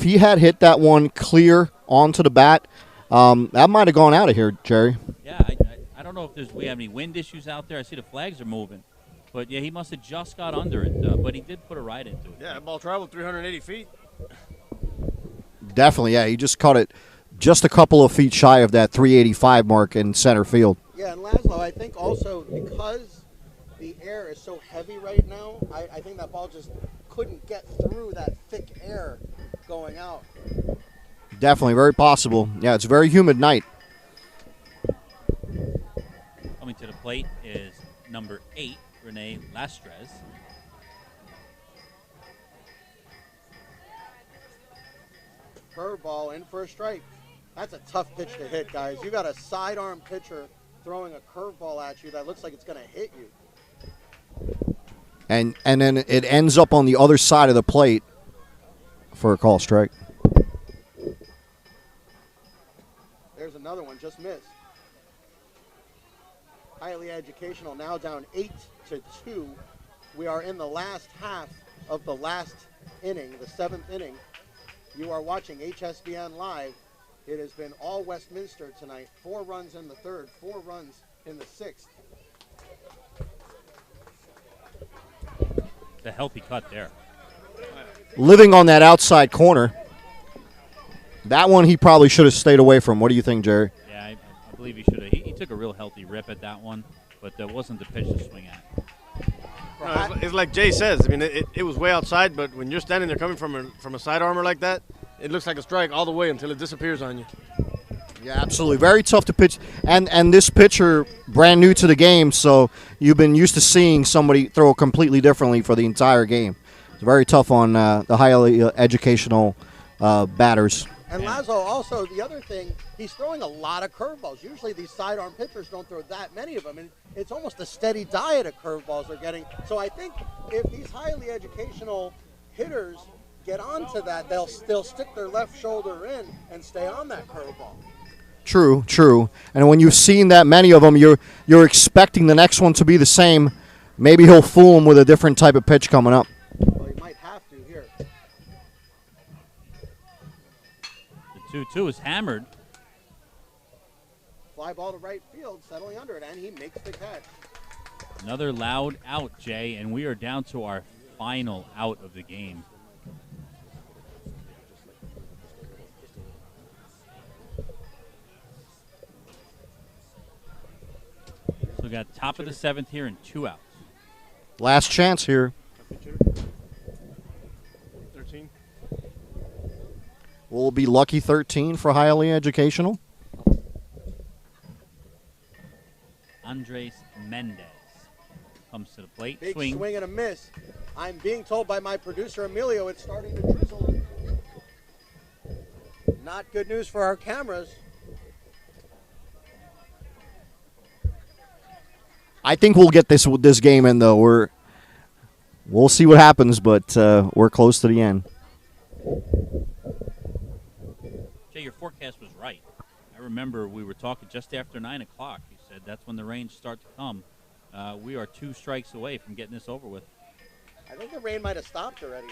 he had hit that one clear onto the bat, that might have gone out of here, Jerry. Yeah, I don't know if we have any wind issues out there. I see the flags are moving. But, yeah, he must have just got under it, but he did put a right into it. Yeah, that ball traveled 380 feet. Definitely, yeah. He just caught it just a couple of feet shy of that 385 mark in center field. Yeah, and Laszlo, I think also because the air is so heavy right now, I think that ball just couldn't get through that thick air going out. Definitely, very possible. Yeah, it's a very humid night. Coming to the plate is number 8. Rene Lastres. Curveball in for a strike. That's a tough pitch to hit, guys. You got a sidearm pitcher throwing a curveball at you that looks like it's going to hit you. And then it ends up on the other side of the plate for a call strike. There's another one, just missed. Hialeah Educational now down 8-2. We are in the last half of the last inning, the 7th inning. You are watching HSBN Live. It has been all Westminster tonight. 4 runs in the 3rd, 4 runs in the 6th. The healthy cut there. Living on that outside corner. That one he probably should have stayed away from. What do you think, Jerry? Yeah, I believe he should have. He took a real healthy rip at that one, but that wasn't the pitch to swing at. No, it's like Jay says. I mean, it was way outside, but when you're standing there coming from a side armor like that, it looks like a strike all the way until it disappears on you. Yeah, absolutely. Very tough to pitch. And this pitcher, brand new to the game, so you've been used to seeing somebody throw completely differently for the entire game. It's very tough on the highly educational batters. And Laszlo, also, the other thing, he's throwing a lot of curveballs. Usually these sidearm pitchers don't throw that many of them, and it's almost a steady diet of curveballs they're getting. So I think if these highly educational hitters get onto that, they'll stick their left shoulder in and stay on that curveball. True. And when you've seen that many of them, you're expecting the next one to be the same. Maybe he'll fool them with a different type of pitch coming up. Well, he might have to here. The 2-2 is hammered. Fly ball to right field, settling under it, and he makes the catch. Another loud out, Jay, and we are down to our final out of the game. So we got top of the 7th here and 2 outs. Last chance here. 13. Will it be lucky 13 for Hialeah Educational? Andres Mendez comes to the plate. Big swing and a miss. I'm being told by my producer, Emilio, it's starting to drizzle. Not good news for our cameras. I think we'll get this game in, though. We'll see what happens, but we're close to the end. Jay, your forecast was right. I remember we were talking just after 9 o'clock. You said that's when the rains start to come. We are 2 strikes away from getting this over with. I think the rain might have stopped already.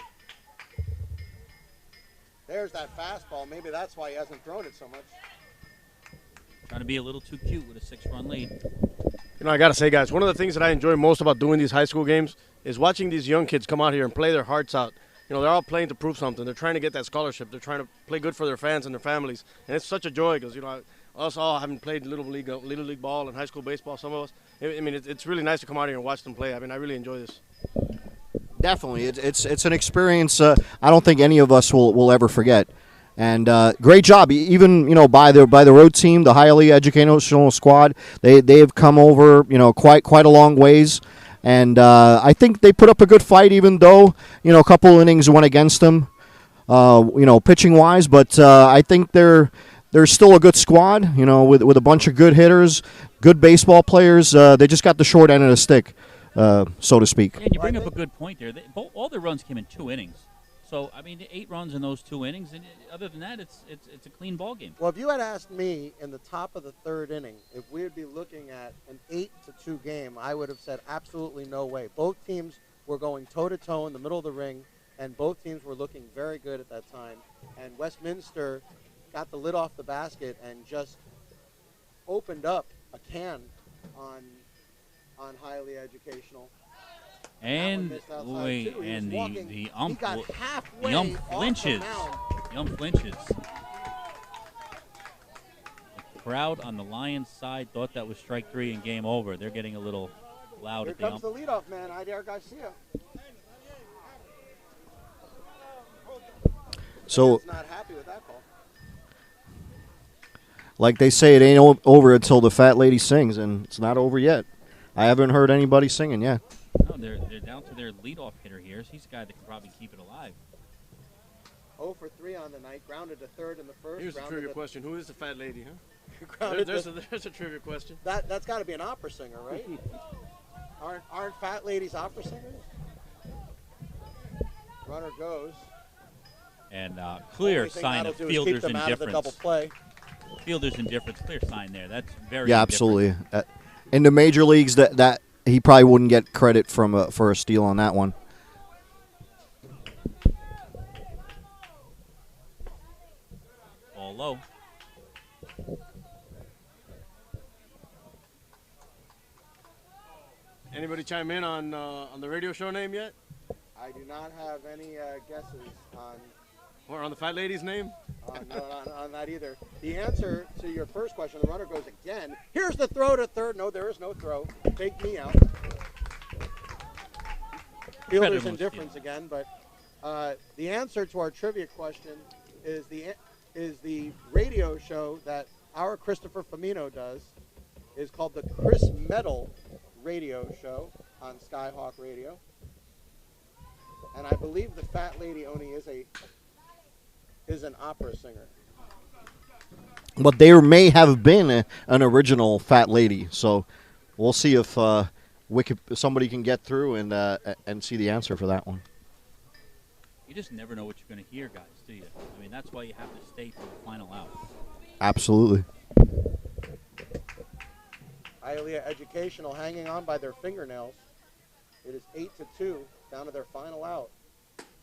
There's that fastball. Maybe that's why he hasn't thrown it so much. Trying to be a little too cute with a 6-run lead. You know, I got to say, guys, one of the things that I enjoy most about doing these high school games is watching these young kids come out here and play their hearts out. You know, they're all playing to prove something. They're trying to get that scholarship. They're trying to play good for their fans and their families. And it's such a joy because, you know, us all having played little league ball and high school baseball, some of us. I mean, it's really nice to come out here and watch them play. I mean, I really enjoy this. Definitely. It's an experience I don't think any of us will ever forget. And great job, even by the road team, the Hialeah Educational Squad. They have come over quite a long ways, and I think they put up a good fight, even though a couple innings went against them, pitching wise. But I think they're still a good squad, with a bunch of good hitters, good baseball players. They just got the short end of the stick, so to speak. Yeah, and you bring up a good point there. All their runs came in 2 innings. So, I mean, 8 runs in those 2 innings, and other than that, it's a clean ball game. Well, if you had asked me in the top of the 3rd inning if we would be looking at an 8-2 game, I would have said absolutely no way. Both teams were going toe-to-toe in the middle of the ring, and both teams were looking very good at that time. And Westminster got the lid off the basket and just opened up a can on Hialeah Educational. And the ump flinches. The ump flinches. The crowd on the Lions side thought that was strike 3 and game over. They're getting a little loud at the ump. Here comes the leadoff man, Hialeah Garcia. So, not happy with that call. Like they say, it ain't over until the fat lady sings, and it's not over yet. I haven't heard anybody singing yet. No, they're down to their leadoff hitter here. He's a guy that can probably keep it alive. 0 for 3 on the night. Grounded to 3rd in the 1st. Here's a trivia question. Who is the fat lady, huh? There's a trivia question. That's got to be an opera singer, right? aren't fat ladies opera singers? Runner goes. And clear sign of fielder's indifference. Fielder's indifference, clear sign there. That's very absolutely. In the major leagues, that he probably wouldn't get credit for a steal on that one. Ball low. Anybody chime in on the radio show name yet? I do not have any guesses on. Or on the fat lady's name? No, on that either. The answer to your first question, the runner goes again. Here's the throw to 3rd. No, there is no throw. Take me out. Fielder's indifference again, but the answer to our trivia question is the radio show that our Christopher Firmino does is called the Chris Metal Radio Show on Skyhawk Radio. And I believe the fat lady only is an opera singer. But there may have been an original fat lady, so we'll see if somebody can get through and see the answer for that one. You just never know what you're going to hear, guys, do you? I mean, that's why you have to stay for the final out. Absolutely. Hialeah Educational hanging on by their fingernails. It is 8-2, down to their final out.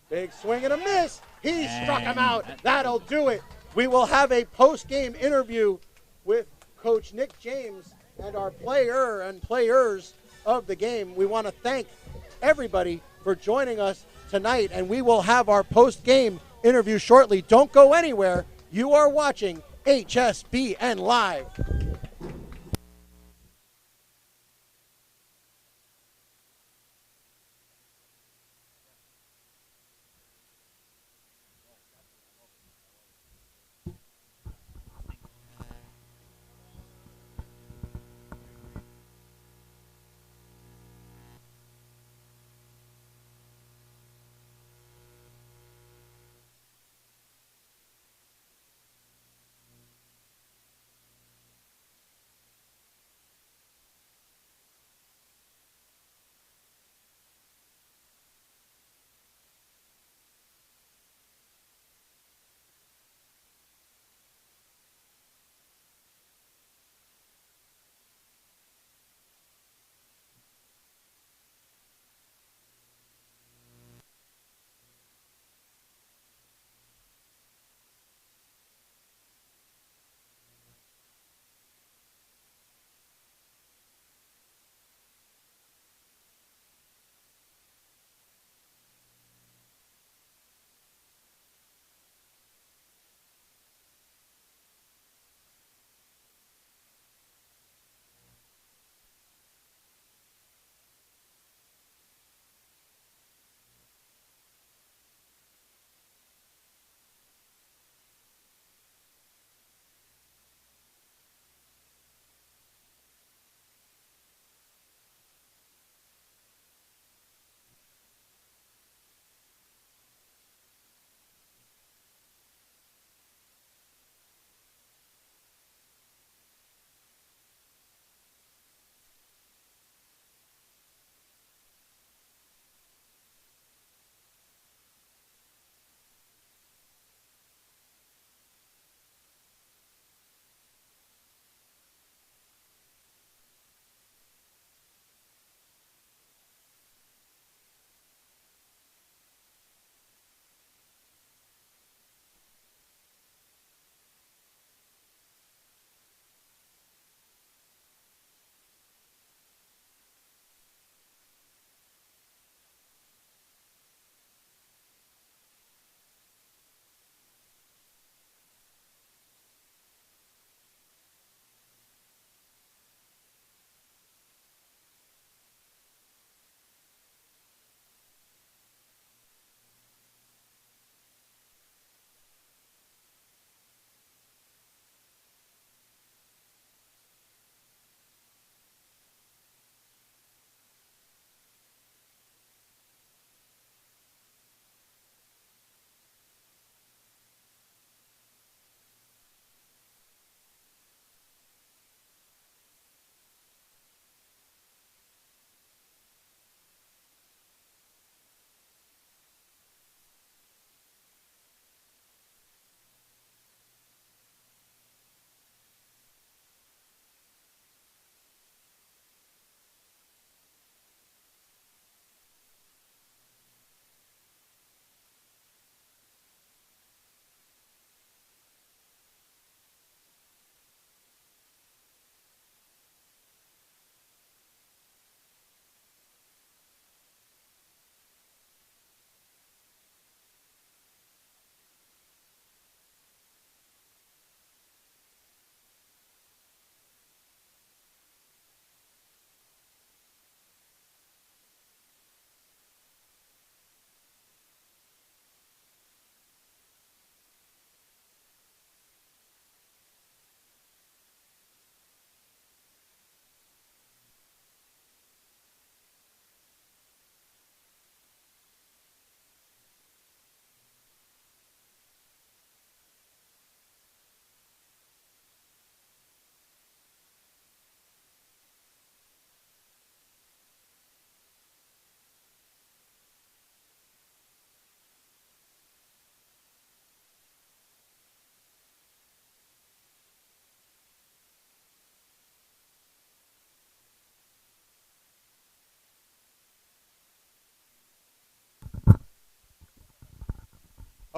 Big swing and a miss. He struck him out. That'll do it. We will have a post-game interview with Coach Nick James and our player and players of the game. We want to thank everybody for joining us tonight, and we will have our post-game interview shortly. Don't go anywhere. You are watching HSBN Live.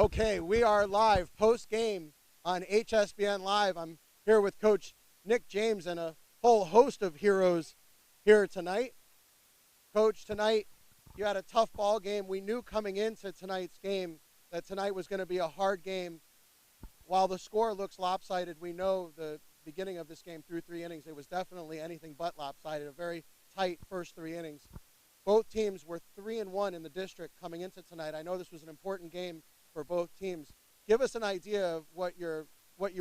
Okay, we are live post-game on HSBN Live. I'm here with Coach Nick James and a whole host of heroes here tonight. Coach, tonight you had a tough ball game. We knew coming into tonight's game that tonight was going to be a hard game. While the score looks lopsided, we know the beginning of this game through 3 innings, it was definitely anything but lopsided, a very tight first 3 innings. Both teams were 3-1 in the district coming into tonight. I know this was an important game for both teams. Give us an idea of what you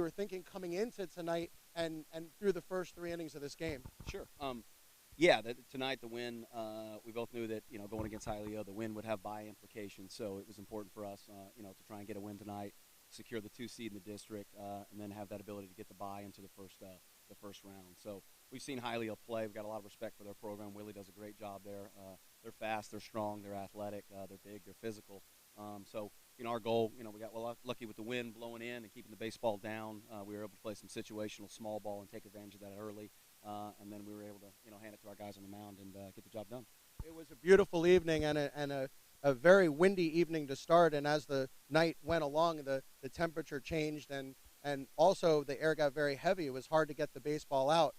were thinking coming into tonight and through the first 3 innings of this game. Sure. Yeah, tonight the win, we both knew that, going against Hialeah, the win would have bye implications. So it was important for us, to try and get a win tonight, secure the 2 seed in the district, and then have that ability to get the bye into the first round. So we've seen Hialeah play. We've got a lot of respect for their program. Willie does a great job there. They're fast, they're strong, they're athletic, they're big, they're physical. So our goal, we got lucky with the wind blowing in and keeping the baseball down. We were able to play some situational small ball and take advantage of that early. And then we were able to, hand it to our guys on the mound and get the job done. It was a beautiful evening and a very windy evening to start. And as the night went along, the temperature changed and also the air got very heavy. It was hard to get the baseball out.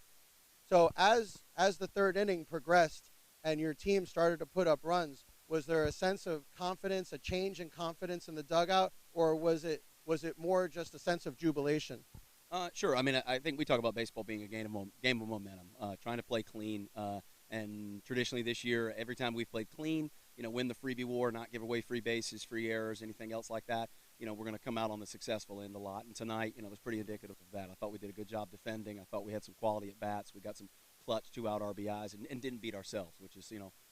So as the 3rd inning progressed and your team started to put up runs, was there a sense of confidence, a change in confidence in the dugout, or was it more just a sense of jubilation? Sure. I mean, I think we talk about baseball being a game of momentum, trying to play clean. And traditionally this year, every time we've played clean, win the freebie war, not give away free bases, free errors, anything else like that, we're going to come out on the successful end a lot. And tonight, was pretty indicative of that. I thought we did a good job defending. I thought we had some quality at bats. We got some clutch 2-out RBIs and didn't beat ourselves, which is,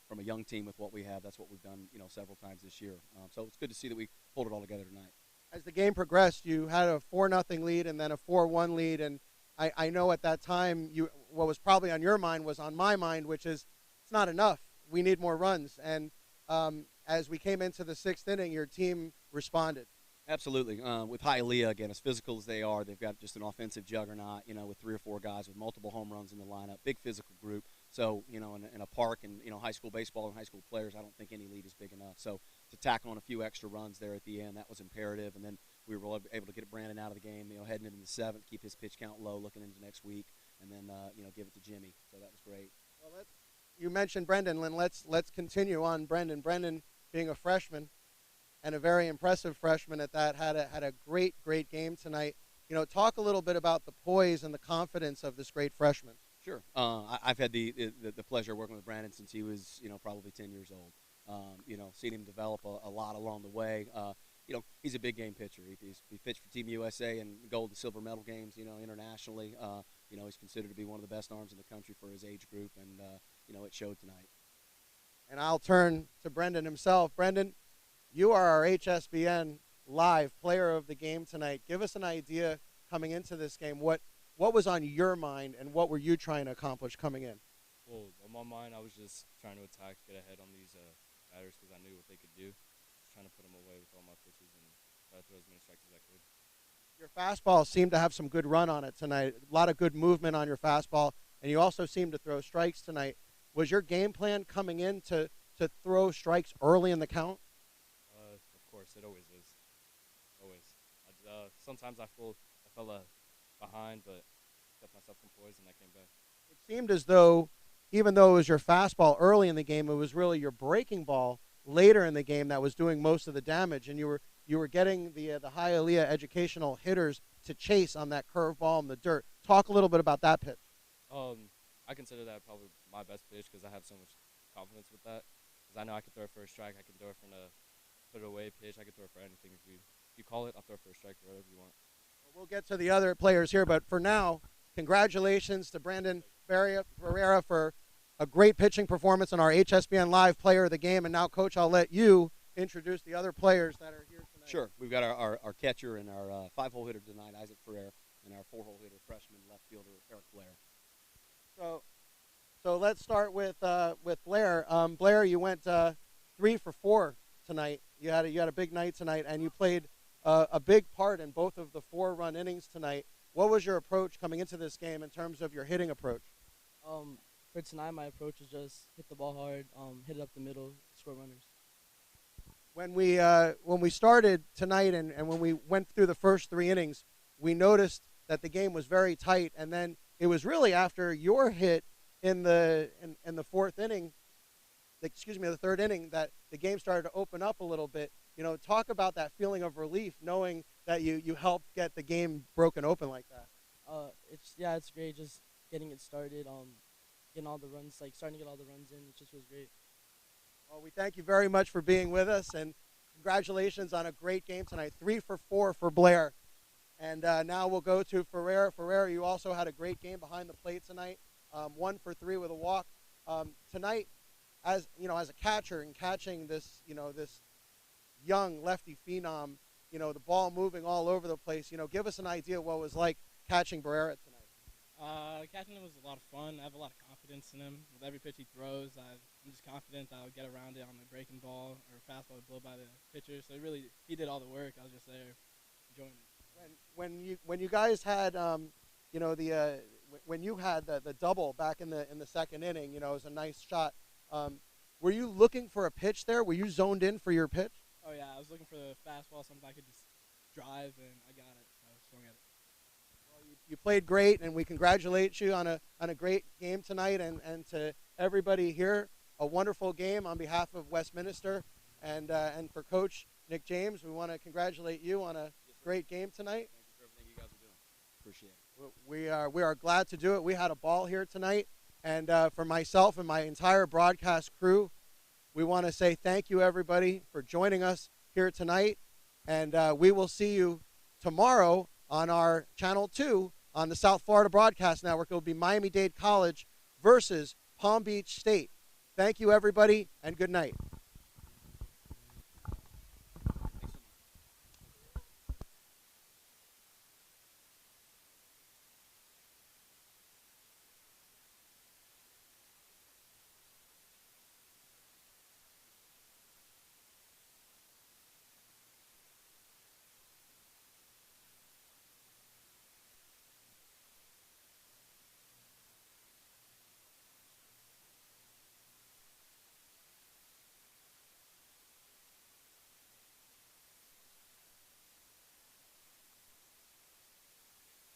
from a young team with what we have, that's what we've done, several times this year. So it's good to see that we pulled it all together tonight. As the game progressed, you had a 4-0 lead and then a 4-1 lead. And I know at that time, what was probably on your mind was on my mind, which is it's not enough. We need more runs. And as we came into the 6th inning, your team responded. Absolutely. With Hialeah, again, as physical as they are, they've got just an offensive juggernaut, with 3 or 4 guys with multiple home runs in the lineup, big physical group. So, in a park and, high school baseball and high school players, I don't think any lead is big enough. So to tack on a few extra runs there at the end, that was imperative. And then we were able to get Brandon out of the game, heading into the 7th, keep his pitch count low, looking into next week, and then, give it to Jimmy. So that was great. Well, you mentioned Brendan, Lynn. Let's continue on Brendan. Brendan, being a freshman, and a very impressive freshman at that, had a great game tonight. Talk a little bit about the poise and the confidence of this great freshman. Sure. I've had the pleasure of working with Brandon since he was, probably 10 years old. Seen him develop a lot along the way. He's a big game pitcher. He pitched for Team USA and gold and silver medal games, internationally. He's considered to be one of the best arms in the country for his age group, and, it showed tonight. And I'll turn to Brendan himself. Brendan, you are our HSBN Live Player of the Game tonight. Give us an idea coming into this game. What was on your mind, and what were you trying to accomplish coming in? Well, on my mind, I was just trying to attack, get ahead on these batters because I knew what they could do. Just trying to put them away with all my pitches and try to throw as many strikes as I could. Your fastball seemed to have some good run on it tonight. A lot of good movement on your fastball, and you also seemed to throw strikes tonight. Was your game plan coming in to throw strikes early in the count? Of course, it always is. Always. Sometimes I fell behind, but kept myself composed, and I came back. It seemed as though, even though it was your fastball early in the game, it was really your breaking ball later in the game that was doing most of the damage, and you were getting the Hialeah educational hitters to chase on that curveball in the dirt. Talk a little bit about that pitch. I consider that probably my best pitch because I have so much confidence with that. Because I know I can throw it for a strike, I can throw it for a put it away pitch, I can throw it for anything. If you call it, I'll throw it for a strike or whatever you want. Well, we'll get to the other players here, but for now, congratulations to Brandon Ferreira for a great pitching performance on our HSBN Live Player of the Game. And now, Coach, I'll let you introduce the other players that are here tonight. Sure. We've got our catcher and our 5-hole hitter tonight, Isaac Ferrer, and our 4-hole hitter, freshman left fielder, Eric Blair. So let's start with Blair. Blair, you went 3 for 4 tonight. You had a big night tonight, and you played a big part in both of the 4-run innings tonight. What was your approach coming into this game in terms of your hitting approach? For tonight, my approach is just hit the ball hard, hit it up the middle, score runners. when we started tonight and when we went through the first 3 innings, we noticed that the game was very tight, and then it was really after your hit in the fourth inning, the third inning, that the game started to open up a little bit. You know, talk about that feeling of relief knowing that you helped get the game broken open like that. It's great just getting it started, getting all the runs, starting to get all the runs in. It just feels great. Well, we thank you very much for being with us, and congratulations on a great game tonight. 3 for 4 for Blair. And now we'll go to Ferreira. Ferreira, you also had a great game behind the plate tonight. 1 for 3 with a walk. Tonight, as you know, as a catcher and catching this, this young lefty phenom, the ball moving all over the place. Give us an idea what it was like catching Barrera tonight. Catching him was a lot of fun. I have a lot of confidence in him. With every pitch he throws, I'm just confident that I'll get around it on a breaking ball or a fastball would blow by the pitcher. So he did all the work. I was just there enjoying it. When you guys had when you had the double back in the second inning, it was a nice shot. Were you looking for a pitch there? Were you zoned in for your pitch? Oh yeah, I was looking for the fastball, something I could just drive, and I got it. So I swung at it. Well, you played great, and we congratulate you on a great game tonight, and to everybody here, a wonderful game on behalf of Westminster, and for Coach Nick James, we want to congratulate you on a great game tonight. Thank you for everything you guys are doing. Appreciate it. We are glad to do it. We had a ball here tonight, and for myself and my entire broadcast crew, we want to say thank you, everybody, for joining us here tonight, and we will see you tomorrow on our Channel 2 on the South Florida Broadcast Network. It will be Miami-Dade College versus Palm Beach State. Thank you, everybody, and good night.